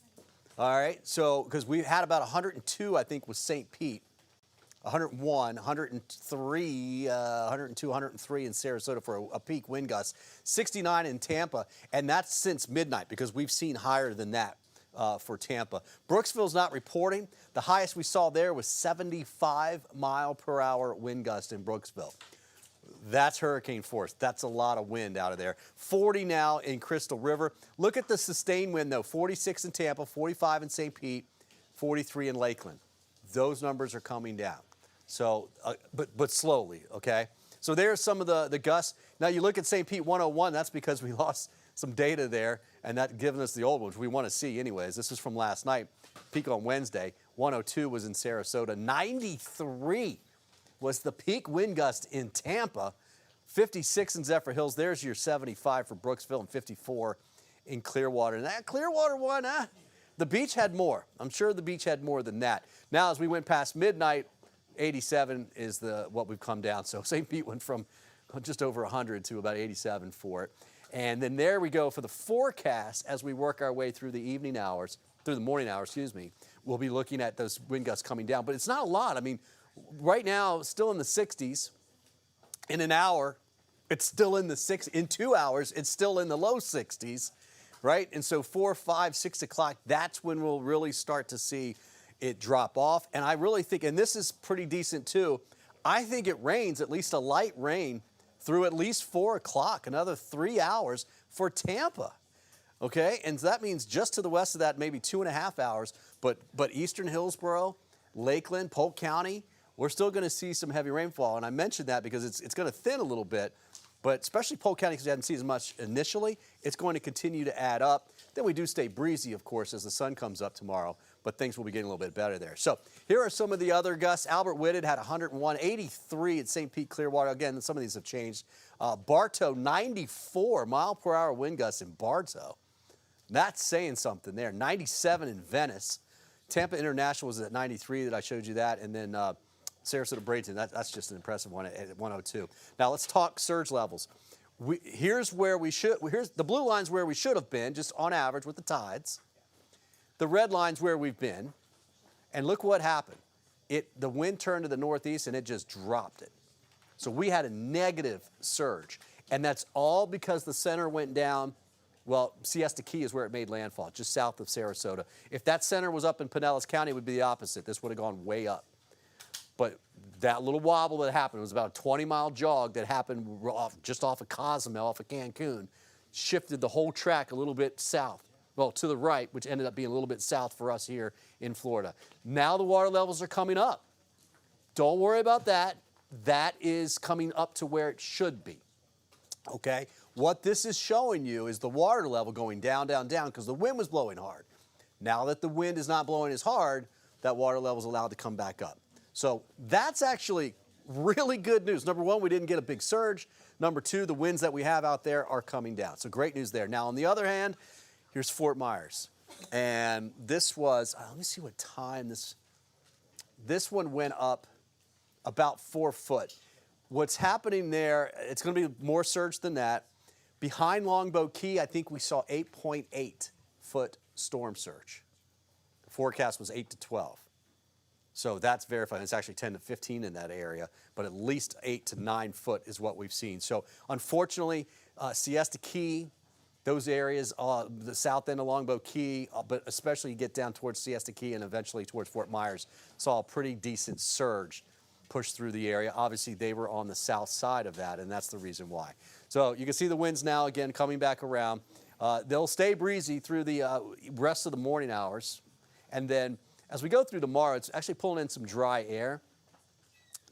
All right, so because we had about 102, I think, with St. Pete, 101, 103, 102, 103 in Sarasota for a peak wind gust, 69 in Tampa, and that's since midnight because we've seen higher than that for Tampa. Brooksville's not reporting. The highest we saw there was 75-mile-per-hour wind gust in Brooksville. That's hurricane force. That's a lot of wind out of there. 40 now in Crystal River. Look at the sustained wind, though. 46 in Tampa, 45 in St. Pete, 43 in Lakeland. Those numbers are coming down. So, but slowly, okay? So there's some of the gusts. Now you look at St. Pete 101. That's because we lost some data there, and that giving us the old ones we want to see anyways. This is from last night. Peak on Wednesday. 102 was in Sarasota. 93 was the peak wind gust in Tampa. 56 in Zephyr Hills. There's your 75 for Brooksville and 54 in Clearwater. And that Clearwater one, the beach had more. I'm sure the beach had more than that. Now, as we went past midnight, 87 is what we've come down. So St. Pete went from just over 100 to about 87 for it. And then there we go for the forecast as we work our way through the evening hours, through the morning hours, excuse me. We'll be looking at those wind gusts coming down. But it's not a lot. I mean, right now, still in the 60s. In an hour, it's still in the 60s. In 2 hours, it's still in the low 60s, right? And so 4, 5, 6 o'clock, that's when we'll really start to see it drop off. And I really think, and this is pretty decent too, I think it rains, at least a light rain, through at least 4 o'clock, another 3 hours for Tampa. Okay, and that means just to the west of that, maybe 2.5 hours. But eastern Hillsborough, Lakeland, Polk County, we're still going to see some heavy rainfall. And I mentioned that because it's going to thin a little bit, but especially Polk County because we haven't seen as much initially, it's going to continue to add up. Then we do stay breezy, of course, as the sun comes up tomorrow, but things will be getting a little bit better there. So here are some of the other gusts. Albert Whitted had 101, 83 at St. Pete Clearwater. Again, some of these have changed. Bartow, 94 mile-per-hour wind gusts in Bartow. That's saying something there. 97 in Venice. Tampa International was at 93 that I showed you that, and then Sarasota Bradenton, that's just an impressive one at 102. Now let's talk surge levels. Here's the blue line's where we should have been, just on average with the tides. The red line's where we've been. And look what happened. The wind turned to the northeast and it just dropped it. So we had a negative surge. And that's all because the center went down. Well, Siesta Key is where it made landfall, just south of Sarasota. If that center was up in Pinellas County, it would be the opposite. This would have gone way up. But that little wobble that happened, it was about a 20-mile jog that happened just off of Cozumel, off of Cancun, shifted the whole track a little bit south. Well, to the right, which ended up being a little bit south for us here in Florida. Now the water levels are coming up. Don't worry about that. That is coming up to where it should be. Okay? What this is showing you is the water level going down, down, down because the wind was blowing hard. Now that the wind is not blowing as hard, that water level is allowed to come back up. So that's actually really good news. Number one, we didn't get a big surge. Number two, the winds that we have out there are coming down. So great news there. Now, on the other hand, here's Fort Myers. And this was, let me see what time this one went up about 4 foot. What's happening there, it's going to be more surge than that. Behind Longboat Key, I think we saw 8.8 foot storm surge. The forecast was 8 to 12. So that's verified. It's actually 10 to 15 in that area, but at least 8 to 9 foot is what we've seen. So unfortunately, Siesta Key, those areas, the south end of Longboat Key, but especially you get down towards Siesta Key and eventually towards Fort Myers, saw a pretty decent surge push through the area. Obviously, they were on the south side of that, and that's the reason why. So you can see the winds now, again, coming back around. They'll stay breezy through the rest of the morning hours, and then as we go through tomorrow, it's actually pulling in some dry air.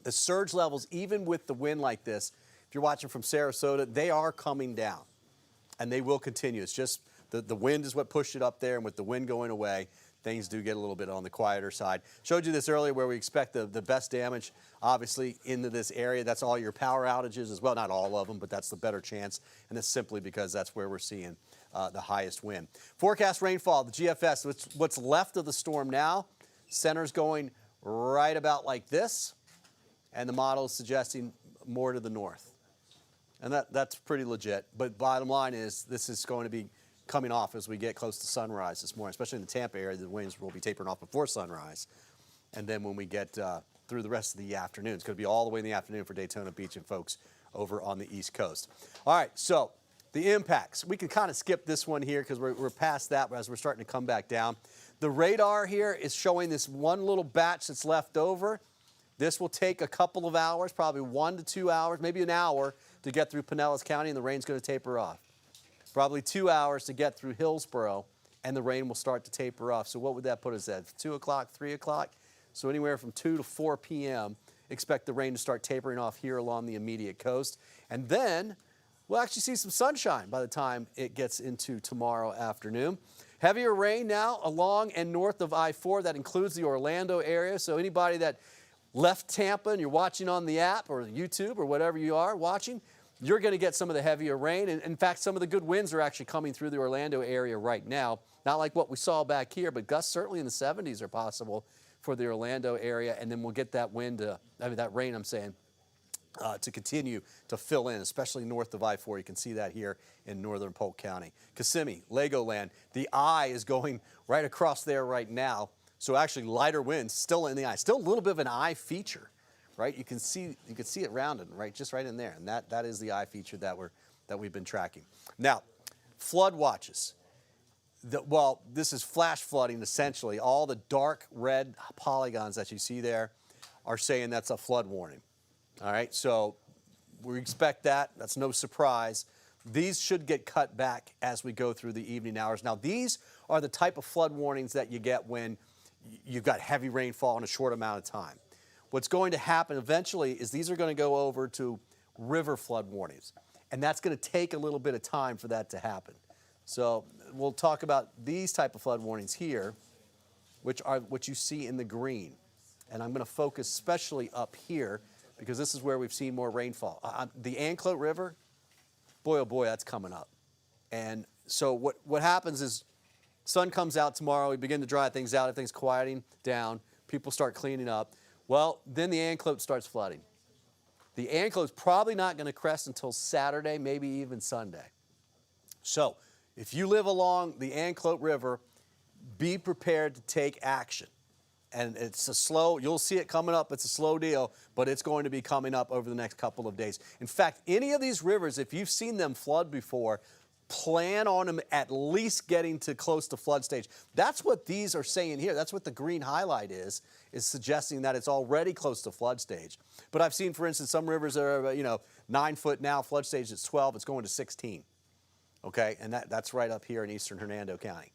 The surge levels, even with the wind like this, if you're watching from Sarasota, they are coming down, and they will continue. It's just the wind is what pushed it up there, and with the wind going away, things do get a little bit on the quieter side. Showed you this earlier where we expect the best damage, obviously, into this area. That's all your power outages as well. Not all of them, but that's the better chance. And that's simply because that's where we're seeing the highest wind. Forecast rainfall, the GFS, what's left of the storm now. Center's going right about like this, and the model is suggesting more to the north. And that's pretty legit. But bottom line is this is going to be coming off as we get close to sunrise this morning, especially in the Tampa area. The winds will be tapering off before sunrise. And then when we get through the rest of the afternoon, it's going to be all the way in the afternoon for Daytona Beach and folks over on the East Coast. All right, so the impacts. We can kind of skip this one here because we're past that as we're starting to come back down. The radar here is showing this one little batch that's left over. This will take a couple of hours, probably 1 to 2 hours, maybe an hour to get through Pinellas County, and the rain's going to taper off. Probably 2 hours to get through Hillsborough, and the rain will start to taper off. So what would that put us at? 2 o'clock, 3 o'clock? So anywhere from 2 to 4 p.m., expect the rain to start tapering off here along the immediate coast. And then we'll actually see some sunshine by the time it gets into tomorrow afternoon. Heavier rain now along and north of I-4. That includes the Orlando area. So anybody that left Tampa and you're watching on the app or YouTube or whatever you are watching, you're going to get some of the heavier rain. And in fact, some of the good winds are actually coming through the Orlando area right now. Not like what we saw back here, but gusts certainly in the 70s are possible for the Orlando area. And then we'll get that that rain, I'm saying, to continue to fill in, especially north of I-4. You can see that here in northern Polk County. Kissimmee, Legoland, the eye is going right across there right now. So actually lighter winds still in the eye. Still a little bit of an eye feature, right? You can see it rounded, right, just right in there. And that is the eye feature that we've been tracking. Now, flood watches. Well, this is flash flooding essentially. All the dark red polygons that you see there are saying that's a flood warning. All right, so we expect that. That's no surprise. These should get cut back as we go through the evening hours. Now, these are the type of flood warnings that you get when you've got heavy rainfall in a short amount of time. What's going to happen eventually is these are going to go over to river flood warnings, and that's going to take a little bit of time for that to happen. So we'll talk about these type of flood warnings here, which are what you see in the green. And I'm going to focus especially up here because this is where we've seen more rainfall. The Anclote River, boy, oh boy, that's coming up. And so what happens is sun comes out tomorrow, we begin to dry things out, everything's quieting down, people start cleaning up. Well, then the Anclote starts flooding. The Anclote's probably not going to crest until Saturday, maybe even Sunday. So if you live along the Anclote River, be prepared to take action. And it's a slow, you'll see it coming up, it's a slow deal, but it's going to be coming up over the next couple of days. In fact, any of these rivers, if you've seen them flood before, plan on them at least getting to close to flood stage. That's what these are saying here. That's what the green highlight is suggesting that it's already close to flood stage. But I've seen, for instance, some rivers that are, 9 foot now, flood stage is 12, it's going to 16. Okay, and that's right up here in eastern Hernando County.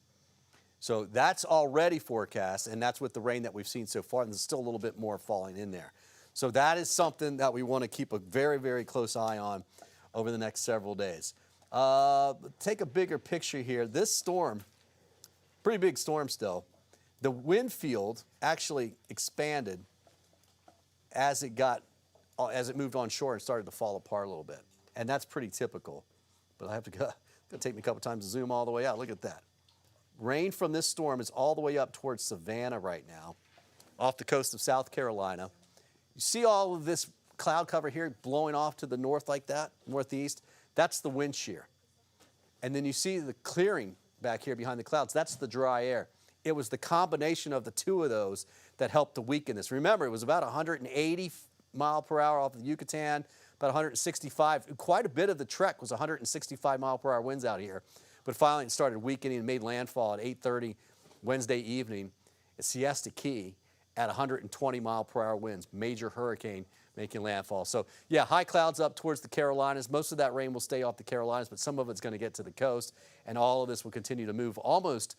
So that's already forecast, and that's with the rain that we've seen so far, and there's still a little bit more falling in there. So that is something that we want to keep a very, very close eye on over the next several days. Take a bigger picture here. This storm, pretty big storm still. The wind field actually expanded as it moved on shore and started to fall apart a little bit. And that's pretty typical. But I have to go, it's going to take me a couple times to zoom all the way out. Look at that. Rain from this storm is all the way up towards Savannah right now, off the coast of South Carolina. You see all of this cloud cover here blowing off to the north like that, northeast? That's the wind shear. And then you see the clearing back here behind the clouds. That's the dry air. It was the combination of the two of those that helped to weaken this. Remember, it was about 180 mile per hour off of the Yucatan, about 165. Quite a bit of the trek was 165 mile per hour winds out here. But finally it started weakening and made landfall at 8:30 Wednesday evening at Siesta Key at 120 mile per hour winds. Major hurricane making landfall. So yeah, high clouds up towards the Carolinas. Most of that rain will stay off the Carolinas, but some of it's going to get to the coast. And all of this will continue to move almost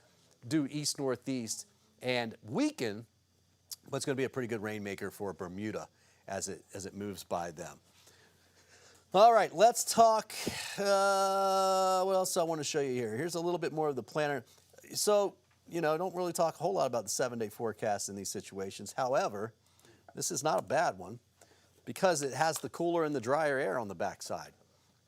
due east-northeast and weaken, but it's going to be a pretty good rainmaker for Bermuda as it moves by them. All right, let's talk, what else I want to show you here. Here's a little bit more of the planner. So don't really talk a whole lot about the 7-day forecast in these situations. However, this is not a bad one because it has the cooler and the drier air on the backside.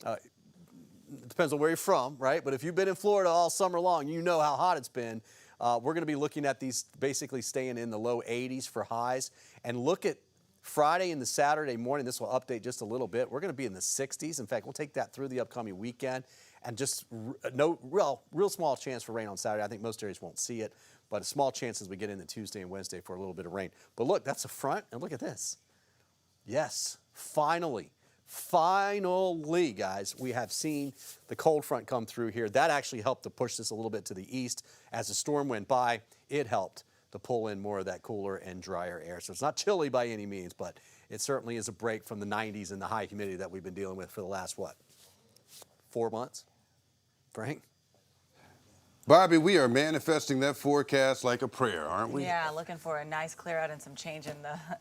It depends on where you're from, right? But if you've been in Florida all summer long, you know how hot it's been. We're going to be looking at these basically staying in the low 80s for highs. And look at Friday and the Saturday morning. This will update just a little bit. We're going to be in the 60s. In fact, we'll take that through the upcoming weekend. And just real small chance for rain on Saturday. I think most areas won't see it, but a small chance as we get into Tuesday and Wednesday for a little bit of rain. But look, that's the front, and look at this. Yes, finally, guys, we have seen the cold front come through here. That actually helped to push this a little bit to the east. As the storm went by, it helped to pull in more of that cooler and drier air. So it's not chilly by any means, but it certainly is a break from the 90s and the high humidity that we've been dealing with for the last, 4 months? Frank? Bobby, we are manifesting that forecast like a prayer, aren't we? Yeah, looking for a nice clear out and some change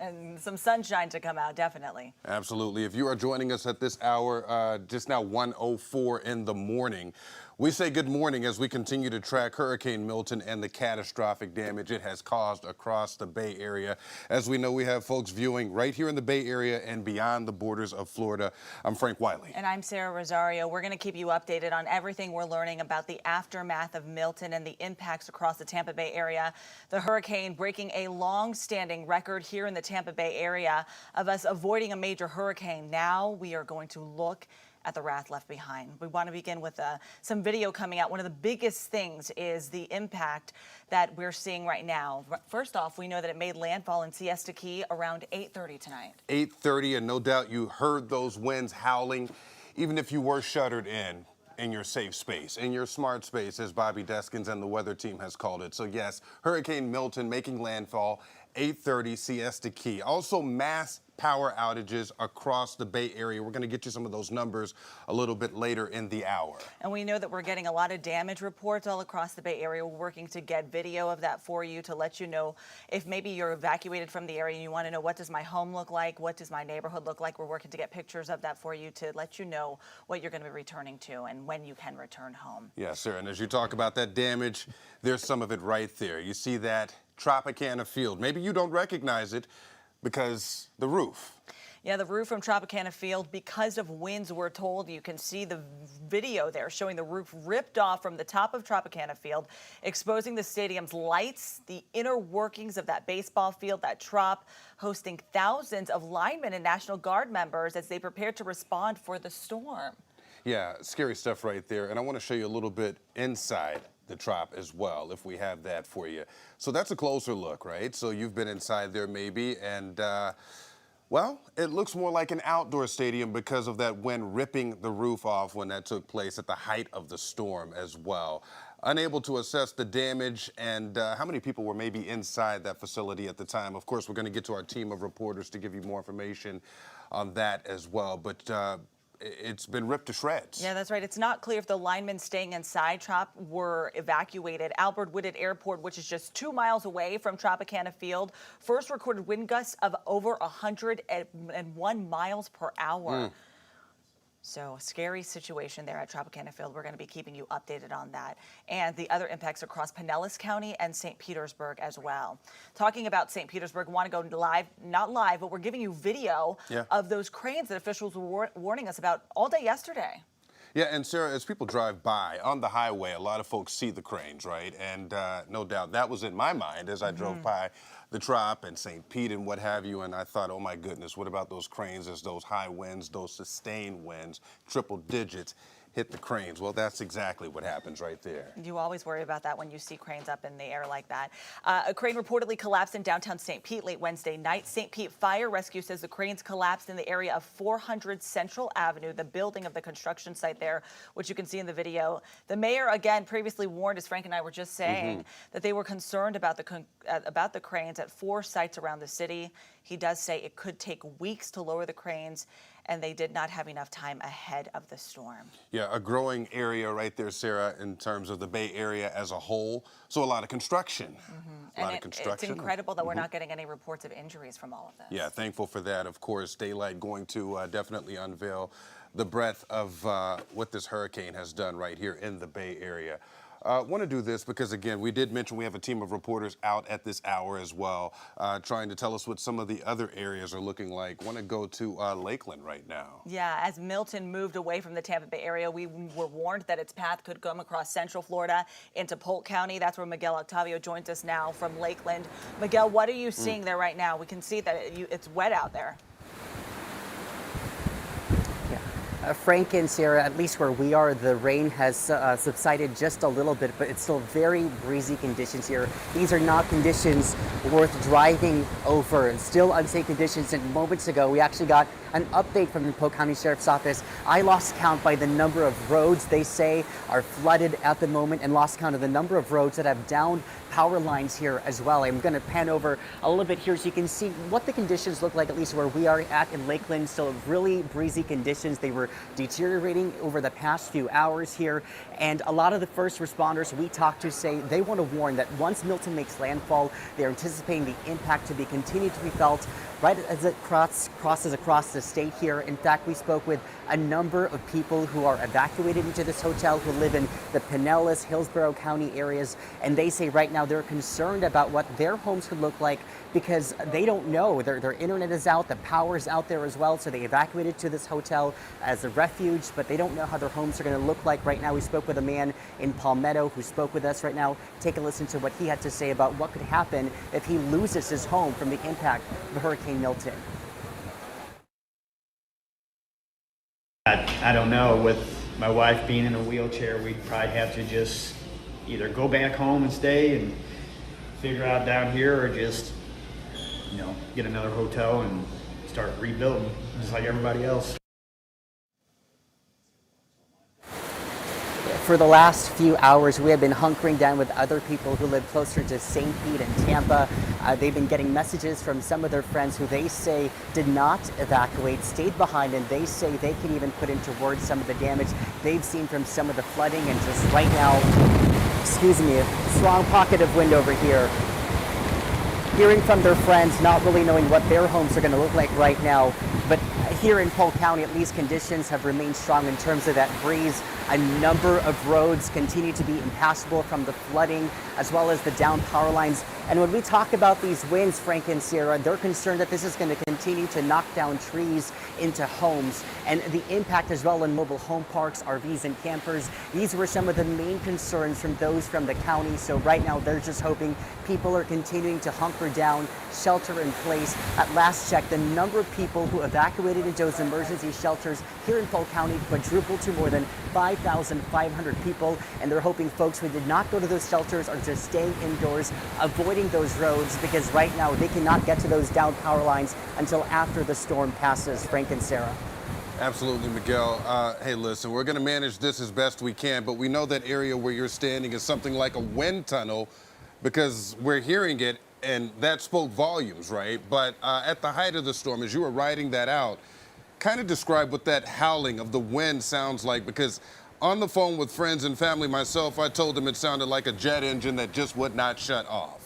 and some sunshine to come out, definitely. Absolutely. If you are joining us at this hour, just now 1:04 in the morning, we say good morning as we continue to track Hurricane Milton and the catastrophic damage it has caused across the Bay Area. As we know, we have folks viewing right here in the Bay Area and beyond the borders of Florida. I'm Frank Wiley. And I'm Sarah Rosario. We're going to keep you updated on everything we're learning about the aftermath of Milton and the impacts across the Tampa Bay area. The hurricane breaking a long-standing record here in the Tampa Bay area of us avoiding a major hurricane. Now we are going to look at the wrath left behind. We want to begin with some video coming out. One of the biggest things is the impact that we're seeing right now. First off, we know that it made landfall in Siesta Key around 8:30 tonight. 8:30, and no doubt you heard those winds howling, even if you were shuttered in your safe space, in your smart space, as Bobby Deskins and the weather team has called it. So yes, Hurricane Milton making landfall, 8:30 Siesta Key. Also mass power outages across the Bay Area. We're going to get you some of those numbers a little bit later in the hour. And we know that we're getting a lot of damage reports all across the Bay Area. We're working to get video of that for you to let you know if maybe you're evacuated from the area and you want to know, what does my home look like? What does my neighborhood look like? We're working to get pictures of that for you to let you know what you're going to be returning to and when you can return home. Yes, sir. And as you talk about that damage, there's some of it right there. You see that Tropicana Field. Maybe you don't recognize it because the roof. Yeah, the roof from Tropicana Field, because of winds, we're told. You can see the video there showing the roof ripped off from the top of Tropicana Field, exposing the stadium's lights, the inner workings of that baseball field, that Trop, hosting thousands of linemen and National Guard members as they prepare to respond for the storm. Yeah, scary stuff right there. And I want to show you a little bit inside the Trop as well, if we have that for you. So that's a closer look, right? So you've been inside there maybe, and well, it looks more like an outdoor stadium because of that wind ripping the roof off when that took place at the height of the storm as well. Unable to assess the damage and how many people were maybe inside that facility at the time. Of course, we're going to get to our team of reporters to give you more information on that as well. But it's been ripped to shreds. Yeah, that's right. It's not clear if the linemen staying inside Trop were evacuated. Albert Whitted Airport, which is just 2 miles away from Tropicana Field, first recorded wind gusts of over 101 miles per hour. So a scary situation there at Tropicana Field. We're going to be keeping you updated on that and the other impacts across Pinellas County and St. Petersburg as well. Talking about St. Petersburg, want to go live, not live, but we're giving you video of those cranes that officials were warning us about all day yesterday. Yeah, and Sarah, as people drive by on the highway, a lot of folks see the cranes, right? And no doubt that was in my mind as I drove by the Trop and St. Pete and what have you, and I thought, oh my goodness, what about those cranes as those high winds, those sustained winds, triple digits, hit the cranes? Well, that's exactly what happens right there. You always worry about that when you see cranes up in the air like that. A crane reportedly collapsed in downtown St. Pete late Wednesday night. St. Pete Fire Rescue says the cranes collapsed in the area of 400 Central Avenue, the building of the construction site there, which you can see in the video. The mayor, again, previously warned, as Frank and I were just saying, that they were concerned about the cranes at 4 sites around the city. He does say it could take weeks to lower the cranes, and they did not have enough time ahead of the storm. Yeah, a growing area right there, Sarah, in terms of the Bay Area as a whole. So a lot of construction. A lot of construction. It's incredible that we're not getting any reports of injuries from all of this. Yeah, thankful for that. Of course, daylight going to definitely unveil the breadth of what this hurricane has done right here in the Bay Area. Want to do this because, again, we did mention we have a team of reporters out at this hour as well, trying to tell us what some of the other areas are looking like. Want to go to Lakeland right now. Yeah, as Milton moved away from the Tampa Bay area, we were warned that its path could come across central Florida into Polk County. That's where Miguel Octavio joins us now from Lakeland. Miguel, what are you seeing there right now? We can see that it's wet out there. Frank and Sarah, at least where we are, the rain has subsided just a little bit, but it's still very breezy conditions here. These are not conditions worth driving over. It's still unsafe conditions. And moments ago, we actually got an update from the Polk County Sheriff's Office. I lost count by the number of roads they say are flooded at the moment, and lost count of the number of roads that have downed power lines here as well. I'm going to pan over a little bit here so you can see what the conditions look like, at least where we are at in Lakeland. Still really breezy conditions. They were deteriorating over the past few hours here, and a lot of the first responders we talked to say they want to warn that once Milton makes landfall, they're anticipating the impact to be continued to be felt right as it crosses across the state here. In fact, we spoke with a number of people who are evacuated into this hotel who live in the Pinellas, Hillsborough County areas, and they say right now they're concerned about what their homes could look like because they don't know. Their internet is out, the power is out there as well, so they evacuated to this hotel as a refuge, but they don't know how their homes are going to look like right now. We spoke with a man in Palmetto who spoke with us right now. Take a listen to what he had to say about what could happen if he loses his home from the impact of Hurricane Milton. I don't know. With my wife being in a wheelchair, we'd probably have to just either go back home and stay and figure out down here, or just, get another hotel and start rebuilding just like everybody else. For the last few hours, we have been hunkering down with other people who live closer to St. Pete and Tampa. They've been getting messages from some of their friends who they say did not evacuate, stayed behind, and they say they can even put into words some of the damage they've seen from some of the flooding. And just right now, excuse me, a strong pocket of wind over here. Hearing from their friends, not really knowing what their homes are going to look like right now. But here in Polk County, at least conditions have remained strong in terms of that breeze. A number of roads continue to be impassable from the flooding, as well as the down power lines. And when we talk about these winds, Frank and Sierra, they're concerned that this is going to continue to knock down trees into homes, and the impact as well on mobile home parks, RVs, and campers. These were some of the main concerns from those from the county. So right now, they're just hoping people are continuing to hunker down, shelter in place. At last check, the number of people who evacuated into those emergency shelters here in Polk County quadrupled to more than 5,500 people, and they're hoping folks who did not go to those shelters are just staying indoors, avoiding those roads, because right now they cannot get to those down power lines until after the storm passes. Frank and Sarah. Absolutely, Miguel. Hey, listen, we're going to manage this as best we can, but we know that area where you're standing is something like a wind tunnel because we're hearing it, and that spoke volumes, right? But at the height of the storm, as you were riding that out, kind of describe what that howling of the wind sounds like, because on the phone with friends and family myself, I told them it sounded like a jet engine that just would not shut off.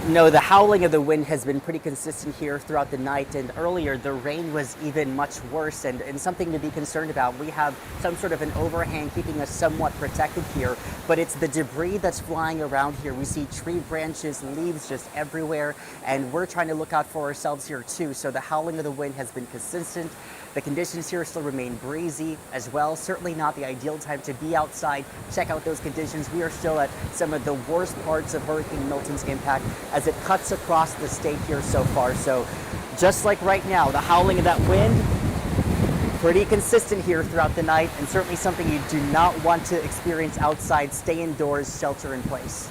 No, the howling of the wind has been pretty consistent here throughout the night, and earlier the rain was even much worse, and something to be concerned about. We have some sort of an overhang keeping us somewhat protected here, but it's the debris that's flying around here. We see tree branches, leaves just everywhere, and we're trying to look out for ourselves here too. So the howling of the wind has been consistent. The conditions here still remain breezy as well. Certainly not the ideal time to be outside. Check out those conditions. We are still at some of the worst parts of Hurricane Milton's impact as it cuts across the state here so far. So just like right now, the howling of that wind, pretty consistent here throughout the night, and certainly something you do not want to experience outside. Stay indoors, shelter in place.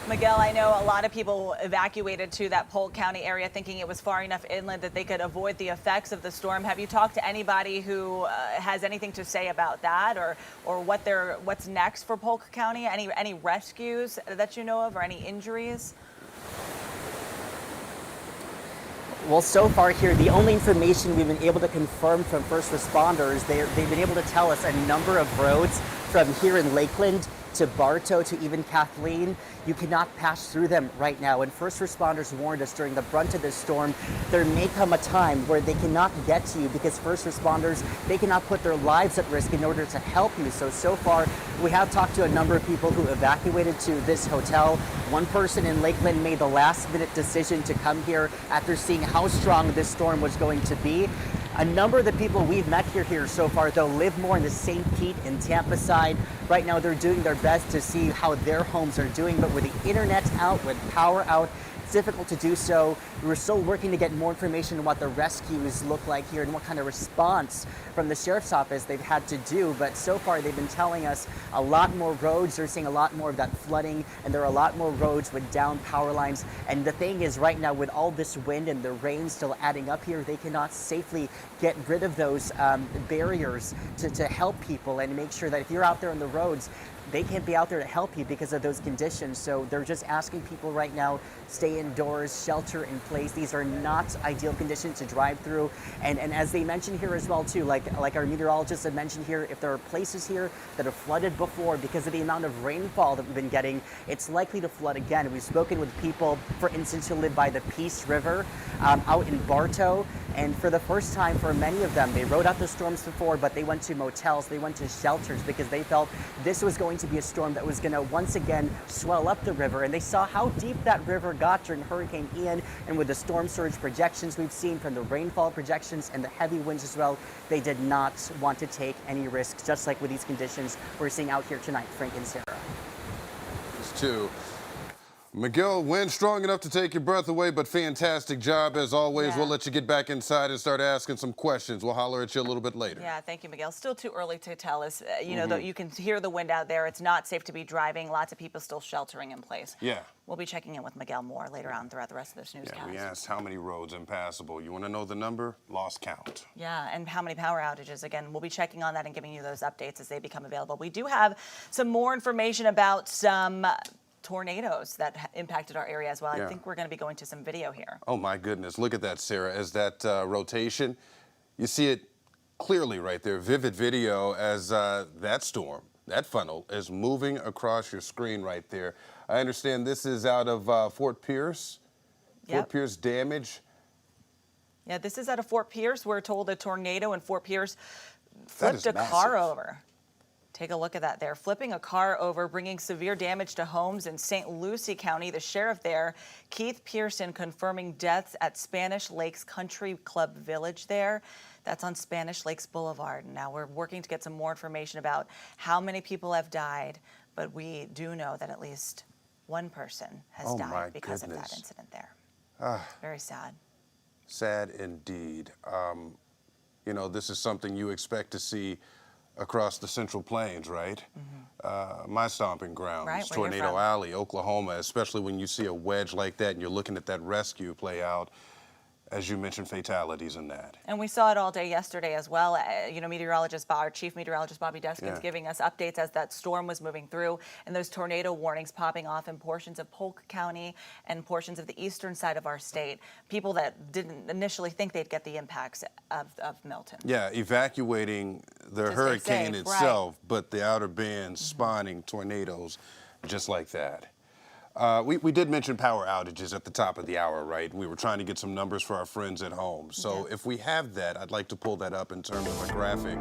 Miguel, I know a lot of people evacuated to that Polk County area thinking it was far enough inland that they could avoid the effects of the storm. Have you talked to anybody who has anything to say about that, or what's next for Polk County? Any rescues that you know of, or any injuries? Well, so far here, the only information we've been able to confirm from first responders, they've been able to tell us a number of roads from here in Lakeland to Bartow to even Kathleen, you cannot pass through them right now. And first responders warned us during the brunt of this storm, there may come a time where they cannot get to you because first responders, they cannot put their lives at risk in order to help you. So far, we have talked to a number of people who evacuated to this hotel. One person in Lakeland made the last minute decision to come here after seeing how strong this storm was going to be. A number of the people we've met here so far, though, live more in the St. Pete and Tampa side. Right now, they're doing their best to see how their homes are doing, but with the internet out, with power out, it's difficult to do so. We're still working to get more information on what the rescues look like here and what kind of response from the sheriff's office they've had to do. But so far, they've been telling us a lot more roads. They're seeing a lot more of that flooding, and there are a lot more roads with down power lines. And the thing is, right now, with all this wind and the rain still adding up here, they cannot safely get rid of those barriers to help people and make sure that if you're out there on the roads, they can't be out there to help you because of those conditions. So they're just asking people right now, stay indoors, shelter in place. These are not ideal conditions to drive through. And as they mentioned here as well too, like our meteorologist had mentioned here, if there are places here that have flooded before because of the amount of rainfall that we've been getting, it's likely to flood again. We've spoken with people, for instance, who live by the Peace River out in Bartow. And for the first time for many of them, they rode out the storms before, but they went to motels, they went to shelters because they felt this was going to be a storm that was going to once again swell up the river. And they saw how deep that river got during Hurricane Ian, and with the storm surge projections we've seen from the rainfall projections and the heavy winds as well, they did not want to take any risks, just like with these conditions we're seeing out here tonight. Frank and Sarah. These two. Miguel, wind strong enough to take your breath away, but fantastic job as always. Yeah. We'll let you get back inside and start asking some questions. We'll holler at you a little bit later. Yeah, thank you, Miguel. Still too early to tell. As you know, though, you can hear the wind out there. It's not safe to be driving. Lots of people still sheltering in place. Yeah. We'll be checking in with Miguel more later on throughout the rest of this newscast. Yeah, we asked how many roads impassable. You want to know the number? Lost count. Yeah, and how many power outages. Again, we'll be checking on that and giving you those updates as they become available. We do have some more information about some tornadoes that impacted our area as well. Yeah. I think we're going to be going to some video here. Oh my goodness, look at that, Sarah. As that rotation, you see it clearly right there, vivid video as that storm, that funnel is moving across your screen right there. I understand this is out of Fort Pierce. Yep. Fort Pierce damage. Yeah, this is out of Fort Pierce. We're told a tornado in Fort Pierce flipped a massive. car over. Take a look at that there. Flipping a car over, bringing severe damage to homes in St. Lucie County. The sheriff there, Keith Pearson, confirming deaths at Spanish Lakes Country Club Village there. That's on Spanish Lakes Boulevard. Now we're working to get some more information about how many people have died, but we do know that at least one person has died because of that incident there. Very sad. Sad indeed. You know, this is something you expect to see across the Central Plains, right? My stomping grounds, Right, where you're Tornado from. Alley, Oklahoma, especially when you see a wedge like that and you're looking at that rescue play out. As you mentioned, fatalities in that. And we saw it all day yesterday as well. You know, our chief meteorologist, Bobby Deskins, giving us updates as that storm was moving through and those tornado warnings popping off in portions of Polk County and portions of the eastern side of our state. People that didn't initially think they'd get the impacts of Milton. Yeah, evacuating the To stay hurricane safe, itself, but the outer bands spawning tornadoes just like that. We did mention power outages at the top of the hour, right? We were trying to get some numbers for our friends at home. So if we have that, I'd like to pull that up in terms of a graphic.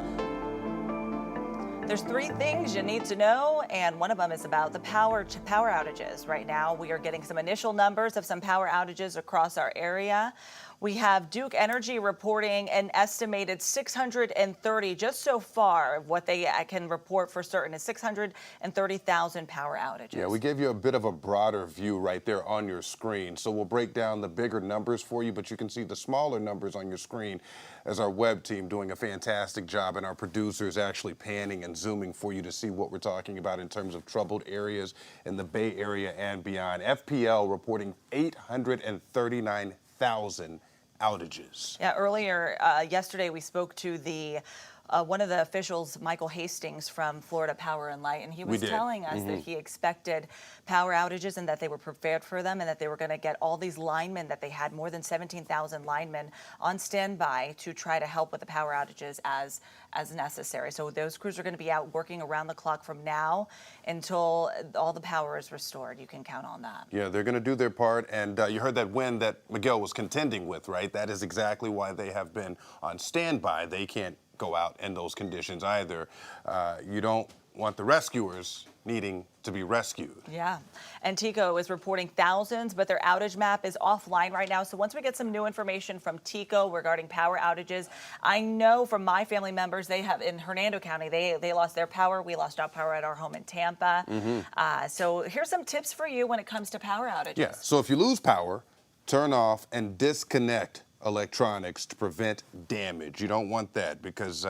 There's three things you need to know, and one of them is about the power outages. Right now, we are getting some initial numbers of some power outages across our area. We have Duke Energy reporting an estimated 630, just so far, what they can report for certain is 630,000 power outages. Yeah, we gave you a bit of a broader view right there on your screen. So we'll break down the bigger numbers for you, but you can see the smaller numbers on your screen as our web team doing a fantastic job and our producers actually panning and zooming for you to see what we're talking about in terms of troubled areas in the Bay Area and beyond. FPL reporting 839,000 outages. Yeah, earlier yesterday we spoke to the one of the officials, Michael Hastings from Florida Power and Light, and he was telling us that he expected power outages and that they were prepared for them and that they were going to get all these linemen, that they had more than 17,000 linemen on standby to try to help with the power outages as necessary. So those crews are going to be out working around the clock from now until all the power is restored. You can count on that. Yeah, they're going to do their part. And you heard that wind that Miguel was contending with, right? That is exactly why they have been on standby. They can't go out in those conditions either. You don't want the rescuers needing to be rescued. Yeah. And TECO is reporting thousands, but their outage map is offline right now. So once we get some new information from TECO regarding power outages, I know from my family members, they have in Hernando County, they lost their power. We lost our power at our home in Tampa. So here's some tips for you when it comes to power outages. Yeah, so if you lose power, turn off and disconnect electronics to prevent damage. You don't want that because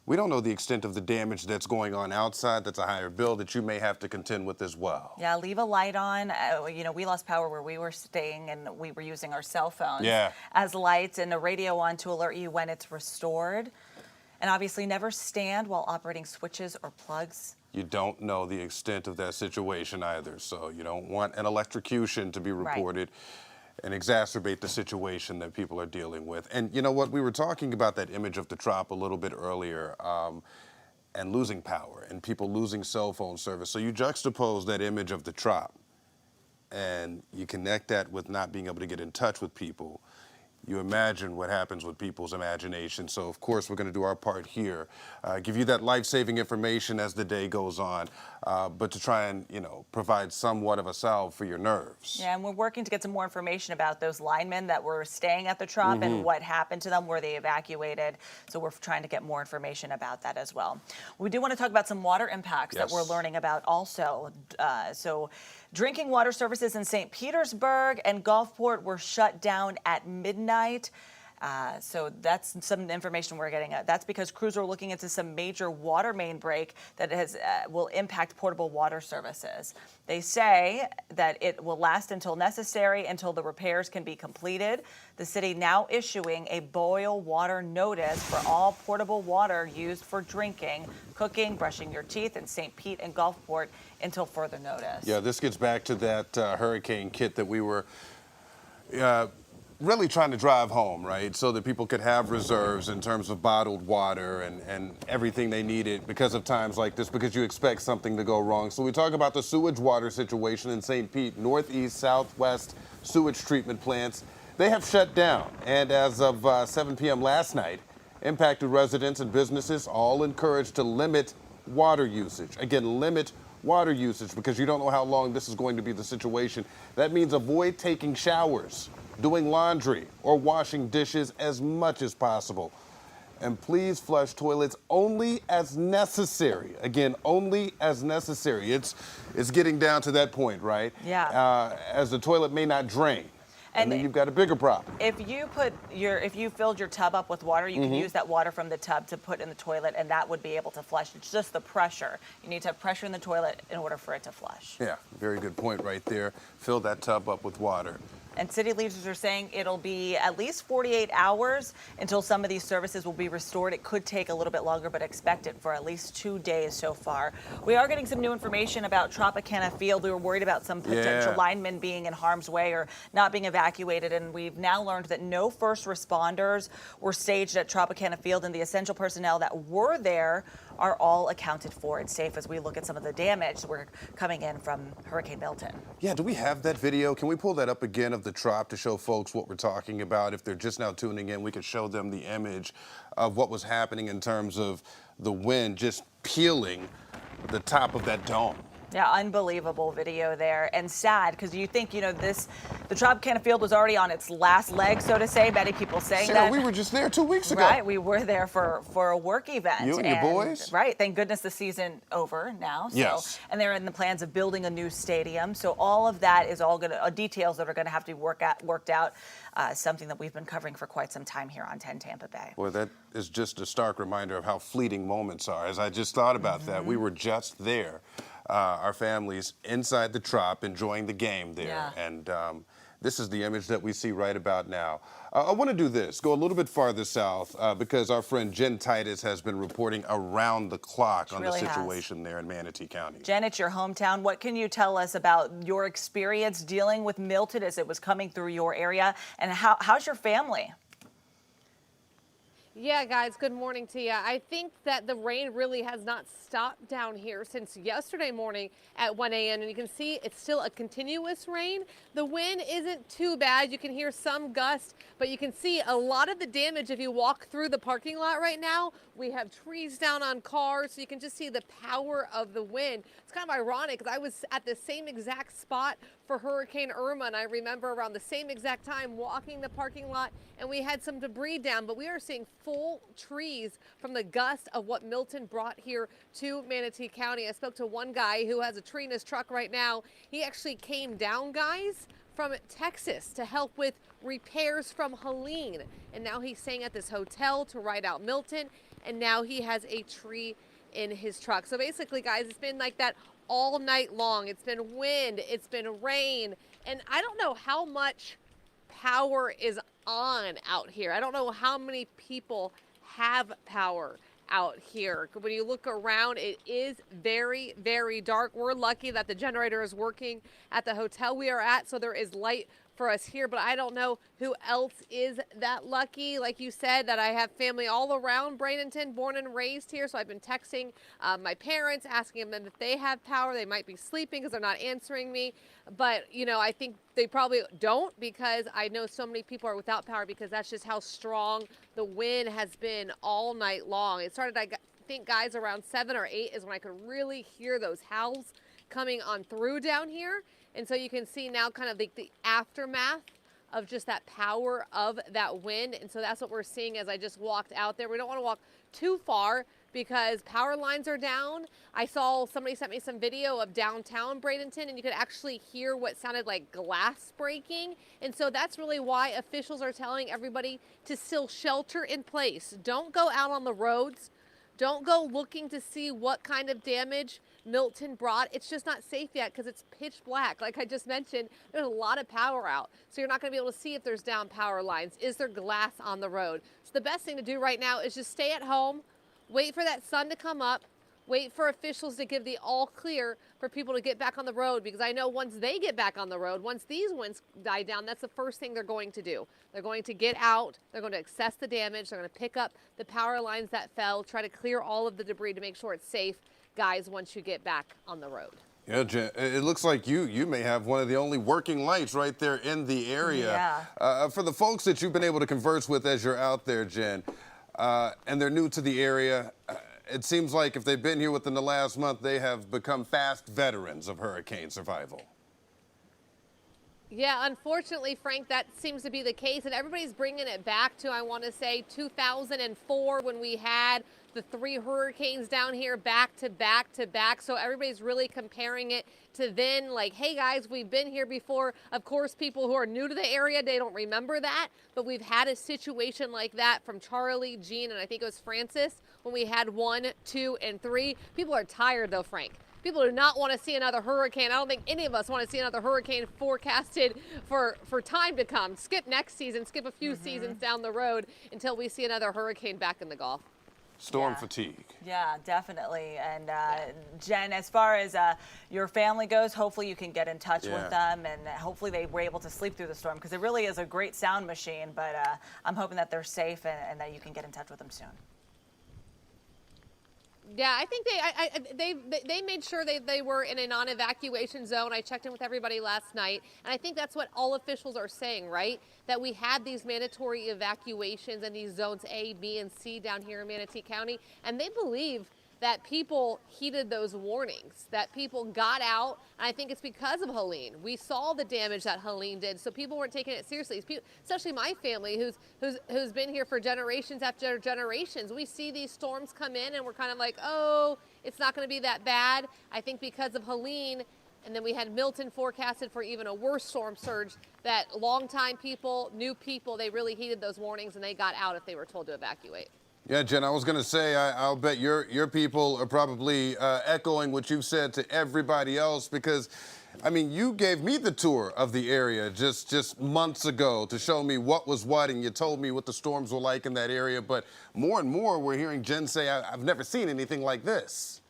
we don't know the extent of the damage that's going on outside. That's a higher bill that you may have to contend with as well. Yeah, leave a light on. You know, we lost power where we were staying and we were using our cell phones as lights, and a radio on to alert you when it's restored. And obviously never stand while operating switches or plugs. You don't know the extent of that situation either, so you don't want an electrocution to be reported. And exacerbate the situation that people are dealing with. And you know what, we were talking about that image of the trop a little bit earlier, and losing power and people losing cell phone service. So you juxtapose that image of the trop and you connect that with not being able to get in touch with people. You imagine what happens with people's imagination. So, of course, we're going to do our part here, give you that life-saving information as the day goes on, but to try and, you know, provide somewhat of a salve for your nerves. Yeah, and we're working to get some more information about those linemen that were staying at the trop and what happened to them, were they evacuated. So we're trying to get more information about that as well. We do want to talk about some water impacts that we're learning about also. So drinking water services in St. Petersburg and Gulfport were shut down at midnight. So that's some information we're getting. That's because crews are looking into some major water main break that will impact portable water services. They say that it will last until necessary, until the repairs can be completed. The city now issuing a boil water notice for all portable water used for drinking, cooking, brushing your teeth in St. Pete and Gulfport until further notice. Yeah, this gets back to that hurricane kit that we were really trying to drive home, right? So that people could have reserves in terms of bottled water and everything they needed because of times like this, because you expect something to go wrong. So we talk about the sewage water situation in St. Pete, northeast, southwest sewage treatment plants. They have shut down. And as of 7 p.m. last night, impacted residents and businesses all encouraged to limit water usage. Again, limit water usage because you don't know how long this is going to be the situation. That means avoid taking showers, doing laundry, or washing dishes as much as possible. And please flush toilets only as necessary. Again, only as necessary. It's getting down to that point, right? Yeah. As the toilet may not drain. And then you've got a bigger problem. If you filled your tub up with water, you can use that water from the tub to put in the toilet, and that would be able to flush. It's just the pressure. You need to have pressure in the toilet in order for it to flush. Yeah, very good point right there. Fill that tub up with water. And city leaders are saying it'll be at least 48 hours until some of these services will be restored. It could take a little bit longer, but expect it for at least 2 days so far. We are getting some new information about Tropicana Field. We were worried about some potential linemen being in harm's way or not being evacuated, and we've now learned that no first responders were staged at Tropicana Field, and the essential personnel that were there are all accounted for and safe as we look at some of the damage that we're coming in from Hurricane Milton. Yeah, do we have that video? Can we pull that up again of the trop to show folks what we're talking about? If they're just now tuning in, we could show them the image of what was happening in terms of the wind just peeling the top of that dome. Yeah, unbelievable video there, and sad because you think, you know, the Tropicana Field was already on its last leg, so to say. Many people saying Sarah, that. we were just there 2 weeks ago. Right, we were there for a work event. You and your boys? Right, thank goodness the season over now. So, yes. And they're in the plans of building a new stadium. So all of that is all details that are going to have to be worked out. Something that we've been covering for quite some time here on 10 Tampa Bay. Boy, that is just a stark reminder of how fleeting moments are. As I just thought about that, we were just there. Our families inside the trop enjoying the game there. Yeah. And This is the image that we see right about now. I want to do this, go a little bit farther south, because our friend Jen Titus has been reporting around the clock on the situation there in Manatee County. Jen, it's your hometown. What can you tell us about your experience dealing with Milton as it was coming through your area, and how's your family? Yeah, guys, good morning to you. I think that the rain really has not stopped down here since yesterday morning at 1 a.m. And you can see it's still a continuous rain. The wind isn't too bad. You can hear some gust, but you can see a lot of the damage if you walk through the parking lot right now. We have trees down on cars, so you can just see the power of the wind. It's kind of ironic because I was at the same exact spot for Hurricane Irma, and I remember around the same exact time walking the parking lot, and we had some debris down, but we are seeing full trees from the gust of what Milton brought here to Manatee County. I spoke to one guy who has a tree in his truck right now. He actually came down, guys, from Texas to help with repairs from Helene, and now he's staying at this hotel to ride out Milton, and now he has a tree in his truck. So basically, guys, it's been like that all night long. It's been wind, it's been rain, and I don't know how much power is on out here. I don't know how many people have power out here. When you look around, it is very, very dark. We're lucky that the generator is working at the hotel we are at, so there is light for us here, but I don't know who else is that lucky. Like you said, that I have family all around Bradenton, born and raised here, so I've been texting my parents, asking them if they have power. They might be sleeping because they're not answering me, but you know, I think they probably don't, because I know so many people are without power because that's just how strong the wind has been all night long. It started, I think, guys, around 7 or 8 is when I could really hear those howls coming on through down here. And so you can see now kind of the aftermath of just that power of that wind. And so that's what we're seeing as I just walked out there. We don't want to walk too far because power lines are down. I saw somebody sent me some video of downtown Bradenton, and you could actually hear what sounded like glass breaking. And so that's really why officials are telling everybody to still shelter in place. Don't go out on the roads. Don't go looking to see what kind of damage Milton brought. It's just not safe yet because it's pitch black. Like I just mentioned, there's a lot of power out. So you're not going to be able to see if there's down power lines. Is there glass on the road? So the best thing to do right now is just stay at home, wait for that sun to come up, wait for officials to give the all clear for people to get back on the road, because I know once they get back on the road, once these winds die down, that's the first thing they're going to do. They're going to get out, they're going to assess the damage, they're going to pick up the power lines that fell, try to clear all of the debris to make sure it's safe, guys, once you get back on the road. Yeah, Jen, it looks like you may have one of the only working lights right there in the area. Yeah. For the folks that you've been able to converse with as you're out there, Jen, and they're new to the area, it seems like if they've been here within the last month, they have become fast veterans of hurricane survival. Yeah, unfortunately, Frank, that seems to be the case, and everybody's bringing it back to, I want to say, 2004 when we had the 3 hurricanes down here back to back to back. So everybody's really comparing it to then, like, hey guys, we've been here before. Of course, people who are new to the area, they don't remember that, but we've had a situation like that from Charlie, Jean, and I think it was Francis when we had 1, 2, and 3. People are tired though, Frank. People do not want to see another hurricane. I don't think any of us want to see another hurricane forecasted for time to come. Skip next season, skip a few seasons down the road until we see another hurricane back in the Gulf. Storm fatigue. Yeah, definitely. And Jen, as far as your family goes, hopefully you can get in touch with them, and hopefully they were able to sleep through the storm, because it really is a great sound machine. But I'm hoping that they're safe and that you can get in touch with them soon. Yeah, I think they made sure they were in a non-evacuation zone. I checked in with everybody last night, and I think that's what all officials are saying, right? That we had these mandatory evacuations in these zones A, B, and C down here in Manatee County, and they believe that people heeded those warnings, that people got out, and I think it's because of Helene. We saw the damage that Helene did, so people weren't taking it seriously. Especially my family, who's been here for generations after generations. We see these storms come in, and we're kind of like, oh, it's not going to be that bad. I think because of Helene, and then we had Milton forecasted for even a worse storm surge, that longtime people, new people, they really heeded those warnings, and they got out if they were told to evacuate. Yeah, Jen, I was going to say, I'll bet your people are probably echoing what you've said to everybody else, because I mean, you gave me the tour of the area just months ago to show me what was what, and you told me what the storms were like in that area. But more and more, we're hearing Jen say, I've never seen anything like this.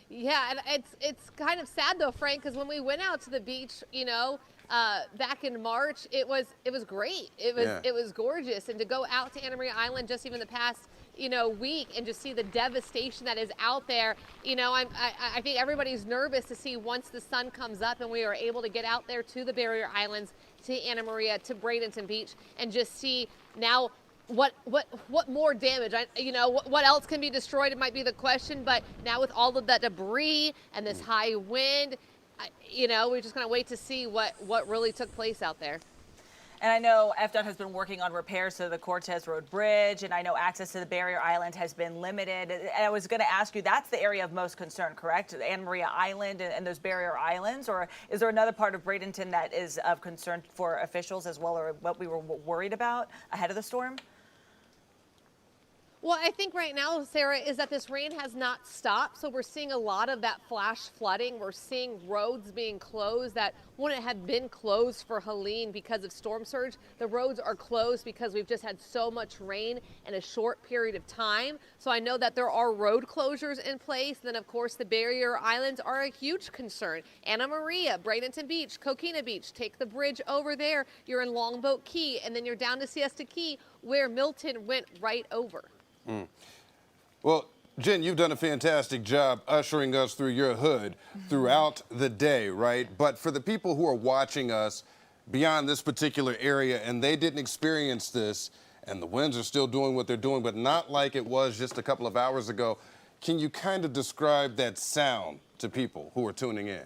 Yeah, and it's kind of sad though, Frank, because when we went out to the beach, you know, back in March, it was great. It was gorgeous, and to go out to Anna Maria Island just even the past week and just see the devastation that is out there. You know, I think everybody's nervous to see once the sun comes up and we are able to get out there to the barrier islands, to Anna Maria, to Bradenton Beach, and just see now what more damage. What else can be destroyed? It might be the question, but now with all of that debris and this high wind, we're just gonna wait to see what really took place out there. And I know FDOT has been working on repairs to the Cortez Road Bridge, and I know access to the barrier island has been limited. And I was going to ask you, that's the area of most concern, correct? Anna Maria Island and those barrier islands, or is there another part of Bradenton that is of concern for officials as well, or what we were worried about ahead of the storm? Well, I think right now, Sarah, is that this rain has not stopped. So we're seeing a lot of that flash flooding. We're seeing roads being closed that wouldn't have been closed for Helene because of storm surge. The roads are closed because we've just had so much rain in a short period of time. So I know that there are road closures in place. And then, of course, the barrier islands are a huge concern. Anna Maria, Bradenton Beach, Coquina Beach, take the bridge over there. You're in Longboat Key, and then you're down to Siesta Key, where Milton went right over. Well, Jen, you've done a fantastic job ushering us through your hood throughout the day, right? But for the people who are watching us beyond this particular area and they didn't experience this, and the winds are still doing what they're doing, but not like it was just a couple of hours ago, can you kind of describe that sound to people who are tuning in?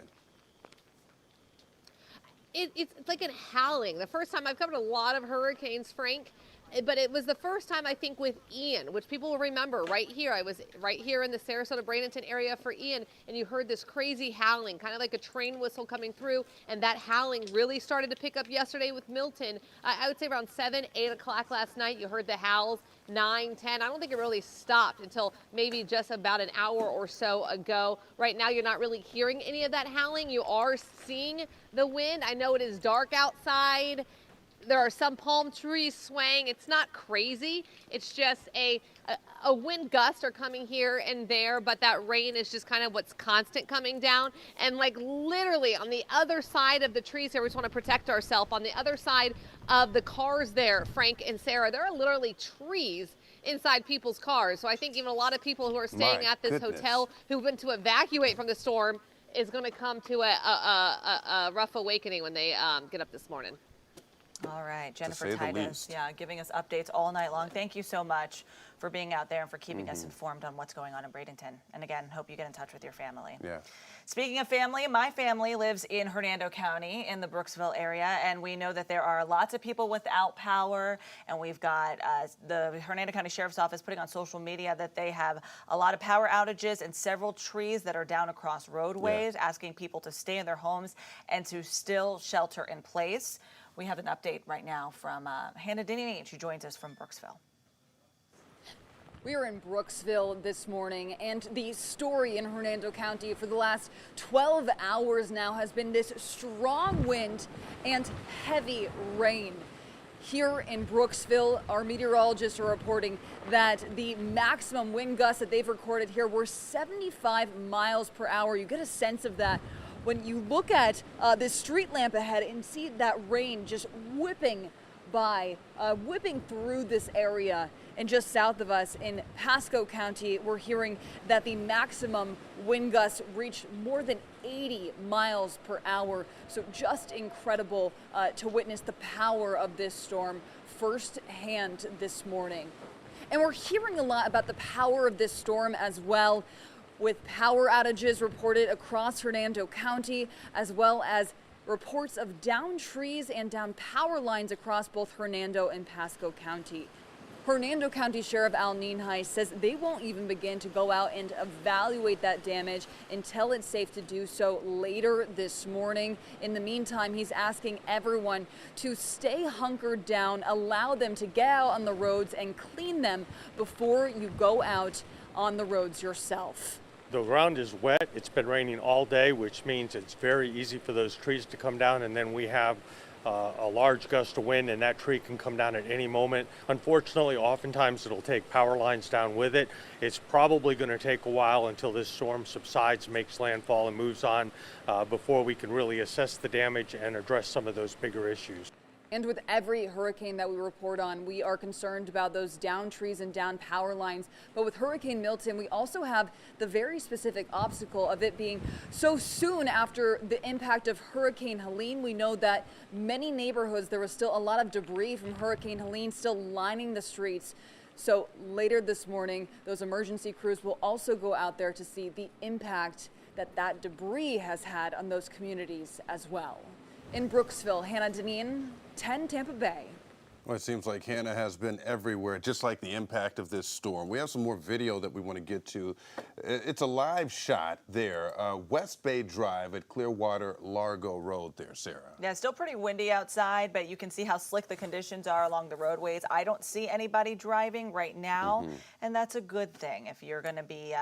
It's like a howling. The first time I've covered a lot of hurricanes, Frank, but it was the first time, I think, with Ian, which people will remember right here. I was right here in the Sarasota-Bradenton area for Ian, and you heard this crazy howling, kind of like a train whistle coming through, and that howling really started to pick up yesterday with Milton. I would say around 7, 8 o'clock last night, you heard the howls, 9, 10. I don't think it really stopped until maybe just about an hour or so ago. Right now, you're not really hearing any of that howling. You are seeing the wind. I know it is dark outside. There are some palm trees swaying. It's not crazy. It's just a wind gust are coming here and there, but that rain is just kind of what's constant coming down. And like literally on the other side of the trees here, we just want to protect ourselves. On the other side of the cars there, Frank and Sarah, there are literally trees inside people's cars. So I think even a lot of people who are staying at this hotel who went to evacuate from the storm is going to come to a rough awakening when they get up this morning. All right, Jennifer Titus, giving us updates all night long. Thank you so much for being out there and for keeping us informed on what's going on in Bradenton. And again, hope you get in touch with your family. Yeah. Speaking of family, my family lives in Hernando County in the Brooksville area, and we know that there are lots of people without power, and we've got the Hernando County Sheriff's Office putting on social media that they have a lot of power outages and several trees that are down across roadways, asking people to stay in their homes and to still shelter in place. We have an update right now from Hannah Denny, who joins us from Brooksville. We are in Brooksville this morning, and the story in Hernando County for the last 12 hours now has been this strong wind and heavy rain. Here in Brooksville, our meteorologists are reporting that the maximum wind gusts that they've recorded here were 75 miles per hour. You get a sense of that when you look at this street lamp ahead and see that rain just whipping by, whipping through this area. And just south of us in Pasco County, we're hearing that the maximum wind gusts reached more than 80 miles per hour. So just incredible to witness the power of this storm firsthand this morning. And we're hearing a lot about the power of this storm as well, with power outages reported across Hernando County, as well as reports of downed trees and downed power lines across both Hernando and Pasco County. Hernando County Sheriff Al Ninhai says they won't even begin to go out and evaluate that damage until it's safe to do so later this morning. In the meantime, he's asking everyone to stay hunkered down, allow them to get out on the roads and clean them before you go out on the roads yourself. The ground is wet. It's been raining all day, which means it's very easy for those trees to come down, and then we have a large gust of wind, and that tree can come down at any moment. Unfortunately, oftentimes it'll take power lines down with it. It's probably going to take a while until this storm subsides, makes landfall, and moves on before we can really assess the damage and address some of those bigger issues. And with every hurricane that we report on, we are concerned about those down trees and down power lines. But with Hurricane Milton, we also have the very specific obstacle of it being so soon after the impact of Hurricane Helene. We know that many neighborhoods, there was still a lot of debris from Hurricane Helene still lining the streets. So later this morning, those emergency crews will also go out there to see the impact that that debris has had on those communities as well. In Brooksville, Hannah Deneen, 10 Tampa Bay. Well, it seems like Hannah has been everywhere, just like the impact of this storm. We have some more video that we want to get to. It's a live shot there, West Bay Drive at Clearwater Largo Road there, Sarah. Yeah, still pretty windy outside, but you can see how slick the conditions are along the roadways. I don't see anybody driving right now, and that's a good thing. If you're going to be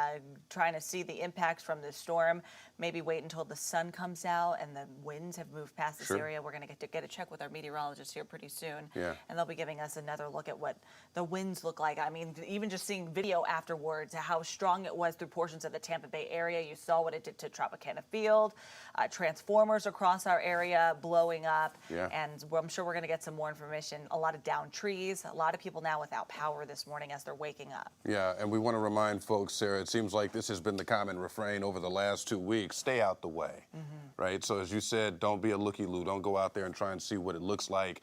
trying to see the impacts from this storm, maybe wait until the sun comes out and the winds have moved past this area. We're going to get a check with our meteorologist here pretty soon. Yeah. And they'll be giving us another look at what the winds look like. I mean, even just seeing video afterwards, how strong it was through portions of the Tampa Bay area. You saw what it did to Tropicana Field, transformers across our area blowing up. Yeah. And I'm sure we're going to get some more information. A lot of downed trees, a lot of people now without power this morning as they're waking up. Yeah, and we want to remind folks, Sarah, it seems like this has been the common refrain over the last 2 weeks. Stay out the way, right? So as you said, don't be a looky-loo. Don't go out there and try and see what it looks like.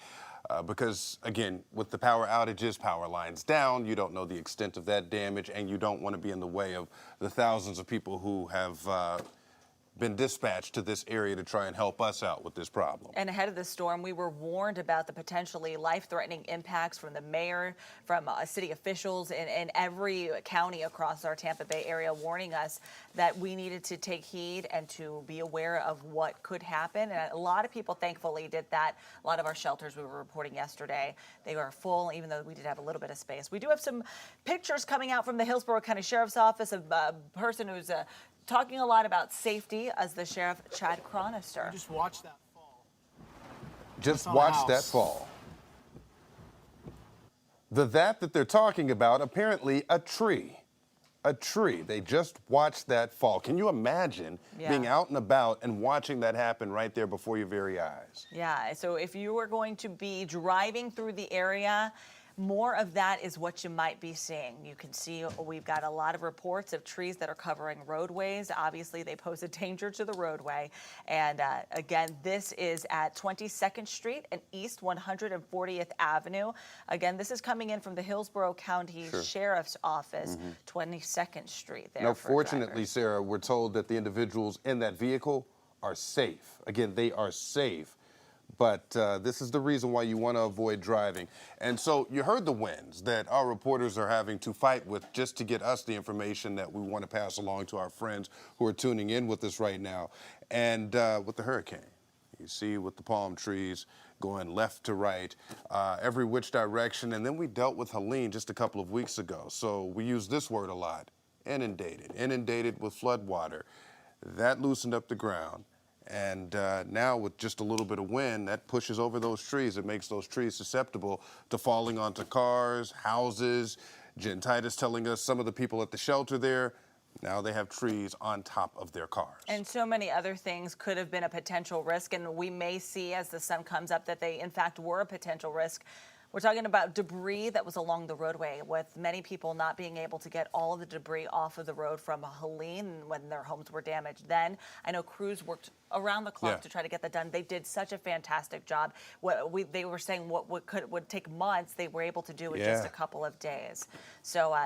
Because, again, with the power outages, power lines down, you don't know the extent of that damage, and you don't want to be in the way of the thousands of people who have been dispatched to this area to try and help us out with this problem. And ahead of the storm, we were warned about the potentially life-threatening impacts from the mayor, from city officials in every county across our Tampa Bay area, warning us that we needed to take heed and to be aware of what could happen. And a lot of people, thankfully, did that. A lot of our shelters we were reporting yesterday, they were full, even though we did have a little bit of space. We do have some pictures coming out from the Hillsborough County Sheriff's Office of a person who's talking a lot about safety as the Sheriff Chad Cronister. Just watch that fall. Just watch that fall. That they're talking about, apparently a tree. A tree. They just watched that fall. Can you imagine being out and about and watching that happen right there before your very eyes? Yeah, so if you were going to be driving through the area, more of that is what you might be seeing. You can see we've got a lot of reports of trees that are covering roadways. Obviously, they pose a danger to the roadway. And again, this is at 22nd Street and East 140th Avenue. Again, this is coming in from the Hillsborough County Sheriff's Office, 22nd Street there. Now, fortunately, Sarah, we're told that the individuals in that vehicle are safe. Again, they are safe. But this is the reason why you want to avoid driving. And so you heard the winds that our reporters are having to fight with just to get us the information that we want to pass along to our friends who are tuning in with us right now. And with the hurricane, you see with the palm trees going left to right, every which direction. And then we dealt with Helene just a couple of weeks ago. So we use this word a lot, inundated with flood water. That loosened up the ground. And now with just a little bit of wind, that pushes over those trees. It makes those trees susceptible to falling onto cars, houses. Jen Titus telling us some of the people at the shelter there, now they have trees on top of their cars. And so many other things could have been a potential risk. And we may see as the sun comes up that they, in fact, were a potential risk. We're talking about debris that was along the roadway, with many people not being able to get all of the debris off of the road from Helene when their homes were damaged. Then I know crews worked around the clock to try to get that done. They did such a fantastic job. They were saying what would take months, they were able to do in just a couple of days. So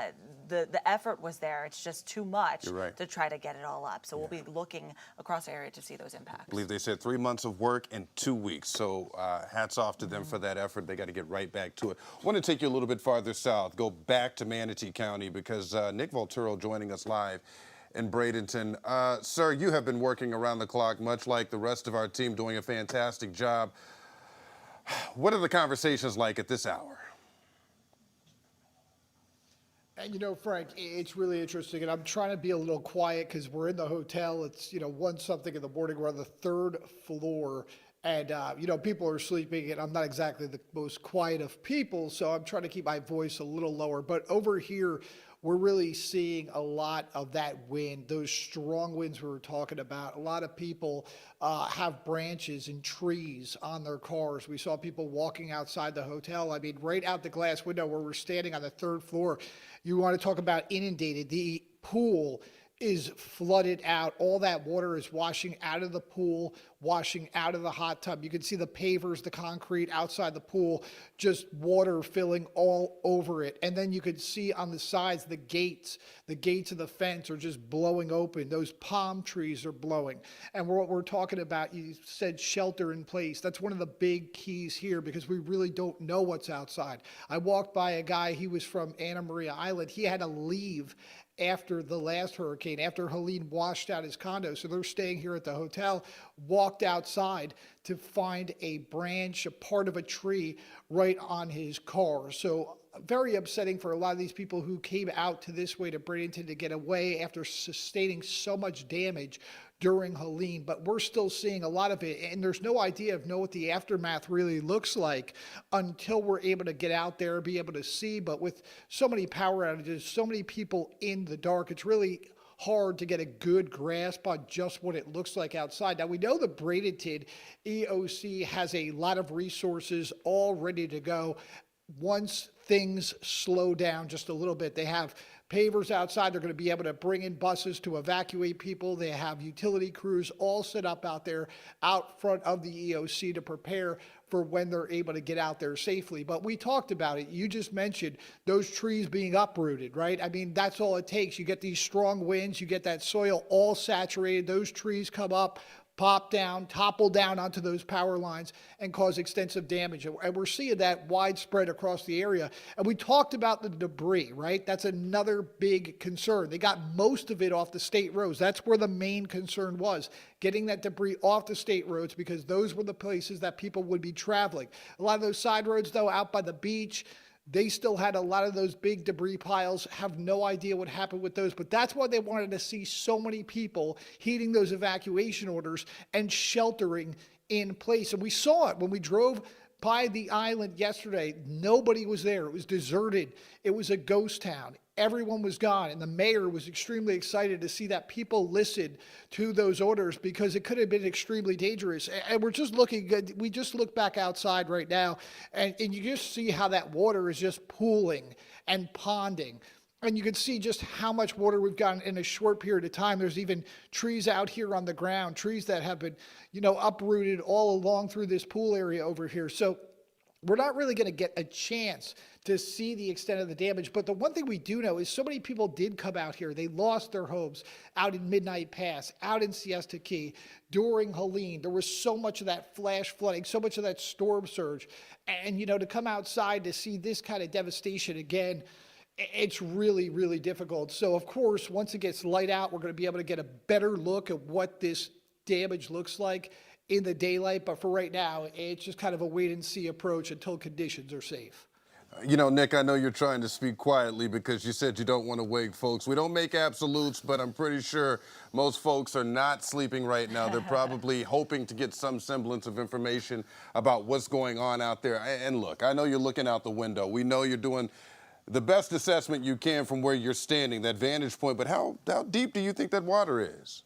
the effort was there. It's just too much to try to get it all up. So we'll be looking across the area to see those impacts. I believe they said 3 months of work in 2 weeks. So hats off to them for that effort. They got to get right back to it. I want to take you a little bit farther south, go back to Manatee County, because Nick Volturo joining us live in Bradenton. Sir, you have been working around the clock, much like the rest of our team, doing a fantastic job. What are the conversations like at this hour? You know, Frank, it's really interesting, and I'm trying to be a little quiet because we're in the hotel. It's, 1 something in the morning. We're on the 3rd floor, and, people are sleeping, and I'm not exactly the most quiet of people, so I'm trying to keep my voice a little lower. But over here, we're really seeing a lot of that wind, those strong winds we were talking about. A lot of people have branches and trees on their cars. We saw people walking outside the hotel. I mean, right out the glass window where we're standing on the 3rd floor. You want to talk about inundated. The pool is flooded out. All that water is washing out of the pool, washing out of the hot tub. You can see the pavers, the concrete outside the pool, just water filling all over it. And then you could see on the sides, the gates of the fence are just blowing open. Those palm trees are blowing. And what we're talking about, you said shelter in place. That's one of the big keys here because we really don't know what's outside. I walked by a guy, he was from Anna Maria Island. He had to leave after the last hurricane, after Helene washed out his condo. So they're staying here at the hotel, walked outside to find a branch, a part of a tree right on his car. So very upsetting for a lot of these people who came out to this way to Bradenton to get away after sustaining so much damage during Helene, but we're still seeing a lot of it, and there's no idea of what the aftermath really looks like until we're able to get out there, be able to see. But with so many power outages, so many people in the dark, it's really hard to get a good grasp on just what it looks like outside. Now, we know the Bradenton EOC has a lot of resources all ready to go. Once things slow down just a little bit, they have pavers outside. They're going to be able to bring in buses to evacuate people. They have utility crews all set up out there out front of the EOC to prepare for when they're able to get out there safely. But we talked about it. You just mentioned those trees being uprooted, right? I mean, that's all it takes. You get these strong winds, you get that soil all saturated, those trees come up, pop down, topple down onto those power lines and cause extensive damage. And we're seeing that widespread across the area. And we talked about the debris, right? That's another big concern. They got most of it off the state roads. That's where the main concern was, getting that debris off the state roads because those were the places that people would be traveling. A lot of those side roads, though, out by the beach, they still had a lot of those big debris piles, have no idea what happened with those. But that's why they wanted to see so many people heeding those evacuation orders and sheltering in place. And we saw it when we drove by the island yesterday. Nobody was there. It was deserted. It was a ghost town. Everyone was gone. And the mayor was extremely excited to see that people listened to those orders because it could have been extremely dangerous. And we're just looking, we just look back outside right now and you just see how that water is just pooling and ponding. And you can see just how much water we've gotten in a short period of time. There's even trees out here on the ground, trees that have been, uprooted all along through this pool area over here. So we're not really going to get a chance to see the extent of the damage. But the one thing we do know is so many people did come out here. They lost their homes out in Midnight Pass, out in Siesta Key during Helene. There was so much of that flash flooding, so much of that storm surge. And, to come outside to see this kind of devastation again, it's really, really difficult. So, of course, once it gets light out, we're going to be able to get a better look at what this damage looks like in the daylight. But for right now, it's just kind of a wait-and-see approach until conditions are safe. Nick, I know you're trying to speak quietly because you said you don't want to wake folks. We don't make absolutes, but I'm pretty sure most folks are not sleeping right now. They're probably hoping to get some semblance of information about what's going on out there. And look, I know you're looking out the window. We know you're doing the best assessment you can from where you're standing, that vantage point, but how deep do you think that water is?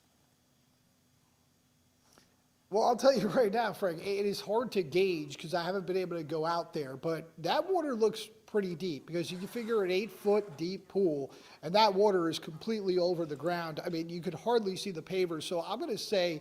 Well, I'll tell you right now, Frank, it is hard to gauge because I haven't been able to go out there, but that water looks pretty deep because you can figure an 8-foot deep pool and that water is completely over the ground. I mean, you could hardly see the pavers. So I'm going to say,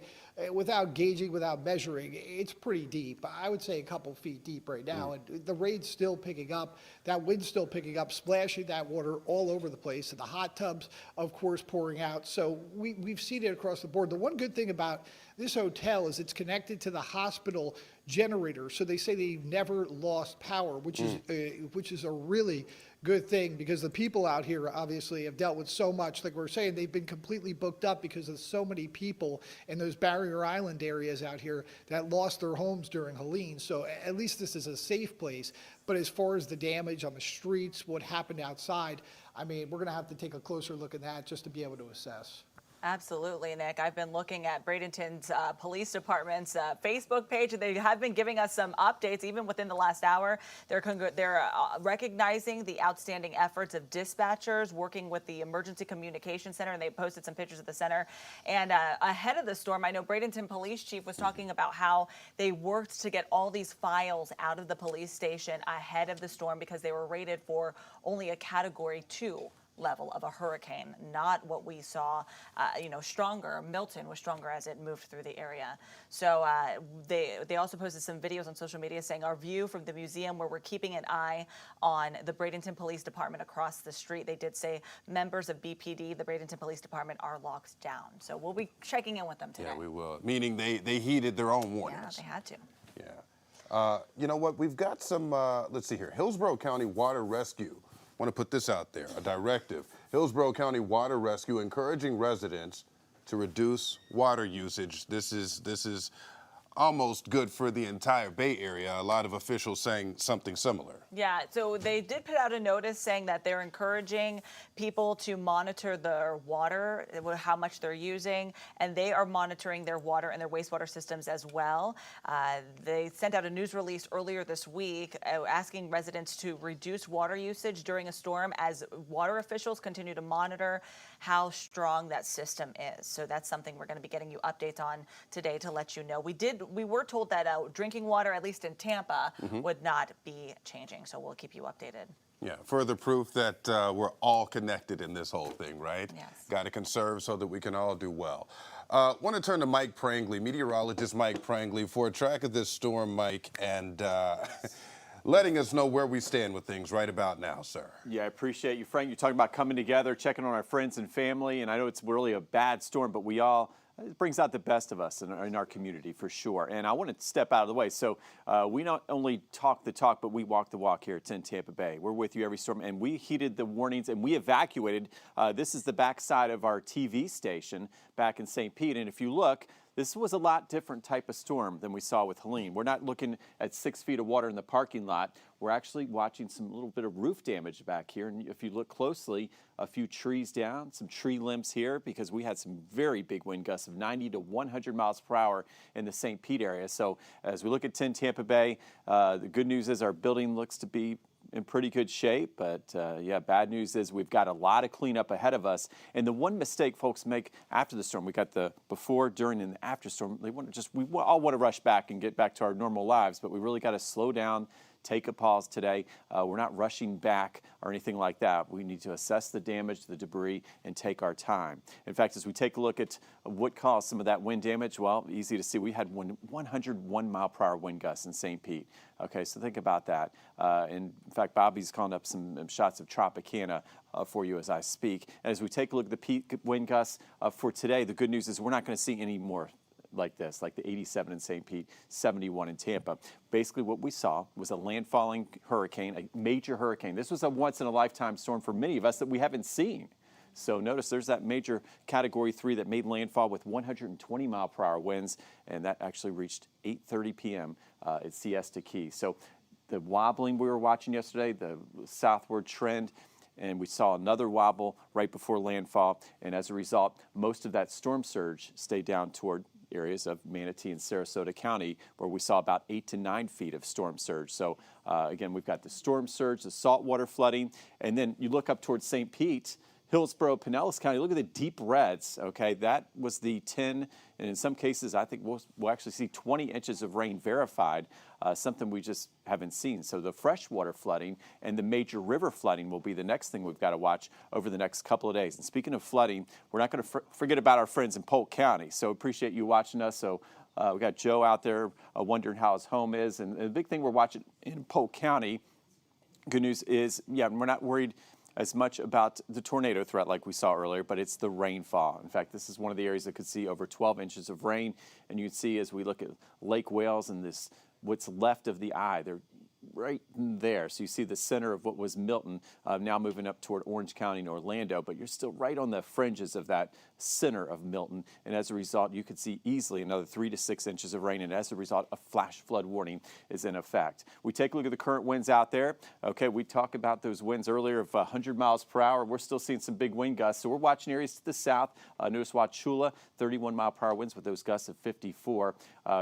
without gauging, without measuring, it's pretty deep. I would say a couple feet deep right now. And the rain's still picking up. That wind's still picking up, splashing that water all over the place. And the hot tubs, of course, pouring out. So we've seen it across the board. The one good thing about this hotel is it's connected to the hospital generator. So they say they've never lost power, which is a really good thing because the people out here obviously have dealt with so much. Like we're saying, they've been completely booked up because of so many people in those barrier island areas out here that lost their homes during Helene. So at least this is a safe place. But as far as the damage on the streets, what happened outside, I mean, we're going to have to take a closer look at that just to be able to assess. Absolutely, Nick. I've been looking at Bradenton's police department's Facebook page, and they have been giving us some updates even within the last hour. They're recognizing the outstanding efforts of dispatchers working with the Emergency Communication Center, and they posted some pictures of the center. And ahead of the storm, I know Bradenton Police Chief was talking about how they worked to get all these files out of the police station ahead of the storm because they were rated for only a Category 2 level of a hurricane, not what we saw, stronger. Milton was stronger as it moved through the area. So they also posted some videos on social media saying our view from the museum, where we're keeping an eye on the Bradenton Police Department across the street. They did say members of BPD, the Bradenton Police Department, are locked down. So we'll be checking in with them today. Yeah, we will. Meaning they heeded their own warnings. Yeah, they had to. Yeah. You know what? We've got some, let's see here, Hillsborough County Water Rescue. I want to put this out there, a directive. Hillsborough County Water Rescue encouraging residents to reduce water usage. This is almost good for the entire Bay Area. A lot of officials saying something similar. Yeah, so they did put out a notice saying that they're encouraging people to monitor their water, how much they're using, and they are monitoring their water and their wastewater systems as well. They sent out a news release earlier this week asking residents to reduce water usage during a storm as water officials continue to monitor how strong that system is. So that's something we're going to be getting you updates on today to let you know. We were told that drinking water, at least in Tampa, would not be changing. So we'll keep you updated. Yeah, further proof that we're all connected in this whole thing, right? Yes. Got to conserve so that we can all do well. Want to turn to Mike Prangley, meteorologist Mike Prangley, for a track of this storm, Mike, and letting us know where we stand with things right about now, sir. Yeah, I appreciate you, Frank. You're talking about coming together, checking on our friends and family, and I know it's really a bad storm, but it brings out the best of us in our community for sure. And I want to step out of the way. So we not only talk the talk, but we walk the walk here at 10 Tampa Bay. We're with you every storm, and we heeded the warnings, and we evacuated. This is the backside of our TV station back in St. Pete, and if you look, this was a lot different type of storm than we saw with Helene. We're not looking at 6 feet of water in the parking lot. We're actually watching some little bit of roof damage back here. And if you look closely, a few trees down, some tree limbs here, because we had some very big wind gusts of 90 to 100 miles per hour in the St. Pete area. So as we look at 10 Tampa Bay, the good news is our building looks to be in pretty good shape, but bad news is we've got a lot of cleanup ahead of us. And the one mistake folks make after the storm, we got the before, during, and after storm. We all want to rush back and get back to our normal lives, but we really got to slow down, take a pause today. We're not rushing back or anything like that. We need to assess the damage, the debris, and take our time. In fact, as we take a look at what caused some of that wind damage, well, easy to see. We had 101 mile per hour wind gusts in St. Pete. Okay, so think about that. In fact, Bobby's calling up some shots of Tropicana for you as I speak. And as we take a look at the peak wind gusts for today, the good news is we're not going to see any more like this, like the 87 in St. Pete, 71 in Tampa. Basically what we saw was a landfalling hurricane, a major hurricane. This was a once-in-a-lifetime storm for many of us that we haven't seen. So notice there's that major Category 3 that made landfall with 120 mile per hour winds, and that actually reached 8:30 p.m. At Siesta Key. So the wobbling we were watching yesterday, the southward trend, and we saw another wobble right before landfall, and as a result, most of that storm surge stayed down toward areas of Manatee and Sarasota County, where we saw about 8 to 9 feet of storm surge. So again, we've got the storm surge, the saltwater flooding, and then you look up towards St. Pete, Hillsborough, Pinellas County, look at the deep reds, okay? That was the 10, and in some cases, I think we'll actually see 20 inches of rain verified, something we just haven't seen. So the freshwater flooding and the major river flooding will be the next thing we've got to watch over the next couple of days. And speaking of flooding, we're not going to forget about our friends in Polk County. So appreciate you watching us. So we got Joe out there wondering how his home is. And the big thing we're watching in Polk County, good news is, we're not worried as much about the tornado threat like we saw earlier, but it's the rainfall. In fact, this is one of the areas that could see over 12 inches of rain. And you can see as we look at Lake Wales and this, what's left of the eye, there right there. So you see the center of what was Milton, now moving up toward Orange County and Orlando, but you're still right on the fringes of that center of Milton. And as a result, you could see easily another 3 to 6 inches of rain. And as a result, a flash flood warning is in effect. We take a look at the current winds out there. Okay, we talked about those winds earlier of 100 miles per hour. We're still seeing some big wind gusts. So we're watching areas to the south. Notice Wauchula, 31 mile per hour winds with those gusts of 54.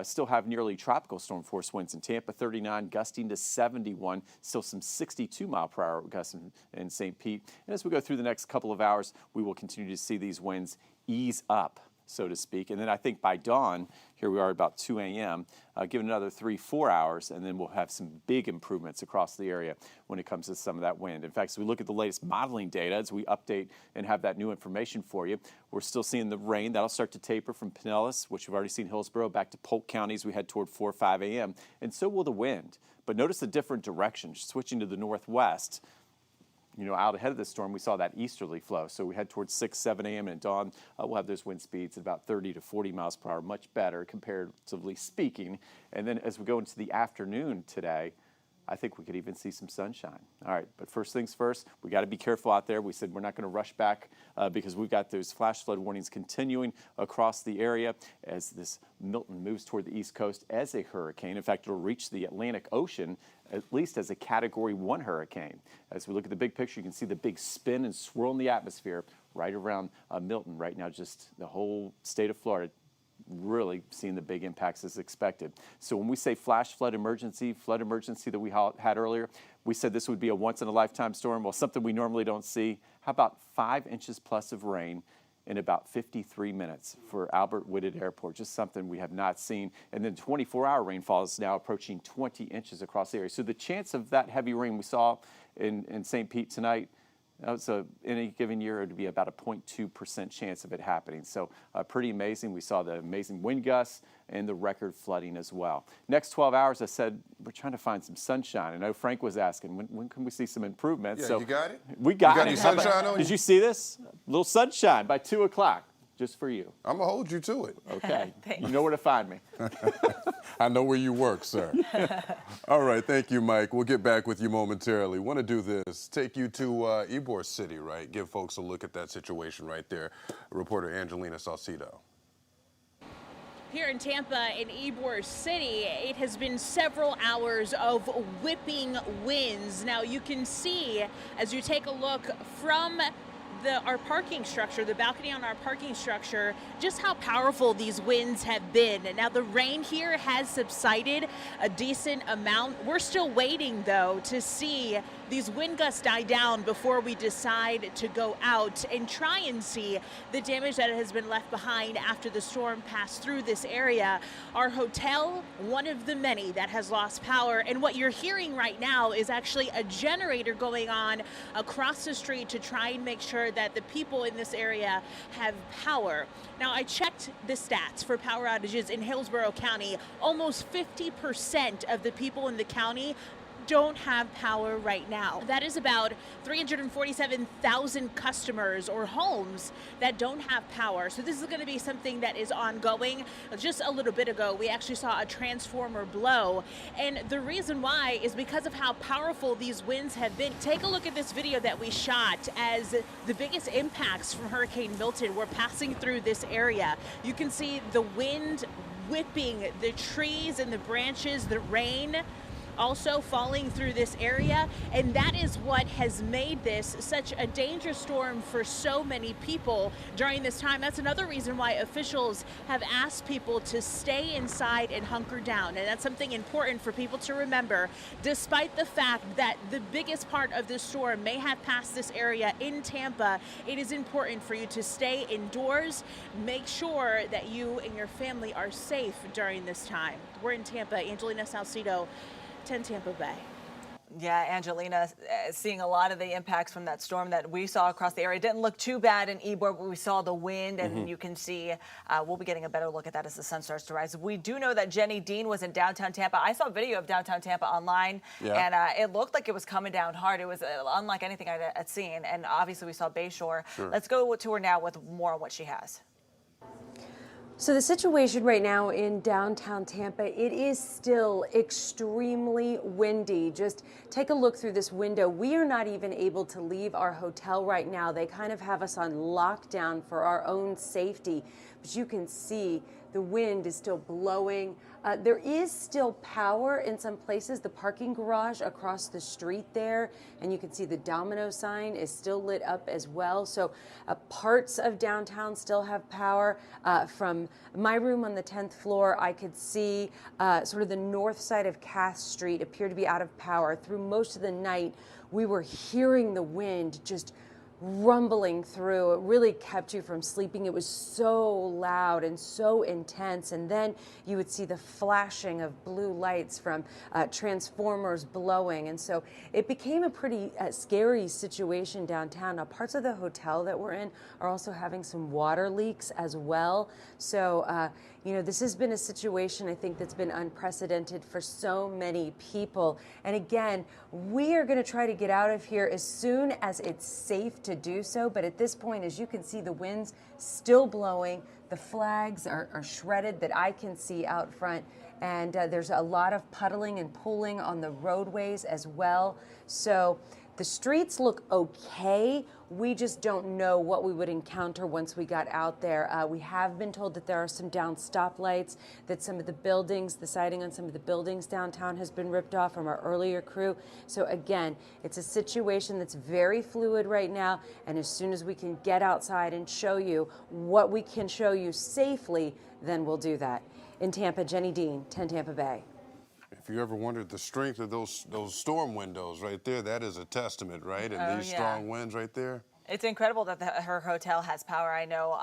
Still have nearly tropical storm force winds in Tampa, 39, gusting to 71. Still some 62 mile per hour gusts in St. Pete. And as we go through the next couple of hours, we will continue to see these winds ease up, so to speak. And then I think by dawn, here we are about 2 a.m., give it another 3-4 hours, and then we'll have some big improvements across the area when it comes to some of that wind. In fact, as we look at the latest modeling data, as we update and have that new information for you, we're still seeing the rain. That'll start to taper from Pinellas, which we've already seen Hillsborough, back to Polk County as we head toward 4 or 5 a.m., and so will the wind. But notice the different direction, switching to the northwest. You know, out ahead of this storm, we saw that easterly flow. So we head towards 6, 7 a.m. and at dawn, we'll have those wind speeds at about 30 to 40 miles per hour, much better comparatively speaking. And then as we go into the afternoon today, I think we could even see some sunshine. All right, but first things first, we got to be careful out there. We said we're not going to rush back because we've got those flash flood warnings continuing across the area as this Milton moves toward the East Coast as a hurricane. In fact, it'll reach the Atlantic Ocean at least as a Category 1 hurricane. As we look at the big picture, you can see the big spin and swirl in the atmosphere right around Milton right now, just the whole state of Florida really seeing the big impacts as expected. So when we say flash flood emergency that we had earlier, we said this would be a once-in-a-lifetime storm. Well, something we normally don't see. How about 5 inches plus of rain in about 53 minutes for Albert Whitted Airport? Just something we have not seen. And then 24-hour rainfall is now approaching 20 inches across the area. So the chance of that heavy rain we saw in St. Pete tonight, in any given year, it would be about a 0.2% chance of it happening. So pretty amazing. We saw the amazing wind gusts and the record flooding as well. Next 12 hours, I said, we're trying to find some sunshine. I know Frank was asking, when can we see some improvements? Yeah, so you got it? We got it. Any sunshine on you? Did you see this? A little sunshine by 2 o'clock. Just for you. I'm going to hold you to it. Okay. You know where to find me. I know where you work, sir. All right. Thank you, Mike. We'll get back with you momentarily. Want to do this. Take you to Ybor City, right? Give folks a look at that situation right there. Reporter Angelina Salcido. Here in Tampa, in Ybor City, it has been several hours of whipping winds. Now you can see as you take a look from our parking structure, the balcony on our parking structure, just how powerful these winds have been. Now the rain here has subsided a decent amount. We're still waiting though to see these wind gusts die down before we decide to go out and try and see the damage that has been left behind after the storm passed through this area. Our hotel, one of the many that has lost power, and what you're hearing right now is actually a generator going on across the street to try and make sure that the people in this area have power. Now, I checked the stats for power outages in Hillsborough County. Almost 50% of the people in the county don't have power right now. That is about 347,000 customers or homes that don't have power. So this is going to be something that is ongoing. Just a little bit ago, we actually saw a transformer blow. And the reason why is because of how powerful these winds have been. Take a look at this video that we shot as the biggest impacts from Hurricane Milton were passing through this area. You can see the wind whipping the trees and the branches, the rain also falling through this area, and that is what has made this such a dangerous storm for so many people during this time. That's another reason why officials have asked people to stay inside and hunker down, and that's something important for people to remember. Despite the fact that the biggest part of this storm may have passed this area in Tampa, it is important for you to stay indoors. Make sure that you and your family are safe during this time. We're in Tampa. Angelina Salcido, 10 Tampa Bay. Yeah, Angelina, seeing a lot of the impacts from that storm that we saw across the area. It didn't look too bad in Ybor, but we saw the wind, and you can see we'll be getting a better look at that as the sun starts to rise. We do know that Jenny Dean was in downtown Tampa. I saw a video of downtown Tampa online, and it looked like it was coming down hard. It was unlike anything I'd seen, and obviously we saw Bayshore. Let's go to her now with more on what she has. So the situation right now in downtown Tampa, it is still extremely windy. Just take a look through this window. We are not even able to leave our hotel right now. They kind of have us on lockdown for our own safety. But you can see the wind is still blowing. There is still power in some places. The parking garage across the street there, and you can see the Domino sign is still lit up as well. So parts of downtown still have power. From my room on the 10th floor, I could see sort of the north side of Cass Street appear to be out of power. Through most of the night, we were hearing the wind just rumbling through. It really kept you from sleeping. It was so loud and so intense. And then you would see the flashing of blue lights from transformers blowing. And so it became a pretty scary situation downtown. Now, parts of the hotel that we're in are also having some water leaks as well. So, you know, this has been a situation, I think, that's been unprecedented for so many people. And again, we are going to try to get out of here as soon as it's safe to do so. But at this point, as you can see, the wind's still blowing. The flags are shredded that I can see out front. And there's a lot of puddling and pooling on the roadways as well. So the streets look okay. We just don't know what we would encounter once we got out there. We have been told that there are some down stoplights, that some of the buildings, the siding on some of the buildings downtown has been ripped off from our earlier crew. So again, it's a situation that's very fluid right now. And as soon as we can get outside and show you what we can show you safely, then we'll do that. In Tampa, Jenny Dean, 10 Tampa Bay. If you ever wondered the strength of those storm windows right there, that is a testament, right? And these strong winds right there. It's incredible that her hotel has power. I know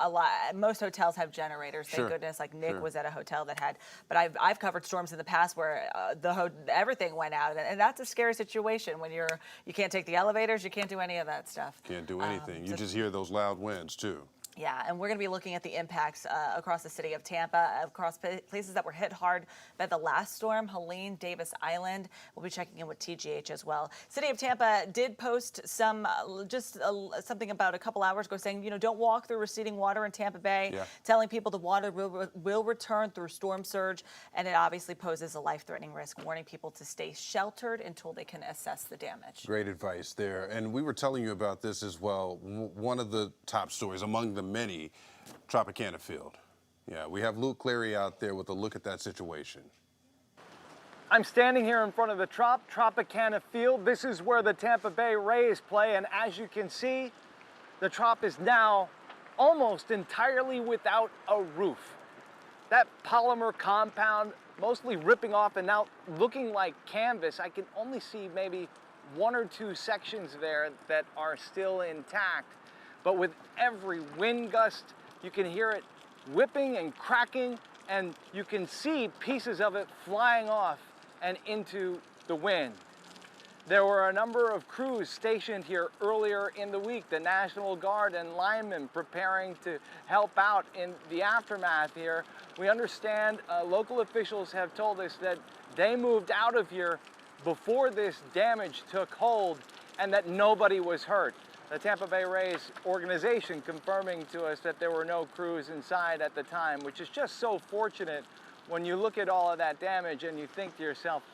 most hotels have generators, thank goodness. Like Nick was at a hotel that had, but I've covered storms in the past where everything went out, and that's a scary situation when you can't take the elevators, you can't do any of that stuff. Can't do anything. You just hear those loud winds too. Yeah, and we're going to be looking at the impacts across the city of Tampa, across places that were hit hard by the last storm, Helene, Davis Island. We'll be checking in with TGH as well. City of Tampa did post some, something about a couple hours ago saying, you know, don't walk through receding water in Tampa Bay, telling people the water will return through storm surge, and it obviously poses a life-threatening risk, warning people to stay sheltered until they can assess the damage. Great advice there. And we were telling you about this as well. One of the top stories among the many, Tropicana Field. Yeah, we have Luke Clary out there with a look at that situation. I'm standing here in front of the Tropicana Field. This is where the Tampa Bay Rays play, and as you can see, the Trop is now almost entirely without a roof. That polymer compound mostly ripping off and now looking like canvas. I can only see maybe one or two sections there that are still intact. But with every wind gust, you can hear it whipping and cracking, and you can see pieces of it flying off and into the wind. There were a number of crews stationed here earlier in the week, the National Guard and linemen preparing to help out in the aftermath here. We understand local officials have told us that they moved out of here before this damage took hold and that nobody was hurt. The Tampa Bay Rays organization confirming to us that there were no crews inside at the time, which is just so fortunate when you look at all of that damage and you think to yourself,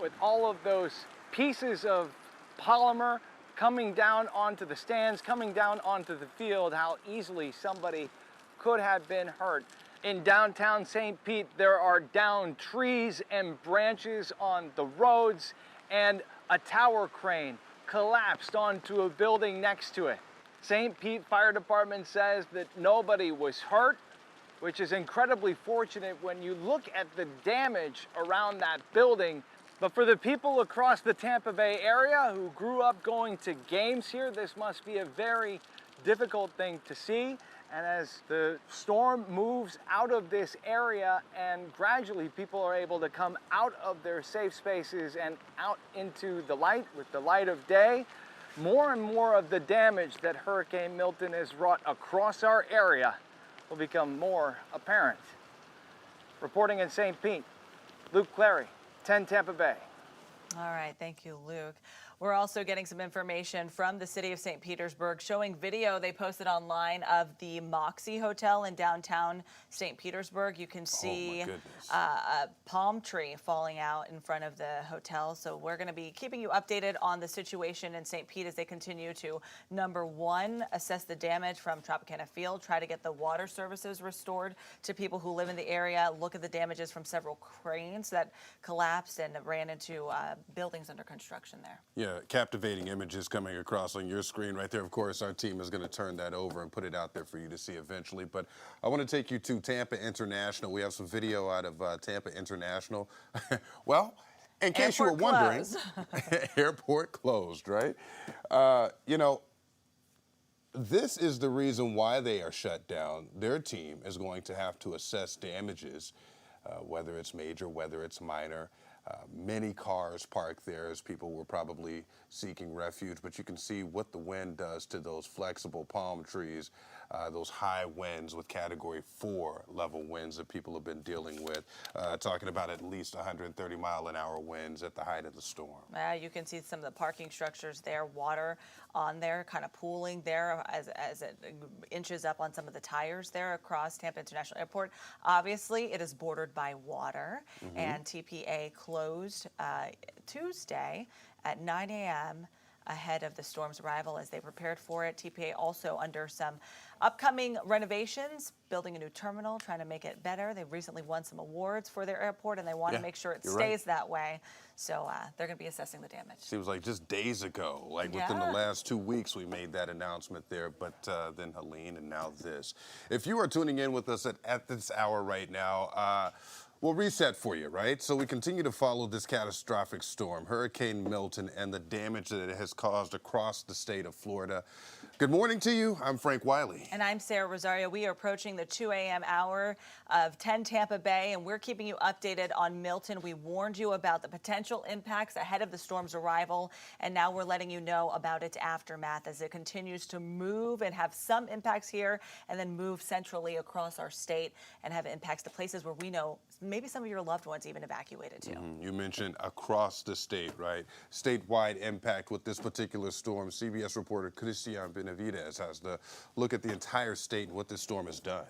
with all of those pieces of polymer coming down onto the stands, coming down onto the field, how easily somebody could have been hurt. In downtown St. Pete, there are downed trees and branches on the roads, and a tower crane collapsed onto a building next to it. St. Pete Fire Department says that nobody was hurt, which is incredibly fortunate when you look at the damage around that building. But for the people across the Tampa Bay area who grew up going to games here, this must be a very difficult thing to see. And as the storm moves out of this area and gradually people are able to come out of their safe spaces and out into the light with the light of day, more and more of the damage that Hurricane Milton has wrought across our area will become more apparent. Reporting in St. Pete, Luke Clary, 10 Tampa Bay. All right, thank you, Luke. We're also getting some information from the city of St. Petersburg showing video they posted online of the Moxie Hotel in downtown St. Petersburg. You can see a palm tree falling out in front of the hotel. So we're going to be keeping you updated on the situation in St. Pete as they continue to, number one, assess the damage from Tropicana Field, try to get the water services restored to people who live in the area, look at the damages from several cranes that collapsed and ran into buildings under construction there. Yeah, captivating images coming across on your screen right there. Of course, our team is going to turn that over and put it out there for you to see eventually. But I want to take you to Tampa International. We have some video out of Tampa International. Well, in case you were wondering, airport closed, right? You know, this is the reason why they are shut down. Their team is going to have to assess damages, whether it's major, whether it's minor. Many cars parked there as people were probably seeking refuge, but you can see what the wind does to those flexible palm trees, those high winds with Category 4 level winds that people have been dealing with, talking about at least 130-mile-an-hour winds at the height of the storm. You can see some of the parking structures there, water on there, kind of pooling there as it inches up on some of the tires there across Tampa International Airport. Obviously, it is bordered by water, and TPA closed Tuesday at 9 a.m. ahead of the storm's arrival as they prepared for it. TPA also under some upcoming renovations, building a new terminal, trying to make it better. They've recently won some awards for their airport, and they want to make sure it stays that way. So they're going to be assessing the damage. Seems like just days ago, like within the last 2 weeks, we made that announcement there, but then Helene and now this. If you are tuning in with us at this hour right now, we'll reset for you, right? So we continue to follow this catastrophic storm, Hurricane Milton, and the damage that it has caused across the state of Florida. Good morning to you. I'm Frank Wiley. And I'm Sarah Rosario. We are approaching the 2 a.m. hour of 10 Tampa Bay, and we're keeping you updated on Milton. We warned you about the potential impacts ahead of the storm's arrival, and now we're letting you know about its aftermath as it continues to move and have some impacts here and then move centrally across our state and have impacts to places where we know maybe some of your loved ones even evacuated to. You mentioned across the state, right? Statewide impact with this particular storm. CBS reporter Christian Benavidez has the look at the entire state and what this storm has done.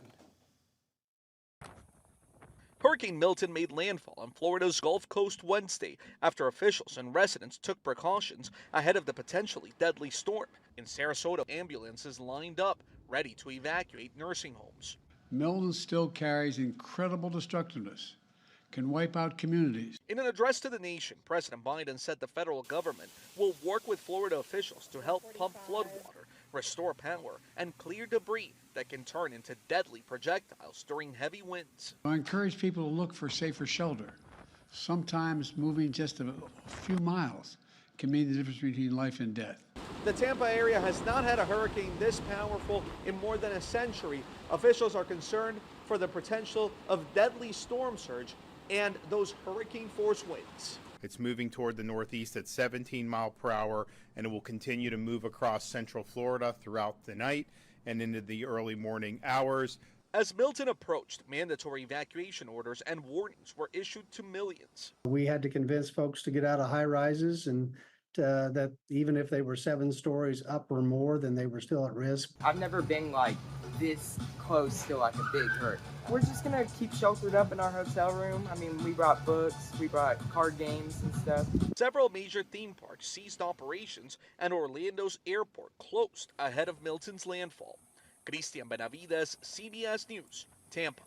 Hurricane Milton made landfall on Florida's Gulf Coast Wednesday after officials and residents took precautions ahead of the potentially deadly storm. In Sarasota, ambulances lined up, ready to evacuate nursing homes. Milton still carries incredible destructiveness, can wipe out communities. In an address to the nation, President Biden said the federal government will work with Florida officials to help pump floodwater, restore power, and clear debris that can turn into deadly projectiles during heavy winds. I encourage people to look for safer shelter. Sometimes moving just a few miles can mean the difference between life and death. The Tampa area has not had a hurricane this powerful in more than a century. Officials are concerned for the potential of deadly storm surge and those hurricane force winds. It's moving toward the northeast at 17 miles per hour, and it will continue to move across central Florida throughout the night and into the early morning hours. As Milton approached, mandatory evacuation orders and warnings were issued to millions. We had to convince folks to get out of high rises and that even if they were 7 stories up or more, then they were still at risk. I've never been like this close to like a big hurt. We're just gonna keep sheltered up in our hotel room. I mean, we brought books, we brought card games and stuff. Several major theme parks ceased operations and Orlando's airport closed ahead of Milton's landfall. Christian Benavidez, CBS News, Tampa.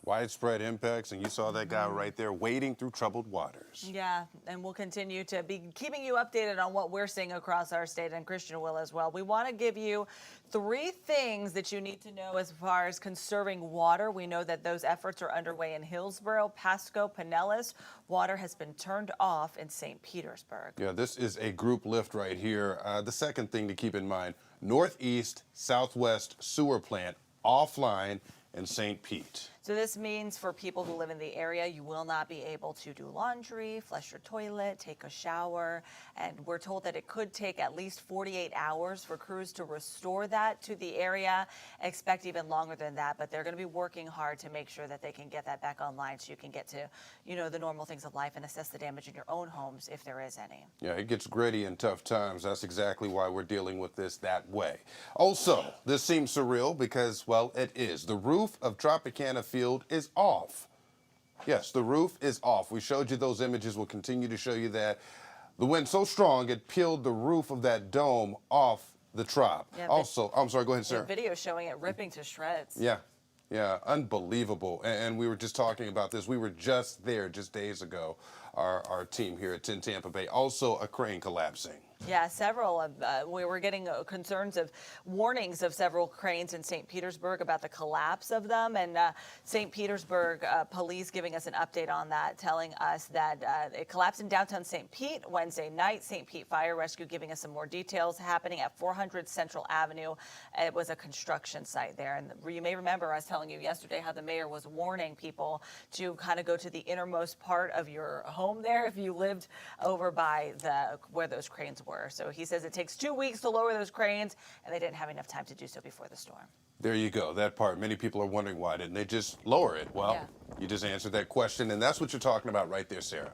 Widespread impacts, and you saw that guy right there wading through troubled waters. Yeah, and we'll continue to be keeping you updated on what we're seeing across our state, and Christian will as well. We want to give you 3 things that you need to know as far as conserving water. We know that those efforts are underway in Hillsborough, Pasco, Pinellas. Water has been turned off in St. Petersburg. Yeah, this is a group lift right here. The second thing to keep in mind, Northeast Southwest Sewer Plant offline in St. Pete. So this means for people who live in the area, you will not be able to do laundry, flush your toilet, take a shower, and we're told that it could take at least 48 hours for crews to restore that to the area. Expect even longer than that, but they're going to be working hard to make sure that they can get that back online so you can get to, the normal things of life and assess the damage in your own homes if there is any. Yeah, it gets gritty in tough times. That's exactly why we're dealing with this that way. Also, this seems surreal because, well, it is. The roof of Tropicana Field is off. Yes, the roof is off. We showed you those images. We'll continue to show you that. The wind so strong, it peeled the roof of that dome off the Trop. Yeah, also, I'm sorry, go ahead, sir. The video showing it ripping to shreds. Yeah, unbelievable. And we were just talking about this. We were just there just days ago, our team here at 10 Tampa Bay. Also, a crane collapsing. Yeah, several of we were getting concerns of warnings of several cranes in St. Petersburg about the collapse of them, and St. Petersburg police giving us an update on that, telling us that it collapsed in downtown St. Pete Wednesday night. St. Pete Fire Rescue giving us some more details happening at 400 Central Avenue. It was a construction site there, and you may remember us telling you yesterday how the mayor was warning people to kind of go to the innermost part of your home there if you lived over by where those cranes were. So he says it takes 2 weeks to lower those cranes, and they didn't have enough time to do so before the storm. There you go, that part. Many people are wondering why didn't they just lower it? Well, you just answered that question, and that's what you're talking about right there, Sarah.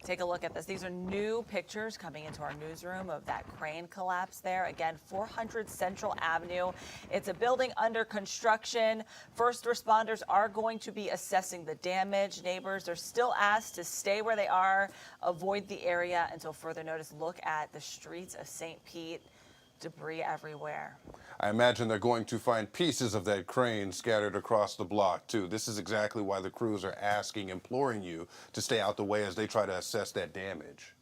Take a look at this. These are new pictures coming into our newsroom of that crane collapse there. Again, 400 Central Avenue. It's a building under construction. First responders are going to be assessing the damage. Neighbors are still asked to stay where they are, avoid the area until further notice. Look at the streets of St. Pete. Debris everywhere. I imagine they're going to find pieces of that crane scattered across the block, too. This is exactly why the crews are asking, imploring you to stay out the way as they try to assess that damage.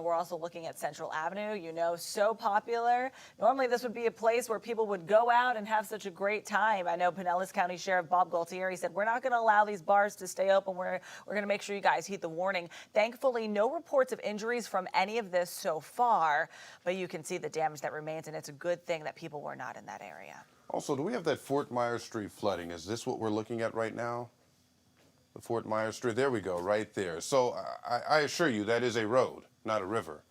We're also looking at Central Avenue, so popular. Normally this would be a place where people would go out and have such a great time. I know Pinellas County Sheriff Bob Gualtieri said, we're not going to allow these bars to stay open. We're going to make sure you guys heed the warning. Thankfully, no reports of injuries from any of this so far, but you can see the damage that remains, and it's a good thing that people were not in that area. Also, do we have that Fort Myers Street flooding? Is this what we're looking at right now? The Fort Myers Street, there we go, right there. So I assure you that is a road, not a river.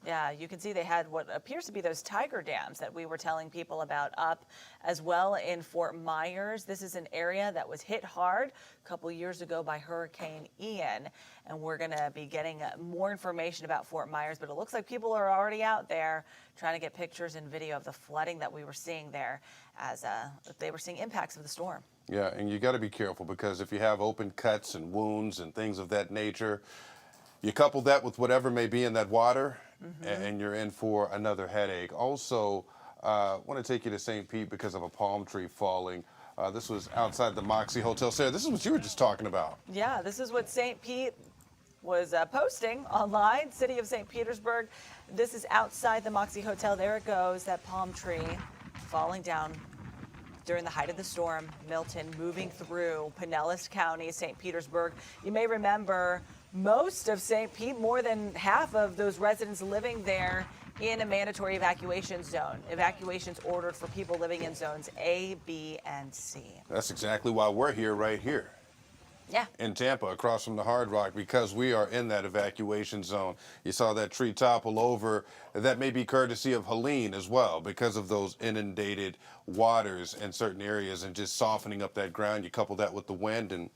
Yeah, you can see they had what appears to be those tiger dams that we were telling people about up as well in Fort Myers. This is an area that was hit hard a couple years ago by Hurricane Ian, and we're going to be getting more information about Fort Myers, but it looks like people are already out there trying to get pictures and video of the flooding that we were seeing there as they were seeing impacts of the storm. Yeah, and you got to be careful because if you have open cuts and wounds and things of that nature, you couple that with whatever may be in that water, and you're in for another headache. Also, I want to take you to St. Pete because of a palm tree falling. This was outside the Moxie Hotel. Sarah, this is what you were just talking about. Yeah, this is what St. Pete was posting online, City of St. Petersburg. This is outside the Moxie Hotel. There it goes, that palm tree falling down during the height of the storm. Milton moving through Pinellas County, St. Petersburg. You may remember most of St. Pete, more than half of those residents living there in a mandatory evacuation zone. Evacuations ordered for people living in zones A, B, and C. That's exactly why we're here right here. Yeah. In Tampa, across from the Hard Rock, because we are in that evacuation zone. You saw that tree topple over. That may be courtesy of Helene as well, because of those inundated waters in certain areas and just softening up that ground. You couple that with the wind and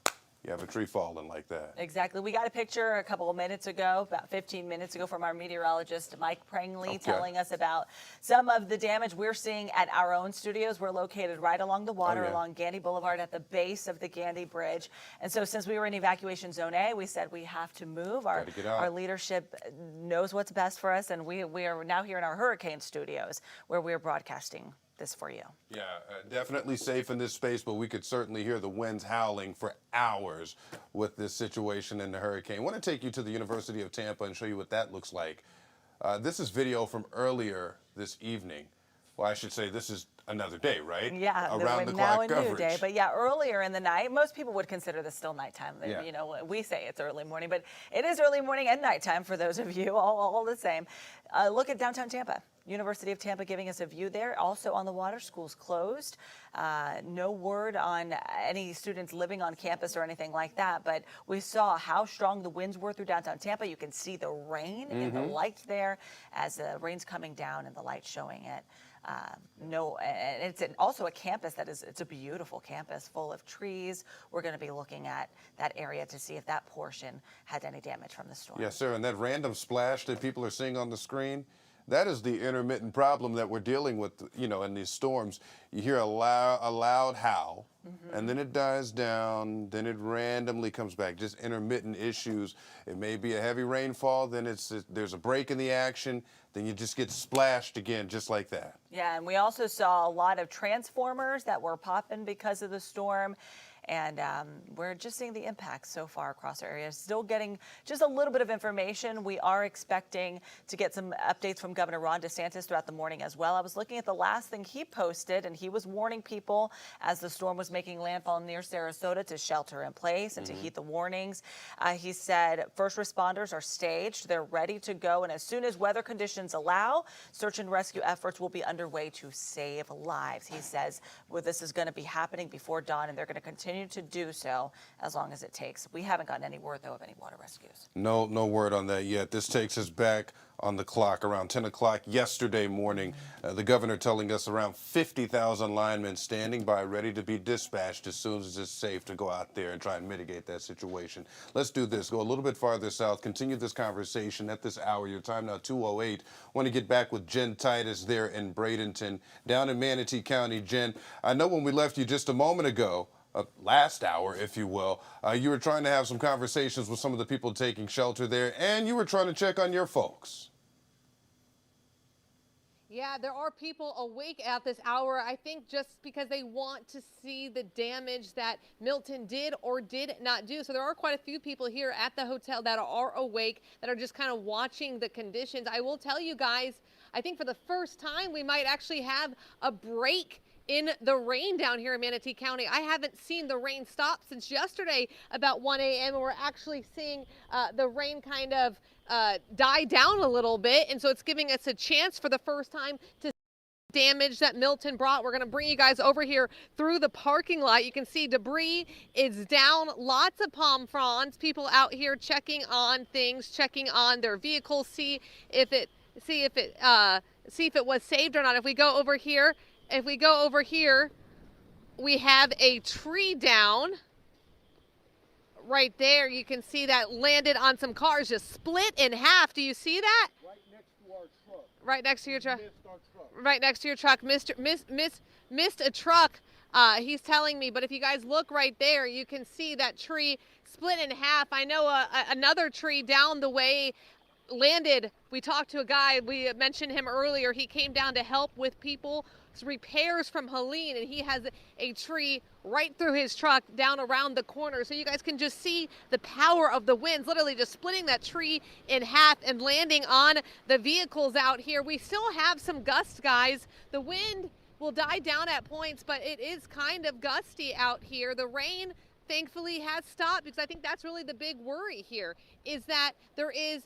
you have a tree falling like that. Exactly. We got a picture a couple of minutes ago, about 15 minutes ago, from our meteorologist, Mike Prangley, telling us about some of the damage we're seeing at our own studios. We're located right along the water, along Gandy Boulevard, at the base of the Gandy Bridge. And so since we were in evacuation zone A, we said we have to move. Our leadership knows what's best for us, and we are now here in our hurricane studios where we're broadcasting this for you. Yeah, definitely safe in this space, but we could certainly hear the winds howling for hours with this situation in the hurricane. I want to take you to the University of Tampa and show you what that looks like. This is video from earlier this evening. Well, I should say this is another day, right? Yeah, around the now clock a new coverage. day. But yeah, earlier in the night, most people would consider this still nighttime. Yeah. You know, we say it's early morning, but it is early morning and nighttime for those of you, all the same. Look at downtown Tampa. University of Tampa giving us a view there. Also on the water, schools closed. No word on any students living on campus or anything like that, but we saw how strong the winds were through downtown Tampa. You can see the rain in the lights there as the rain's coming down and the light showing it. And it's also a campus it's a beautiful campus full of trees. We're going to be looking at that area to see if that portion had any damage from the storm. Yes, sir. And that random splash that people are seeing on the screen, that is the intermittent problem that we're dealing with, in these storms. You hear a loud howl, and then it dies down, then it randomly comes back. Just intermittent issues. It may be a heavy rainfall, then there's a break in the action, then you just get splashed again, just like that. Yeah, and we also saw a lot of transformers that were popping because of the storm. And we're just seeing the impact so far across our area. Still getting just a little bit of information. We are expecting to get some updates from Governor Ron DeSantis throughout the morning as well. I was looking at the last thing he posted, and he was warning people as the storm was making landfall near Sarasota to shelter in place and to heed the warnings. He said first responders are staged. They're ready to go. And as soon as weather conditions allow, search and rescue efforts will be underway to save lives. He says this is going to be happening before dawn, and they're going to continue to do so as long as it takes. We haven't gotten any word, though, of any water rescues. No word on that yet. This takes us back on the clock around 10 o'clock yesterday morning. The governor telling us around 50,000 linemen standing by ready to be dispatched as soon as it's safe to go out there and try and mitigate that situation. Let's do this. Go a little bit farther south. Continue this conversation at this hour. Your time now 2:08. Want to get back with Jen Titus there in Bradenton, down in Manatee County. Jen, I know when we left you just a moment ago, last hour, if you will, you were trying to have some conversations with some of the people taking shelter there, and you were trying to check on your folks. Yeah, there are people awake at this hour, I think just because they want to see the damage that Milton did or did not do. So there are quite a few people here at the hotel that are awake, that are just kind of watching the conditions. I will tell you guys, I think for the first time we might actually have a break in the rain down here in Manatee County. I haven't seen the rain stop since yesterday about 1 a.m. and we're actually seeing the rain kind of die down a little bit, and so it's giving us a chance for the first time to damage that Milton brought. We're going to bring you guys over here through the parking lot. You can see debris is down, lots of palm fronds, people out here checking on things, checking on their vehicles, see if it was saved or not. If we go over here, we have a tree down right there. You can see that landed on some cars, just split in half. Do you see that? Right next to our truck. Right next to your truck. Missed our truck. Right next to your truck. Missed a truck, he's telling me. But if you guys look right there, you can see that tree split in half. I know another tree down the way landed. We talked to a guy, we mentioned him earlier. He came down to help with people's repairs from Helene, and he has a tree right through his truck down around the corner. So you guys can just see the power of the winds, literally just splitting that tree in half and landing on the vehicles out here. We still have some gusts, guys. The wind will die down at points, but it is kind of gusty out here. The rain thankfully has stopped, because I think that's really the big worry here, is that there is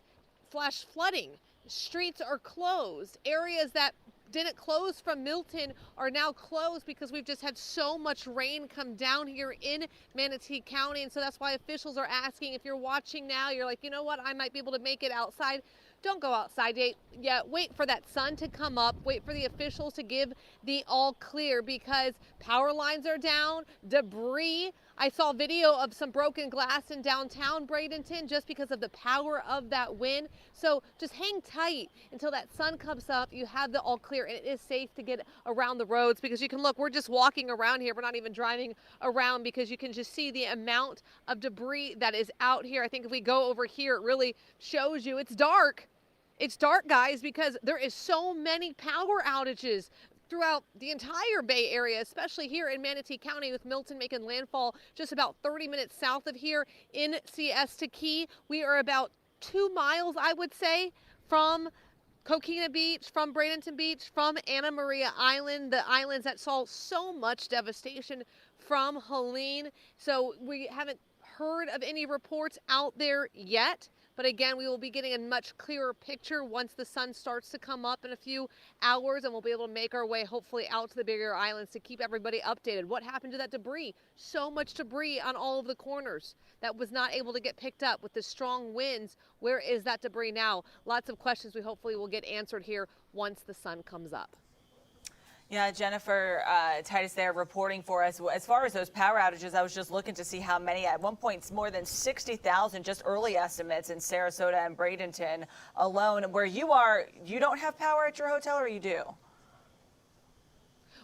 flash flooding. Streets are closed. Areas that didn't close from Milton are now closed because we've just had so much rain come down here in Manatee County. And so that's why officials are asking, if you're watching now, you're like, you know what, I might be able to make it outside. Don't go outside yet. Wait for that sun to come up. Wait for the officials to give the all clear, because power lines are down, debris. I saw video of some broken glass in downtown Bradenton just because of the power of that wind. So just hang tight until that sun comes up. You have the all clear, and it is safe to get around the roads, because you can look, we're just walking around here. We're not even driving around, because you can just see the amount of debris that is out here. I think if we go over here, it really shows you it's dark. It's dark, guys, because there is so many power outages throughout the entire Bay Area, especially here in Manatee County, with Milton making landfall just about 30 minutes south of here in Siesta Key. We are about 2 miles, I would say, from Coquina Beach, from Bradenton Beach, from Anna Maria Island, the islands that saw so much devastation from Helene. So we haven't heard of any reports out there yet, But again, we will be getting a much clearer picture once the sun starts to come up in a few hours, and we'll be able to make our way hopefully out to the bigger islands to keep everybody updated. What happened to that debris? So much debris on all of the corners that was not able to get picked up with the strong winds. Where is that debris now? Lots of questions we hopefully will get answered here once the sun comes up. Yeah, Jennifer Titus there reporting for us. As far as those power outages, I was just looking to see how many. At one point, it's more than 60,000, just early estimates in Sarasota and Bradenton alone. Where you are, you don't have power at your hotel, or you do?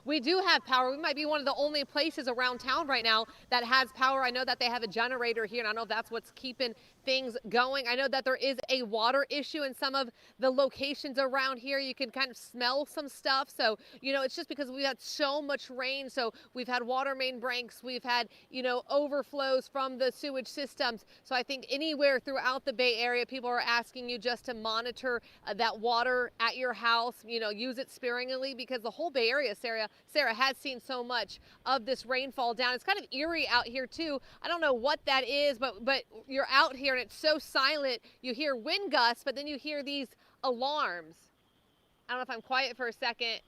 We do have power. We might be one of the only places around town right now that has power. I know that they have a generator here, and I don't know if that's what's keeping things going. I know that there is a water issue in some of the locations around here. You can kind of smell some stuff. So, you know, it's just because we've had so much rain. So we've had water main breaks. We've had, you know, overflows from the sewage systems. So I think anywhere throughout the Bay Area, people are asking you just to monitor that water at your house, you know, use it sparingly, because the whole Bay Area, Sarah has seen so much of this rainfall down. It's kind of eerie out here too. I don't know what that is, but you're out here and it's so silent. You hear wind gusts, but then you hear these alarms. I don't know if I'm quiet for a second,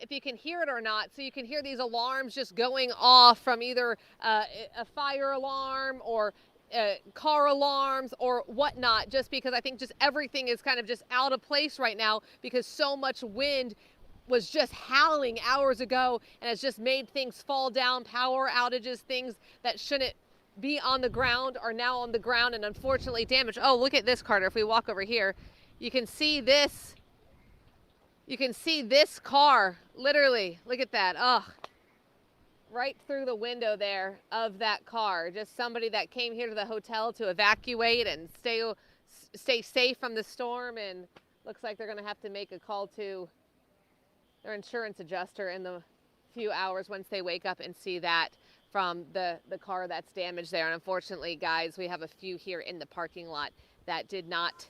if you can hear it or not. So you can hear these alarms just going off from either a fire alarm or car alarms or whatnot, just because I think just everything is kind of just out of place right now because so much wind was just howling hours ago and has just made things fall down. Power outages, things that shouldn't be on the ground are now on the ground and unfortunately damaged. Oh, look at this, Carter. If we walk over here, you can see this. You can see this car, literally. Look at that. Oh, right through the window there of that car. Just somebody that came here to the hotel to evacuate and stay safe from the storm, and looks like they're going to have to make a call to their insurance adjuster in the few hours once they wake up and see that from the car that's damaged there. And unfortunately, guys, we have a few here in the parking lot that did not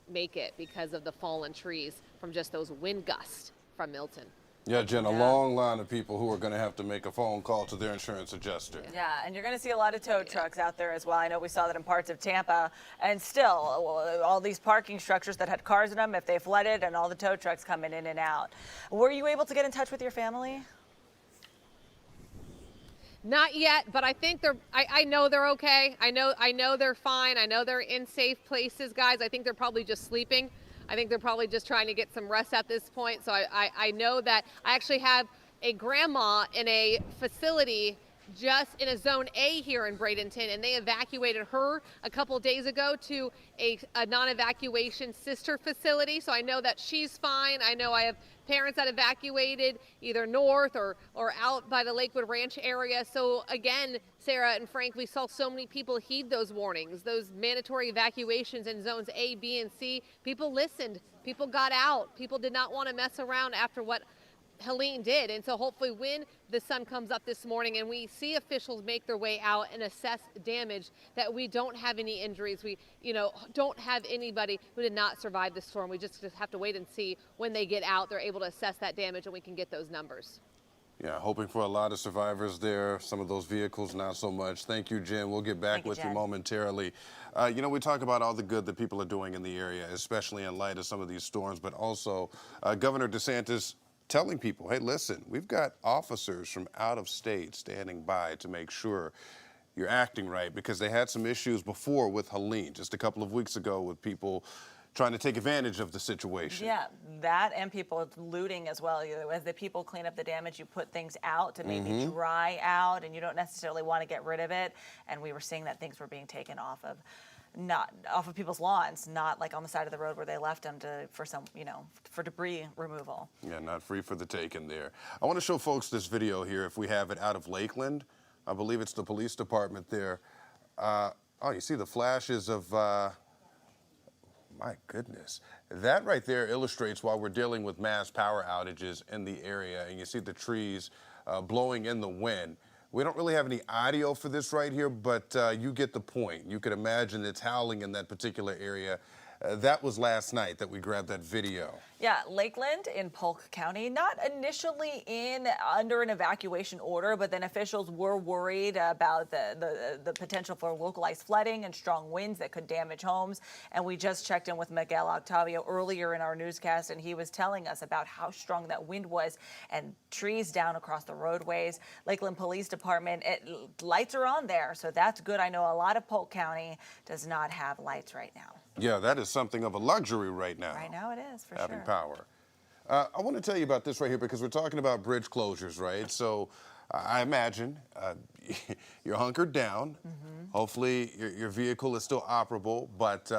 make it because of the fallen trees from just those wind gusts from Milton. Yeah, Jen, a long line of people who are going to have to make a phone call to their insurance adjuster. Yeah, and you're going to see a lot of tow trucks out there as well. I know we saw that in parts of Tampa, and still all these parking structures that had cars in them, if they flooded, and all the tow trucks coming in and out. Were you able to get in touch with your family? Not yet, but I think I know they're okay. I know they're fine. I know they're in safe places, guys. I think they're probably just sleeping. I think they're probably just trying to get some rest at this point. So I know that I actually have a grandma in a facility just in a zone A here in Bradenton, and they evacuated her a couple days ago to a non-evacuation sister facility. So I know that she's fine. I know I have parents that evacuated either north or out by the Lakewood Ranch area. So again, Sarah and Frank, we saw so many people heed those warnings, those mandatory evacuations in zones A, B, and C. People listened. People got out. People did not want to mess around after what Helene did. And so hopefully when the sun comes up this morning and we see officials make their way out and assess damage, that we don't have any injuries. We, don't have anybody who did not survive the storm. We just have to wait and see when they get out, they're able to assess that damage and we can get those numbers. Yeah, hoping for a lot of survivors there. Some of those vehicles, not so much. Thank you, Jen. We'll get back with you momentarily. We talk about all the good that people are doing in the area, especially in light of some of these storms, but also Governor DeSantis telling people, hey, listen, we've got officers from out of state standing by to make sure you're acting right, because they had some issues before with Helene, just a couple of weeks ago, with people trying to take advantage of the situation. Yeah, that and people looting as well. As the people clean up the damage, you put things out to maybe dry out, and you don't necessarily want to get rid of it. And we were seeing that things were being taken off of. Not off of people's lawns, not like on the side of the road where they left them for debris removal. Yeah, not free for the taking there. I want to show folks this video here, if we have it, out of Lakeland. I believe it's the police department there. You see the flashes of, my goodness. That right there illustrates why we're dealing with mass power outages in the area, and you see the trees blowing in the wind. We don't really have any audio for this right here, but you get the point. You can imagine it's howling in that particular area That was last night that we grabbed that video. Yeah, Lakeland in Polk County, not initially under an evacuation order, but then officials were worried about the potential for localized flooding and strong winds that could damage homes. And we just checked in with Miguel Octavio earlier in our newscast, and he was telling us about how strong that wind was and trees down across the roadways. Lakeland Police Department, lights are on there, so that's good. I know a lot of Polk County does not have lights right now. Yeah, that is something of a luxury right now. Right now it is, for having sure. power. I want to tell you about this right here because we're talking about bridge closures, right? So I imagine you're hunkered down. Hopefully your vehicle is still operable, but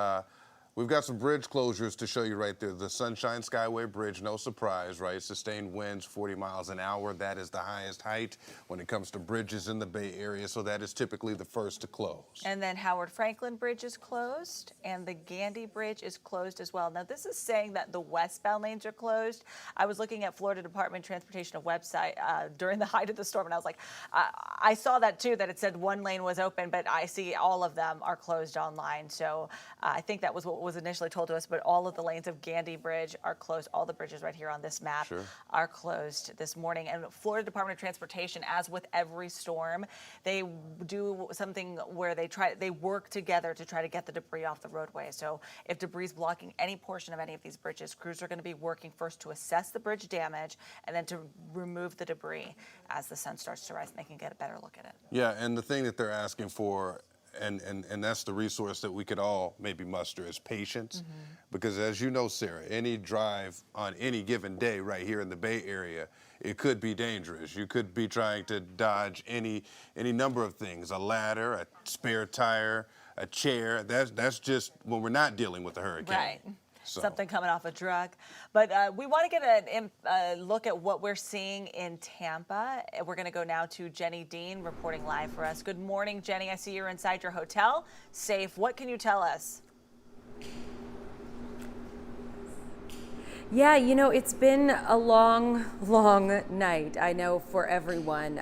we've got some bridge closures to show you right there. The Sunshine Skyway Bridge, no surprise, right? Sustained winds, 40 miles an hour. That is the highest height when it comes to bridges in the Bay Area, so that is typically the first to close. And then Howard Franklin Bridge is closed, and the Gandy Bridge is closed as well. Now, this is saying that the westbound lanes are closed. I was looking at Florida Department of Transportation website during the height of the storm, and I was like, I saw that too, that it said one lane was open, but I see all of them are closed online. So I think that was what was initially told to us, but all of the lanes of Gandy Bridge are closed. All the bridges right here on this map are closed this morning. And Florida Department of Transportation, as with every storm, they do something where they work together to try to get the debris off the roadway. So if debris is blocking any portion of any of these bridges, crews are going to be working first to assess the bridge damage and then to remove the debris as the sun starts to rise, and they can get a better look at it. Yeah, and the thing that they're asking for, and that's the resource that we could all maybe muster, is patience. Because as you know, Sarah, any drive on any given day right here in the Bay Area, it could be dangerous. You could be trying to dodge any number of things, a ladder, a spare tire, a chair. That's just when we're not dealing with a hurricane. Right. So. Something coming off a truck. But we want to get a look at what we're seeing in Tampa. We're going to go now to Jenny Dean reporting live for us. Good morning, Jenny. I see you're inside your hotel, safe. What can you tell us? Yeah, you know, it's been a long, long night, I know, for everyone.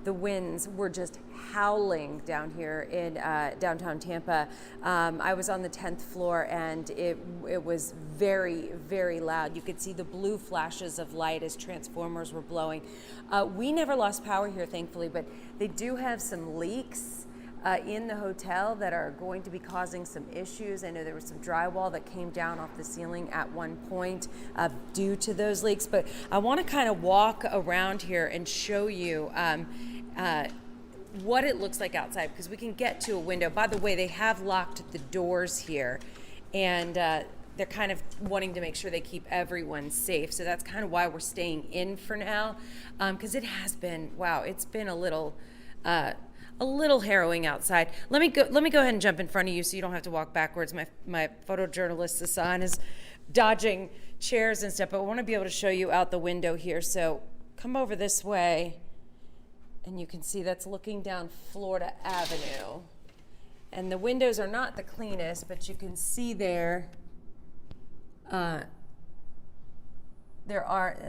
The winds were just howling down here in downtown Tampa. I was on the 10th floor, and it was very, very loud. You could see the blue flashes of light as transformers were blowing. We never lost power here, thankfully, but they do have some leaks in the hotel that are going to be causing some issues. I know there was some drywall that came down off the ceiling at one point due to those leaks, but I want to kind of walk around here and show you what it looks like outside, because we can get to a window. By the way, they have locked the doors here, and they're kind of wanting to make sure they keep everyone safe. So that's kind of why we're staying in for now, because it has been, wow, it's been a little harrowing outside. Let me go ahead and jump in front of you so you don't have to walk backwards. My photojournalist Hassan is dodging chairs and stuff, but I want to be able to show you out the window here. So come over this way, and you can see that's looking down Florida Avenue. And the windows are not the cleanest, but you can see there it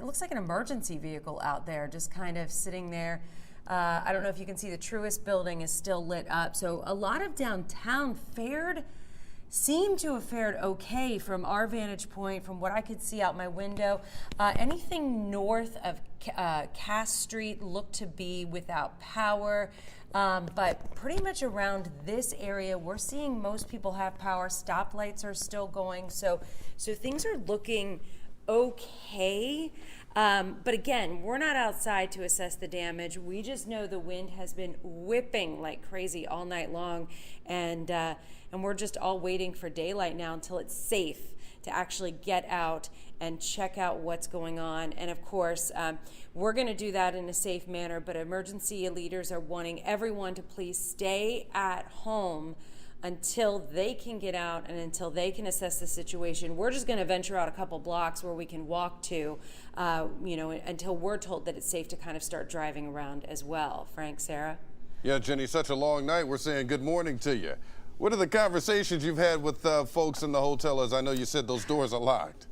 looks like an emergency vehicle out there, just kind of sitting there. I don't know if you can see the Truist building is still lit up. So a lot of downtown seemed to have fared okay from our vantage point, from what I could see out my window. Anything north of Cass Street looked to be without power. But pretty much around this area, we're seeing most people have power. Stoplights are still going. So things are looking okay. But again, we're not outside to assess the damage. We just know the wind has been whipping like crazy all night long, and we're just all waiting for daylight now until it's safe to actually get out and check out what's going on. And of course, we're going to do that in a safe manner, but emergency leaders are wanting everyone to please stay at home until they can get out and until they can assess the situation. We're just going to venture out a couple blocks where we can walk to, until we're told that it's safe to kind of start driving around as well. Frank, Sarah? Yeah, Jenny, such a long night. We're saying good morning to you. What are the conversations you've had with folks in the hotel, as I know you said those doors are locked?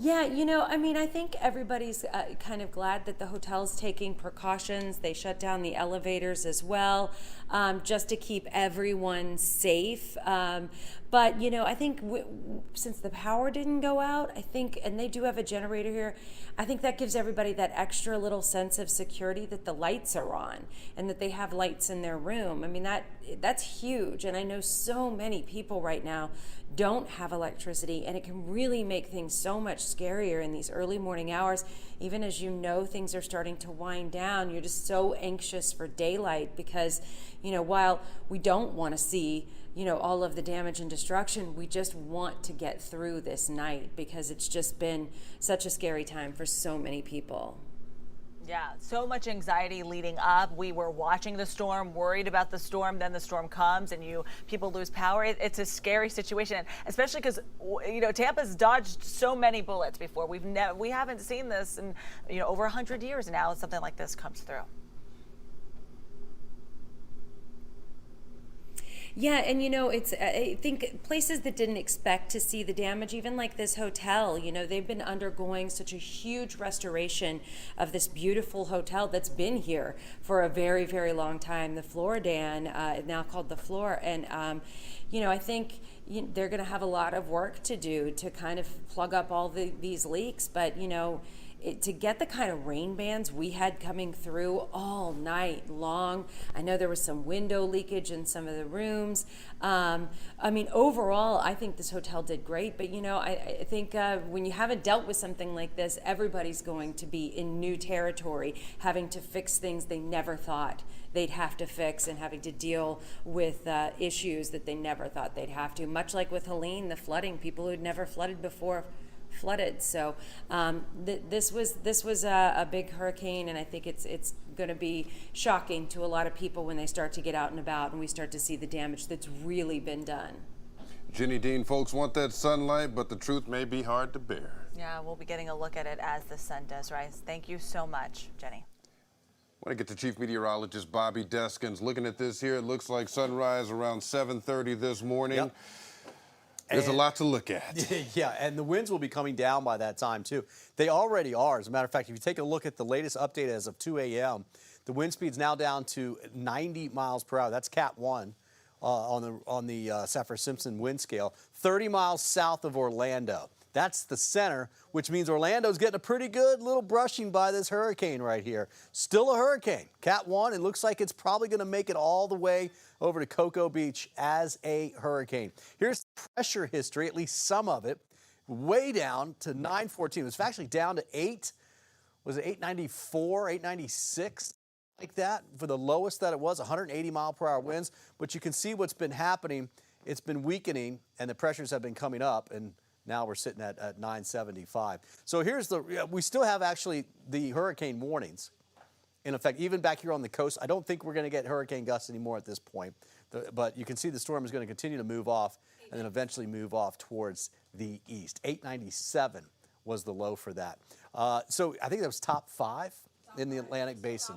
Yeah, I mean, I think everybody's kind of glad that the hotel's taking precautions. They shut down the elevators as well, just to keep everyone safe. But, I think since the power didn't go out, and they do have a generator here, I think that gives everybody that extra little sense of security that the lights are on and that they have lights in their room. I mean, that's huge. And I know so many people right now don't have electricity, and it can really make things so much scarier in these early morning hours. Even as things are starting to wind down, you're just so anxious for daylight because, while we don't want to see, all of the damage and destruction, we just want to get through this night because it's just been such a scary time for so many people. Yeah, so much anxiety leading up. We were watching the storm, worried about the storm, then the storm comes and people lose power. It's a scary situation, especially because Tampa's dodged so many bullets before. We haven't seen this in over 100 years now. Something like this comes through. Yeah, and I think places that didn't expect to see the damage, even like this hotel, they've been undergoing such a huge restoration of this beautiful hotel that's been here for a very, very long time. The Floridan, now called the Flora, and I think they're going to have a lot of work to do to kind of plug up all these leaks, but to get the kind of rain bands we had coming through all night long. I know there was some window leakage in some of the rooms. I mean, overall, I think this hotel did great, but I think when you haven't dealt with something like this, everybody's going to be in new territory, having to fix things they never thought they'd have to fix and having to deal with issues that they never thought they'd have to. Much like with Helene, the flooding, people who'd never flooded before flooded. So this was a big hurricane, and I think it's going to be shocking to a lot of people when they start to get out and about and we start to see the damage that's really been done. Jenny Dean, folks want that sunlight, but the truth may be hard to bear. Yeah, we'll be getting a look at it as the sun does rise. Thank you so much, Jenny. I want to get to Chief Meteorologist Bobby Deskins. Looking at this here, it looks like sunrise around 7:30 this morning. Yep. There's a lot to look at. Yeah, and the winds will be coming down by that time, too. They already are. As a matter of fact, if you take a look at the latest update as of 2 a.m., the wind speed's now down to 90 miles per hour. That's Cat 1 on the Saffir-Simpson wind scale, 30 miles south of Orlando. That's the center, which means Orlando's getting a pretty good little brushing by this hurricane right here. Still a hurricane. Cat 1, it looks like it's probably going to make it all the way over to Cocoa Beach as a hurricane. Here's pressure history, at least some of it, way down to 914. It was actually down to 894, 896, like that, for the lowest that it was, 180 mile per hour winds. But you can see what's been happening. It's been weakening, and the pressures have been coming up, and now we're sitting at 975. So we still have actually the hurricane warnings in effect, even back here on the coast. I don't think we're going to get hurricane gusts anymore at this point, but you can see the storm is going to continue to move off and then eventually move off towards the east. 897 was the low for that. So I think that was top 5 in the Atlantic Basin.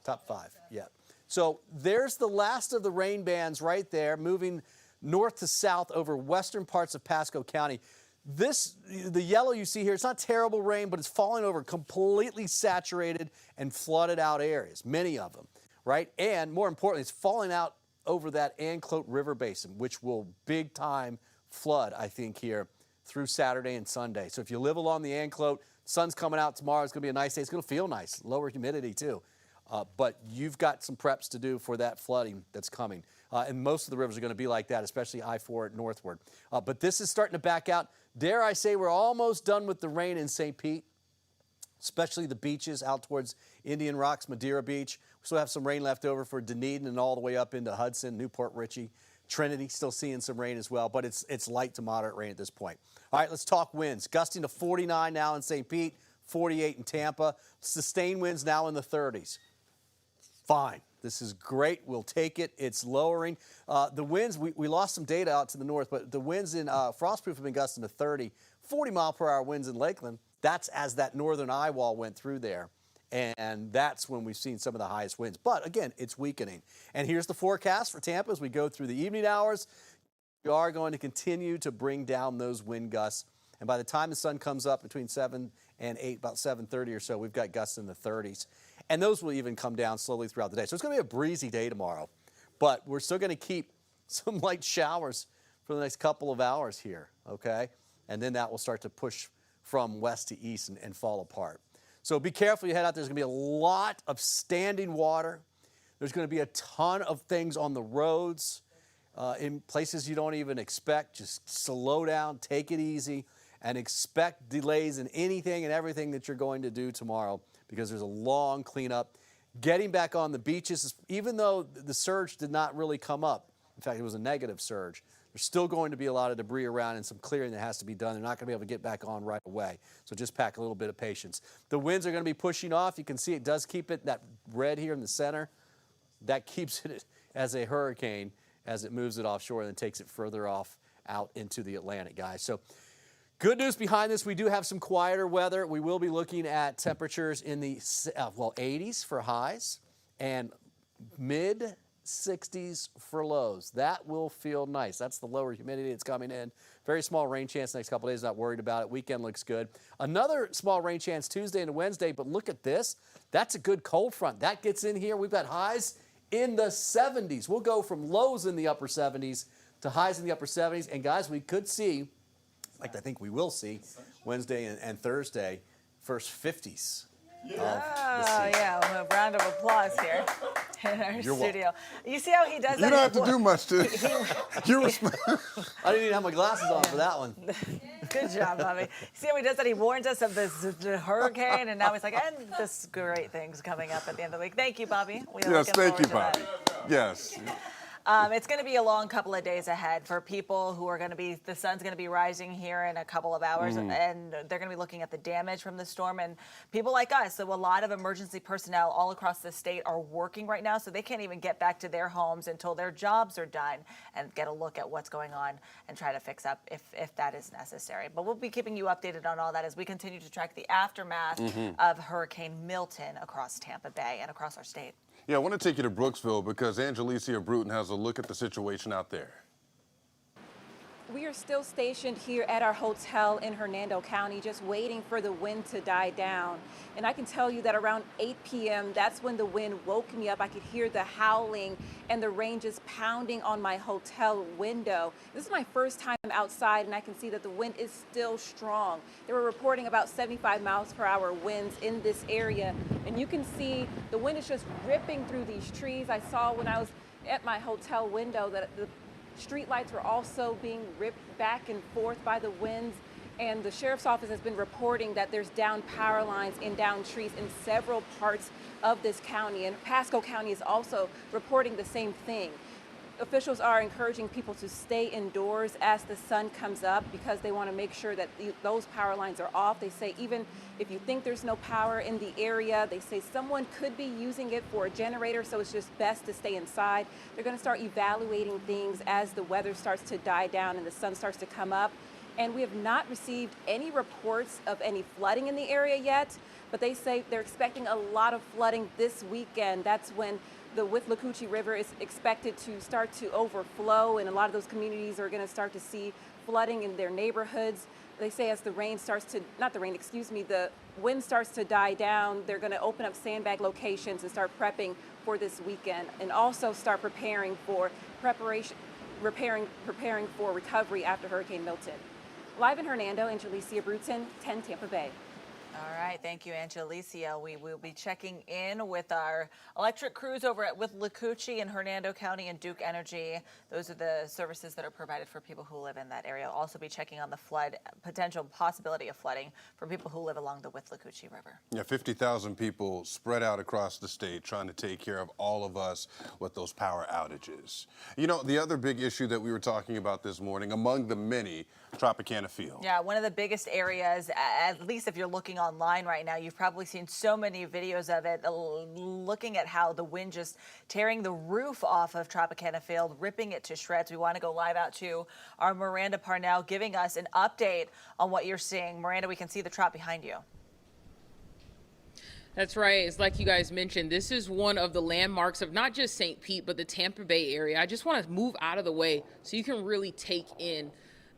Top 5, yeah. So there's the last of the rain bands right there, moving north to south over western parts of Pasco County. The yellow you see here, it's not terrible rain, but it's falling over completely saturated and flooded out areas, many of them, right? And more importantly, it's falling out over that Anclote River Basin, which will big time flood, I think, here through Saturday and Sunday. So if you live along the Anclote, sun's coming out tomorrow, it's going to be a nice day. It's going to feel nice, lower humidity too. But you've got some preps to do for that flooding that's coming. And most of the rivers are going to be like that, especially I-4 northward. But this is starting to back out. Dare I say we're almost done with the rain in St. Pete, especially the beaches out towards Indian Rocks, Madeira Beach. We still have some rain left over for Dunedin and all the way up into Hudson, Newport Richey. Trinity still seeing some rain as well, but it's light to moderate rain at this point. All right, let's talk winds. Gusting to 49 now in St. Pete, 48 in Tampa. Sustained winds now in the 30s. Fine. This is great. We'll take it. It's lowering. The winds, we lost some data out to the north, but the winds in Frostproof have been gusting to 30, 40 mile per hour winds in Lakeland. That's as that northern eye wall went through there. And that's when we've seen some of the highest winds. But again, it's weakening. And here's the forecast for Tampa as we go through the evening hours. We are going to continue to bring down those wind gusts And by the time the sun comes up between 7 and 8, about 7:30 or so, we've got gusts in the 30s. And those will even come down slowly throughout the day. So it's going to be a breezy day tomorrow. But we're still going to keep some light showers for the next couple of hours here, okay? And then that will start to push from west to east and fall apart. So be careful you head out. There's going to be a lot of standing water. There's going to be a ton of things on the roads in places you don't even expect. Just slow down, take it easy, and expect delays in anything and everything that you're going to do tomorrow because there's a long cleanup. Getting back on the beaches, even though the surge did not really come up, in fact, it was a negative surge, there's still going to be a lot of debris around and some clearing that has to be done. They're not going to be able to get back on right away. So just pack a little bit of patience. The winds are going to be pushing off. You can see it does keep it, that red here in the center, that keeps it as a hurricane as it moves it offshore and then takes it further off out into the Atlantic, guys. So good news behind this, we do have some quieter weather. We will be looking at temperatures in the 80s for highs and mid-60s for lows. That will feel nice. That's the lower humidity that's coming in. Very small rain chance next couple of days, not worried about it. Weekend looks good. Another small rain chance Tuesday and Wednesday, but look at this. That's a good cold front. That gets in here. We've got highs in the 70s. We'll go from lows in the upper 70s to highs in the upper 70s. And guys, we could see, like I think we will see, Wednesday and Thursday, first 50s. Yeah, a round of applause here in our You're studio. welcome. You see how he does that? You don't have to do much to. I didn't even have my glasses on for that one. Good job, Bobby. See how he does that? He warns us of this hurricane, and now he's like, and this great thing's coming up at the end of the week. Thank you, Bobby. Yes, thank you, Bobby. Yes. It's going to be a long couple of days ahead for people who are going to be, the sun's going to be rising here in a couple of hours, and they're going to be looking at the damage from the storm. And people like us, so a lot of emergency personnel all across the state are working right now, so they can't even get back to their homes until their jobs are done and get a look at what's going on and try to fix up if that is necessary. But we'll be keeping you updated on all that as we continue to track the aftermath of Hurricane Milton across Tampa Bay and across our state. Yeah, I want to take you to Brooksville because Angelicia Bruton has a look at the situation out there. We are still stationed here at our hotel in Hernando County, just waiting for the wind to die down. And I can tell you that around 8 p.m., that's when the wind woke me up. I could hear the howling and the rain just pounding on my hotel window. This is my first time outside, and I can see that the wind is still strong. They were reporting about 75 miles per hour winds in this area. And you can see the wind is just ripping through these trees. I saw when I was at my hotel window that the street lights were also being ripped back and forth by the winds, and the sheriff's office has been reporting that there's down power lines and down trees in several parts of this county, and Pasco County is also reporting the same thing. Officials are encouraging people to stay indoors as the sun comes up because they want to make sure that those power lines are off. They say even if you think there's no power in the area, they say someone could be using it for a generator, so it's just best to stay inside. They're going to start evaluating things as the weather starts to die down and the sun starts to come up. And we have not received any reports of any flooding in the area yet, but they say they're expecting a lot of flooding this weekend. That's when the Withlacoochee River is expected to start to overflow, and a lot of those communities are going to start to see flooding in their neighborhoods. They say as the wind starts to die down, they're going to open up sandbag locations and start prepping for this weekend, and also start preparing for recovery after Hurricane Milton. Live in Hernando, Angelicia Bruton, 10 Tampa Bay. All right, thank you, Angelicia. We will be checking in with our electric crews over at Withlacoochee in Hernando County and Duke Energy. Those are the services that are provided for people who live in that area. We'll also be checking on the potential possibility of flooding for people who live along the Withlacoochee River. Yeah, 50,000 people spread out across the state trying to take care of all of us with those power outages. You know, the other big issue that we were talking about this morning, among the many, Tropicana Field. Yeah, one of the biggest areas, at least if you're looking online right now, you've probably seen so many videos of it, looking at how the wind just tearing the roof off of Tropicana Field, ripping it to shreds. We want to go live out to our Miranda Parnell giving us an update on what you're seeing. Miranda, we can see the trop behind you. That's right. It's like you guys mentioned, this is one of the landmarks of not just St. Pete, but the Tampa Bay area. I just want to move out of the way so you can really take in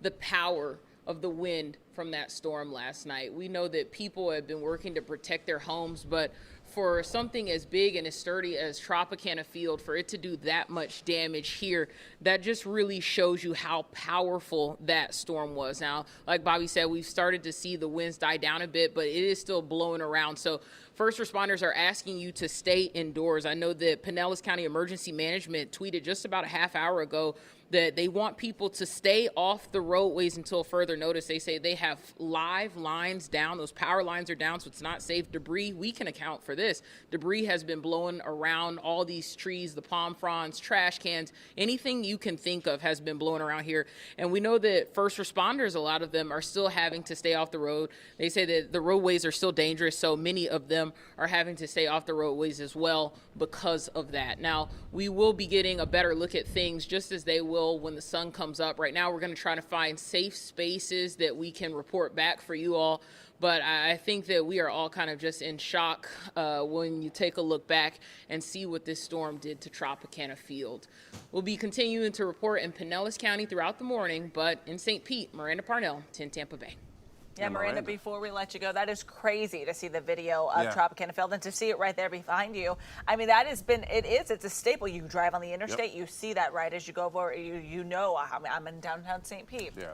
the power of the wind from that storm last night. We know that people have been working to protect their homes, but for something as big and as sturdy as Tropicana Field, for it to do that much damage here, that just really shows you how powerful that storm was. Now, like Bobby said, we've started to see the winds die down a bit, but it is still blowing around. So first responders are asking you to stay indoors. I know that Pinellas County Emergency Management tweeted just about a half hour ago that they want people to stay off the roadways until further notice. They say they have live lines down. Those power lines are down, so it's not safe. Debris, we can account for this. Debris has been blowing around all these trees, the palm fronds, trash cans, anything you can think of has been blowing around here. And we know that first responders, a lot of them are still having to stay off the road. They say that the roadways are still dangerous, so many of them are having to stay off the roadways as well because of that. Now, we will be getting a better look at things just as they will when the sun comes up. Right now, we're going to try to find safe spaces that we can report back for you all. But I think that we are all kind of just in shock when you take a look back and see what this storm did to Tropicana Field. We'll be continuing to report in Pinellas County throughout the morning, but in St. Pete, Miranda Parnell, 10 Tampa Bay. Yeah, Miranda, before we let you go, that is crazy to see the video of Tropicana Field and to see it right there behind you. I mean, that has been, it's a staple. You drive on the interstate, you see that right as you go over, you know, I'm in downtown St. Pete. Yeah.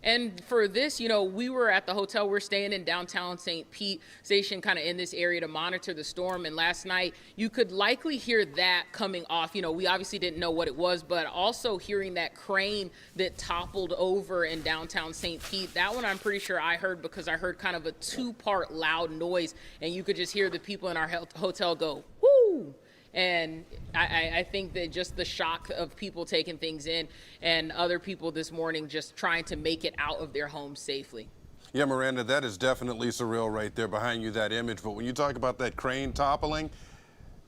And for this, you know, we were at the hotel. We're staying in downtown St. Pete, stationed kind of in this area to monitor the storm. And last night, you could likely hear that coming off. You know, we obviously didn't know what it was, but also hearing that crane that toppled over in downtown St. Pete. That one I'm pretty sure I heard because I heard kind of a two-part loud noise, and you could just hear the people in our hotel go, whoo! And I think that just the shock of people taking things in and other people this morning just trying to make it out of their homes safely. Yeah, Miranda, that is definitely surreal right there behind you, that image. But when you talk about that crane toppling,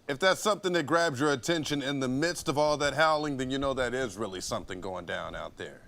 if that's something that grabs your attention in the midst of all that howling, then you know that is really something going down out there.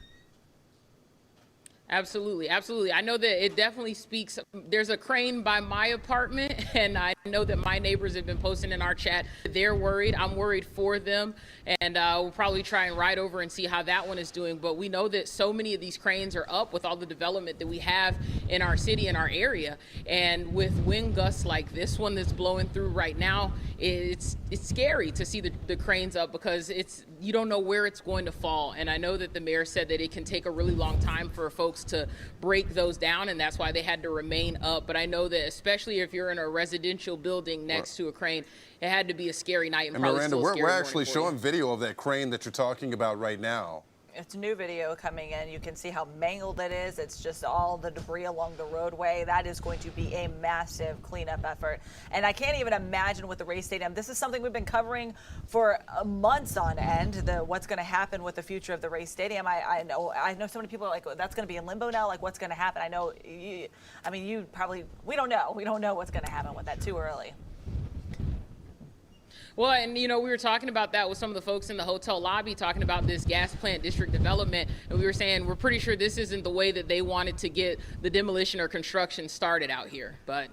Absolutely, absolutely. I know that it definitely speaks. There's a crane by my apartment, and I know that my neighbors have been posting in our chat. They're worried. I'm worried for them, and we'll probably try and ride over and see how that one is doing. But we know that so many of these cranes are up with all the development that we have in our city, in our area. And with wind gusts like this one that's blowing through right now, it's scary to see the cranes up because you don't know where it's going to fall. And I know that the mayor said that it can take a really long time for folks to break those down, and that's why they had to remain up. But I know that especially if you're in a residential building next to a crane, it had to be a scary night. And Miranda, we're actually showing video of that crane that you're talking about right now. It's new video coming in. You can see how mangled it is. It's just all the debris along the roadway. That is going to be a massive cleanup effort. And I can't even imagine with the Race Stadium. This is something we've been covering for months on end, what's going to happen with the future of the Race Stadium. I know so many people are like, that's going to be in limbo now. Like, what's going to happen? I know, we don't know. We don't know what's going to happen with that too early. Well, and you know, we were talking about that with some of the folks in the hotel lobby, talking about this gas plant district development, and we were saying we're pretty sure this isn't the way that they wanted to get the demolition or construction started out here, but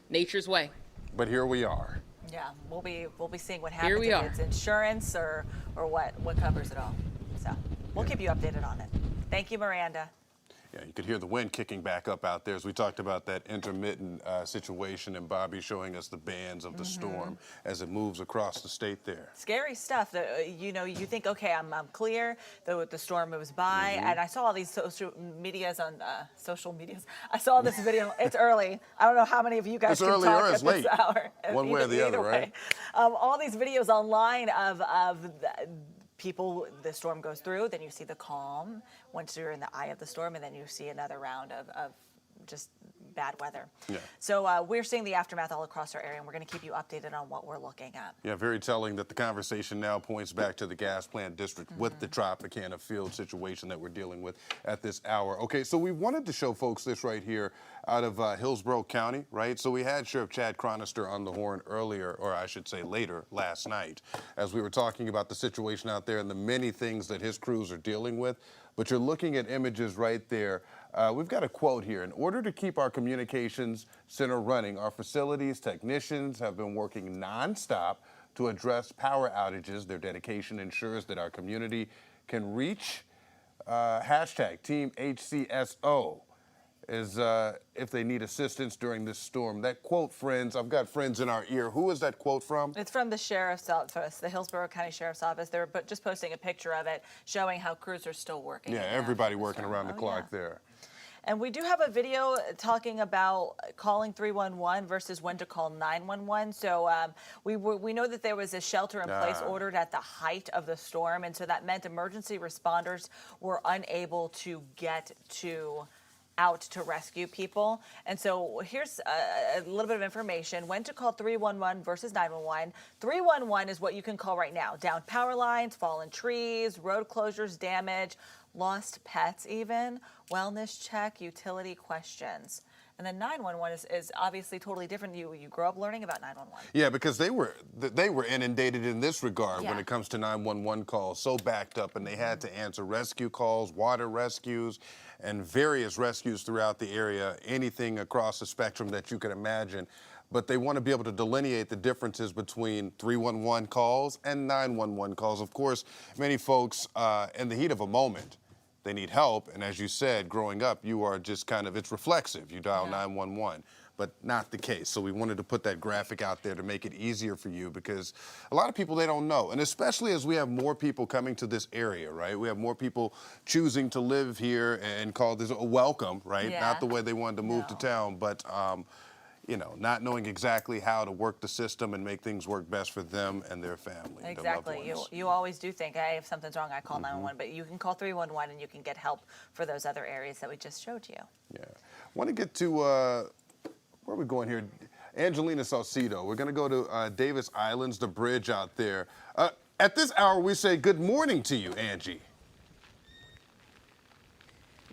nature's way. But here we are. Yeah, we'll be seeing what happens. Here we are. If it's insurance or what covers it all. So we'll keep you updated on it. Thank you, Miranda. Yeah, you could hear the wind kicking back up out there as we talked about that intermittent situation, and Bobby showing us the bands of the storm as it moves across the state there. Scary stuff. You think, okay, I'm clear. The storm moves by, and I saw all these social medias. I saw this video. It's early. I don't know how many of you guys can talk at this hour. One way or the other, right? All these videos online of people, the storm goes through, then you see the calm once you're in the eye of the storm, and then you see another round of just bad weather. Yeah. So we're seeing the aftermath all across our area, and we're going to keep you updated on what we're looking at. Yeah, very telling that the conversation now points back to the gas plant district with the Tropicana Field situation that we're dealing with at this hour. Okay, so we wanted to show folks this right here out of Hillsborough County, right? So we had Sheriff Chad Chronister on the horn earlier, or I should say later, last night, as we were talking about the situation out there and the many things that his crews are dealing with. But you're looking at images right there. We've got a quote here. In order to keep our communications center running, our facilities technicians have been working nonstop to address power outages. Their dedication ensures that our community can reach Hashtag Team HCSO is if they need assistance during this storm. That quote, friends, I've got friends in our ear. Who is that quote from? It's from the Sheriff's Office, the Hillsborough County Sheriff's Office. They're just posting a picture of it showing how crews are still working. Yeah, everybody working around the clock there. And we do have a video talking about calling 311 versus when to call 911. So we know that there was a shelter-in-place ordered at the height of the storm, and so that meant emergency responders were unable to get out to rescue people. And so here's a little bit of information. When to call 311 versus 911. 311 is what you can call right now. Downed power lines, fallen trees, road closures, damage, lost pets even, wellness check, utility questions. And then 911 is obviously totally different. You grow up learning about 911. Yeah, because they were inundated in this regard when it comes to 911 calls, so backed up, and they had to answer rescue calls, water rescues, and various rescues throughout the area, anything across the spectrum that you can imagine. But they want to be able to delineate the differences between 311 calls and 911 calls. Of course, many folks in the heat of a moment, they need help, and as you said, growing up, you are just kind of, it's reflexive. You dial 911, but not the case. So we wanted to put that graphic out there to make it easier for you, because a lot of people, they don't know, and especially as we have more people coming to this area, right? We have more people choosing to live here and call this a welcome, right? Yeah. Not the way they wanted to move to town, but you know, not knowing exactly how to work the system and make things work best for them and their family. Exactly. Their loved ones. You always do think, hey, if something's wrong, I call 911, but you can call 311 and you can get help for those other areas that we just showed you. Yeah. Want to get to, where are we going here? Angelina Saucedo. We're going to go to Davis Islands, the bridge out there. At this hour, we say good morning to you, Angie.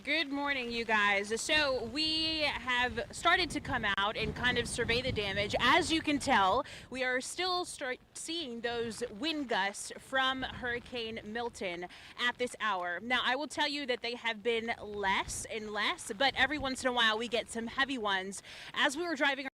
Good morning, you guys. So we have started to come out and kind of survey the damage. As you can tell, we are still seeing those wind gusts from Hurricane Milton at this hour. Now, I will tell you that they have been less and less, but every once in a while we get some heavy ones. As we were driving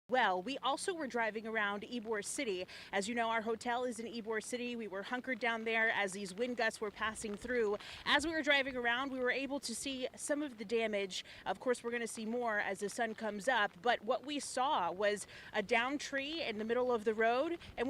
well, we also were driving around Ybor City. As you know, our hotel is in Ybor City. We were hunkered down there as these wind gusts were passing through. As we were driving around, we were able to see some of the damage. Of course, we're going to see more as the sun comes up. But what we saw was a downed tree in the middle of the road. And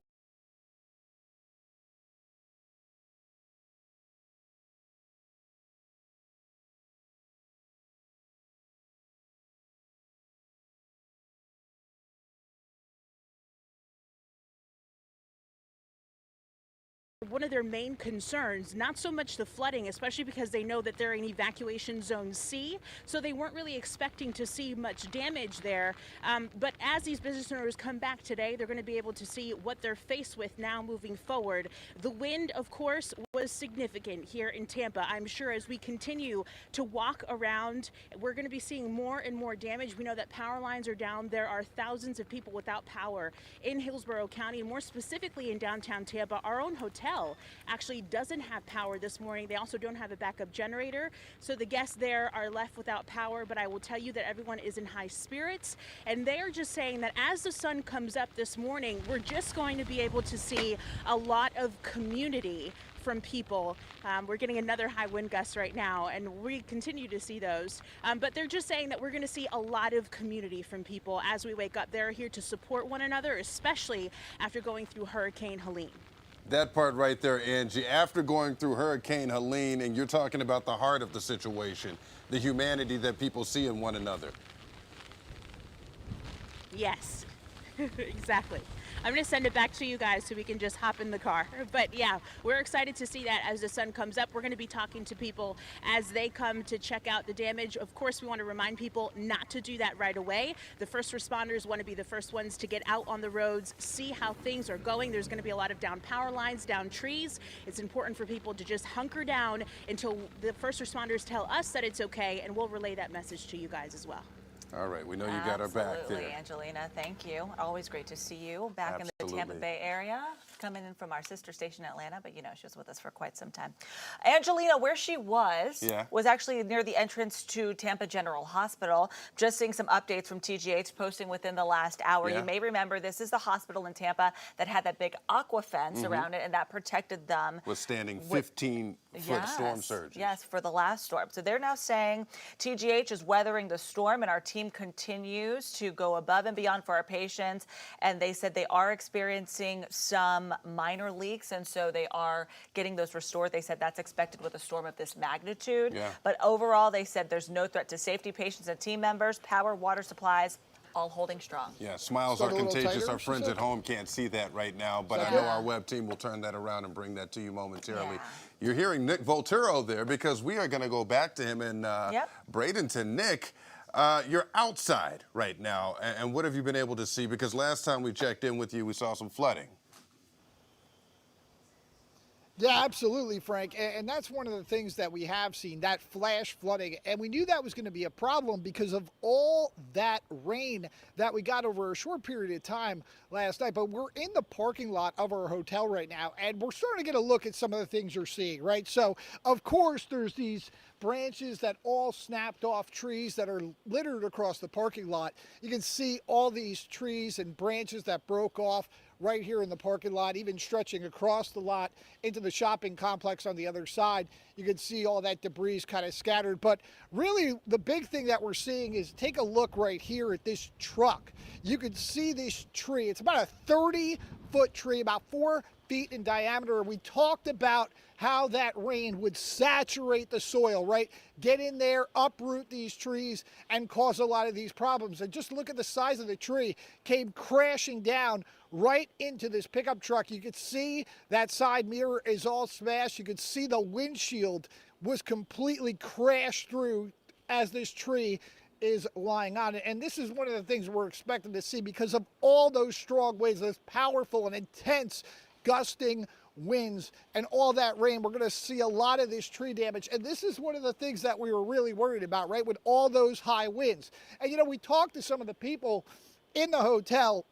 one of their main concerns, not so much the flooding, especially because they know that they're in evacuation zone C, so they weren't really expecting to see much damage there. But as these business owners come back today, they're going to be able to see what they're faced with now moving forward. The wind, of course, was significant here in Tampa. I'm sure as we continue to walk around, we're going to be seeing more and more damage. We know that power lines are down. There are thousands of people without power in Hillsborough County, and more specifically in downtown Tampa. Our own hotel actually doesn't have power this morning. They also don't have a backup generator, so the guests there are left without power. But I will tell you that everyone is in high spirits, and they are just saying that as the sun comes up this morning, we're just going to be able to see a lot of community from people. We're getting another high wind gust right now, and we continue to see those. But they're just saying that we're going to see a lot of community from people as we wake up. They're here to support one another, especially after going through Hurricane Helene. That part right there, Angie, after going through Hurricane Helene, and you're talking about the heart of the situation, the humanity that people see in one another. Yes, exactly. I'm going to send it back to you guys so we can just hop in the car. But yeah, we're excited to see that as the sun comes up. We're going to be talking to people as they come to check out the damage. Of course, we want to remind people not to do that right away. The first responders want to be the first ones to get out on the roads, see how things are going. There's going to be a lot of down power lines, down trees. It's important for people to just hunker down until the first responders tell us that it's okay, and we'll relay that message to you guys as well. All right, we know you got our back Absolutely, there. Angelina. Thank you. Always great to see you back in the Tampa Bay area. Coming in from our sister station in Atlanta, but you know, she was with us for quite some time. Angelina, where she was actually near the entrance to Tampa General Hospital. Just seeing some updates from TGH posting within the last hour. You may remember this is the hospital in Tampa that had that big aqua fence around it, and that protected them. Withstanding 15-foot storm surges. Yes, for the last storm. So they're now saying TGH is weathering the storm, and our team continues to go above and beyond for our patients. And they said they are experiencing some minor leaks, and so they are getting those restored. They said that's expected with a storm of this magnitude. But overall, they said there's no threat to safety, patients, and team members. Power, water supplies, all holding strong. Yeah, smiles are contagious. Our friends at home can't see that right now, but I know our web team will turn that around and bring that to you momentarily. You're hearing Nick Volturo there because we are going to go back to him in Bradenton. Nick, you're outside right now, and what have you been able to see? Because last time we checked in with you, we saw some flooding. Yeah, absolutely, Frank. And that's one of the things that we have seen, that flash flooding. And we knew that was going to be a problem because of all that rain that we got over a short period of time last night. But we're in the parking lot of our hotel right now, and we're starting to get a look at some of the things you're seeing, right? So, of course, there's these branches that all snapped off trees that are littered across the parking lot. You can see all these trees and branches that broke off right here in the parking lot, even stretching across the lot into the shopping complex on the other side. You can see all that debris kind of scattered. But really, the big thing that we're seeing is take a look right here at this truck. You can see this tree. It's about a 30-foot tree, about 4 feet in diameter. We talked about how that rain would saturate the soil, right? Get in there, uproot these trees, and cause a lot of these problems. And just look at the size of the tree. Came crashing down right into this pickup truck. You could see that side mirror is all smashed. You could see the windshield was completely crashed through as this tree is lying on it. And this is one of the things we're expecting to see because of all those strong winds, those powerful and intense gusting winds and all that rain. We're going to see a lot of this tree damage. And this is one of the things that we were really worried about, right? With all those high winds. And, you know, we talked to some of the people in the hotel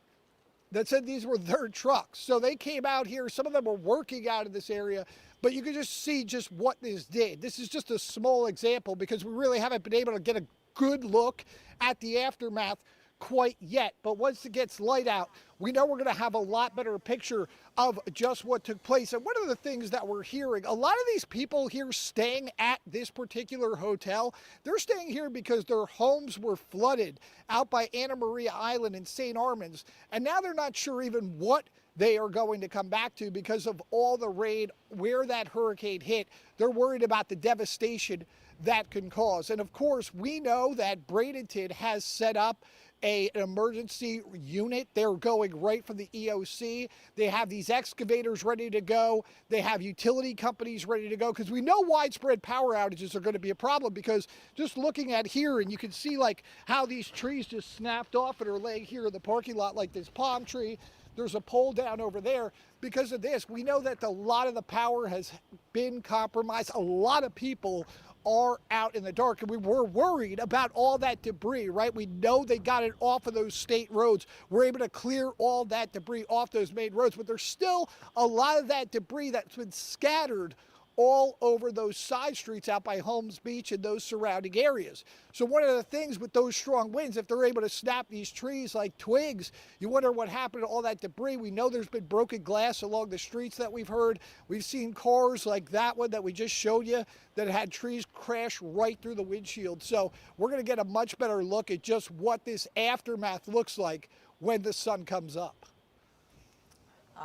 that said these were their trucks. So they came out here. Some of them were working out of this area, but you can just see just what this did. This is just a small example because we really haven't been able to get a good look at the aftermath quite yet. But once it gets light out, we know we're going to have a lot better picture of just what took place. And one of the things that we're hearing, a lot of these people here staying at this particular hotel, they're staying here because their homes were flooded out by Anna Maria Island in St. Armands. And now they're not sure even what they are going to come back to because of all the rain, where that hurricane hit. They're worried about the devastation that can cause. And of course, we know that Bradenton has set up an emergency unit. They're going right from the EOC. They have these excavators ready to go. They have utility companies ready to go because we know widespread power outages are going to be a problem because just looking at here, and you can see like how these trees just snapped off and are laying here in the parking lot, like this palm tree. There's a pole down over there. Because of this, we know that a lot of the power has been compromised. A lot of people are out in the dark, and we were worried about all that debris, right? We know they got it off of those state roads. We're able to clear all that debris off those main roads, but there's still a lot of that debris that's been scattered all over those side streets out by Holmes Beach and those surrounding areas. So one of the things with those strong winds, if they're able to snap these trees like twigs, you wonder what happened to all that debris. We know there's been broken glass along the streets that we've heard. We've seen cars like that one that we just showed you that had trees crash right through the windshield. So we're going to get a much better look at just what this aftermath looks like when the sun comes up.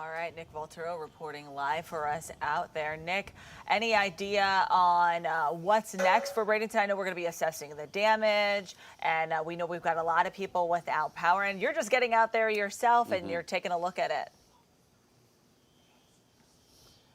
All right, Nick Voltero reporting live for us out there. Nick, any idea on what's next for Bradenton? I know we're going to be assessing the damage, and we know we've got a lot of people without power, and you're just getting out there yourself and you're taking a look at it.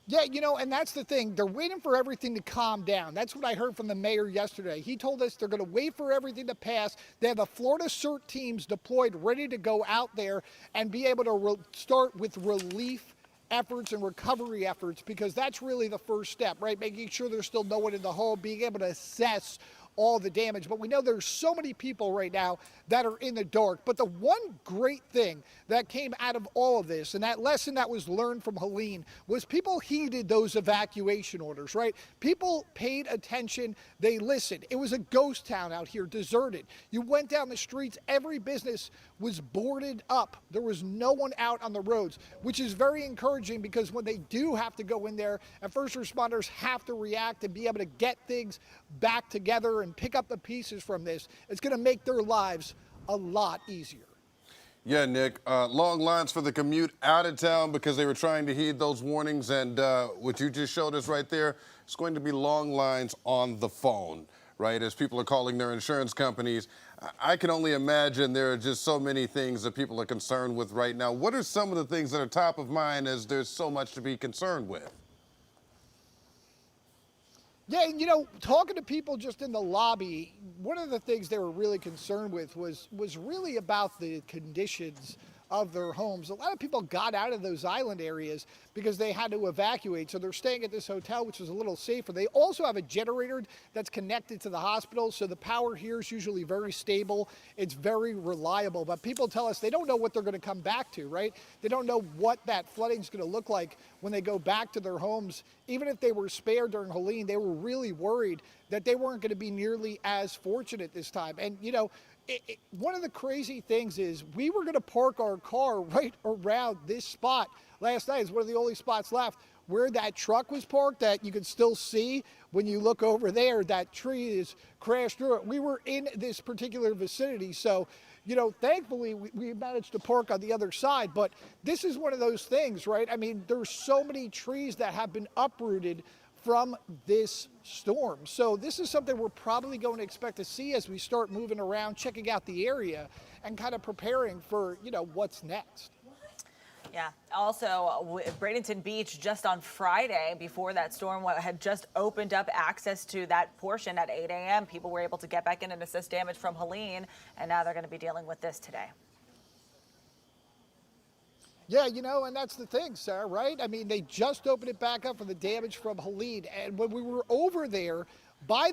Yeah, and that's the thing. They're waiting for everything to calm down. That's what I heard from the mayor yesterday. He told us they're going to wait for everything to pass. They have the Florida CERT teams deployed, ready to go out there and be able to start with relief efforts and recovery efforts, because that's really the first step, right? Making sure there's still no one in the home, being able to assess all the damage. But we know there's so many people right now that are in the dark. But the one great thing that came out of all of this, and that lesson that was learned from Helene, was people heeded those evacuation orders, right? People paid attention, they listened. It was a ghost town out here, deserted. You went down the streets, every business was boarded up. There was no one out on the roads, which is very encouraging, because when they do have to go in there and first responders have to react and be able to get things back together and pick up the pieces from this, it's going to make their lives a lot easier. Yeah, Nick, long lines for the commute out of town because they were trying to heed those warnings, and what you just showed us right there, it's going to be long lines on the phone, right, as people are calling their insurance companies. I can only imagine there are just so many things that people are concerned with right now. What are some of the things that are top of mind, as there's so much to be concerned with? Yeah, talking to people just in the lobby, one of the things they were really concerned with was really about the conditions of their homes. A lot of people got out of those island areas because they had to evacuate, so they're staying at this hotel, which is a little safer. They also have a generator that's connected to the hospital, so the power here is usually very stable. It's very reliable, but people tell us they don't know what they're going to come back to, right? They don't know what that flooding is going to look like when they go back to their homes. Even if they were spared during Helene, they were really worried that they weren't going to be nearly as fortunate this time. And, one of the crazy things is we were going to park our car right around this spot last night. It's one of the only spots left where that truck was parked that you can still see when you look over there. That tree is crashed through it. We were in this particular vicinity, so thankfully we managed to park on the other side. But this is one of those things, right? I mean, there's so many trees that have been uprooted from this storm. So this is something we're probably going to expect to see as we start moving around, checking out the area and kind of preparing for, what's next. Yeah. Also, Bradenton Beach just on Friday, before that storm, had just opened up access to that portion at 8 a.m. People were able to get back in and assess damage from Helene, and now they're going to be dealing with this today. Yeah, and that's the thing, Sarah, right? I mean, they just opened it back up for the damage from Helene. And when we were over there by the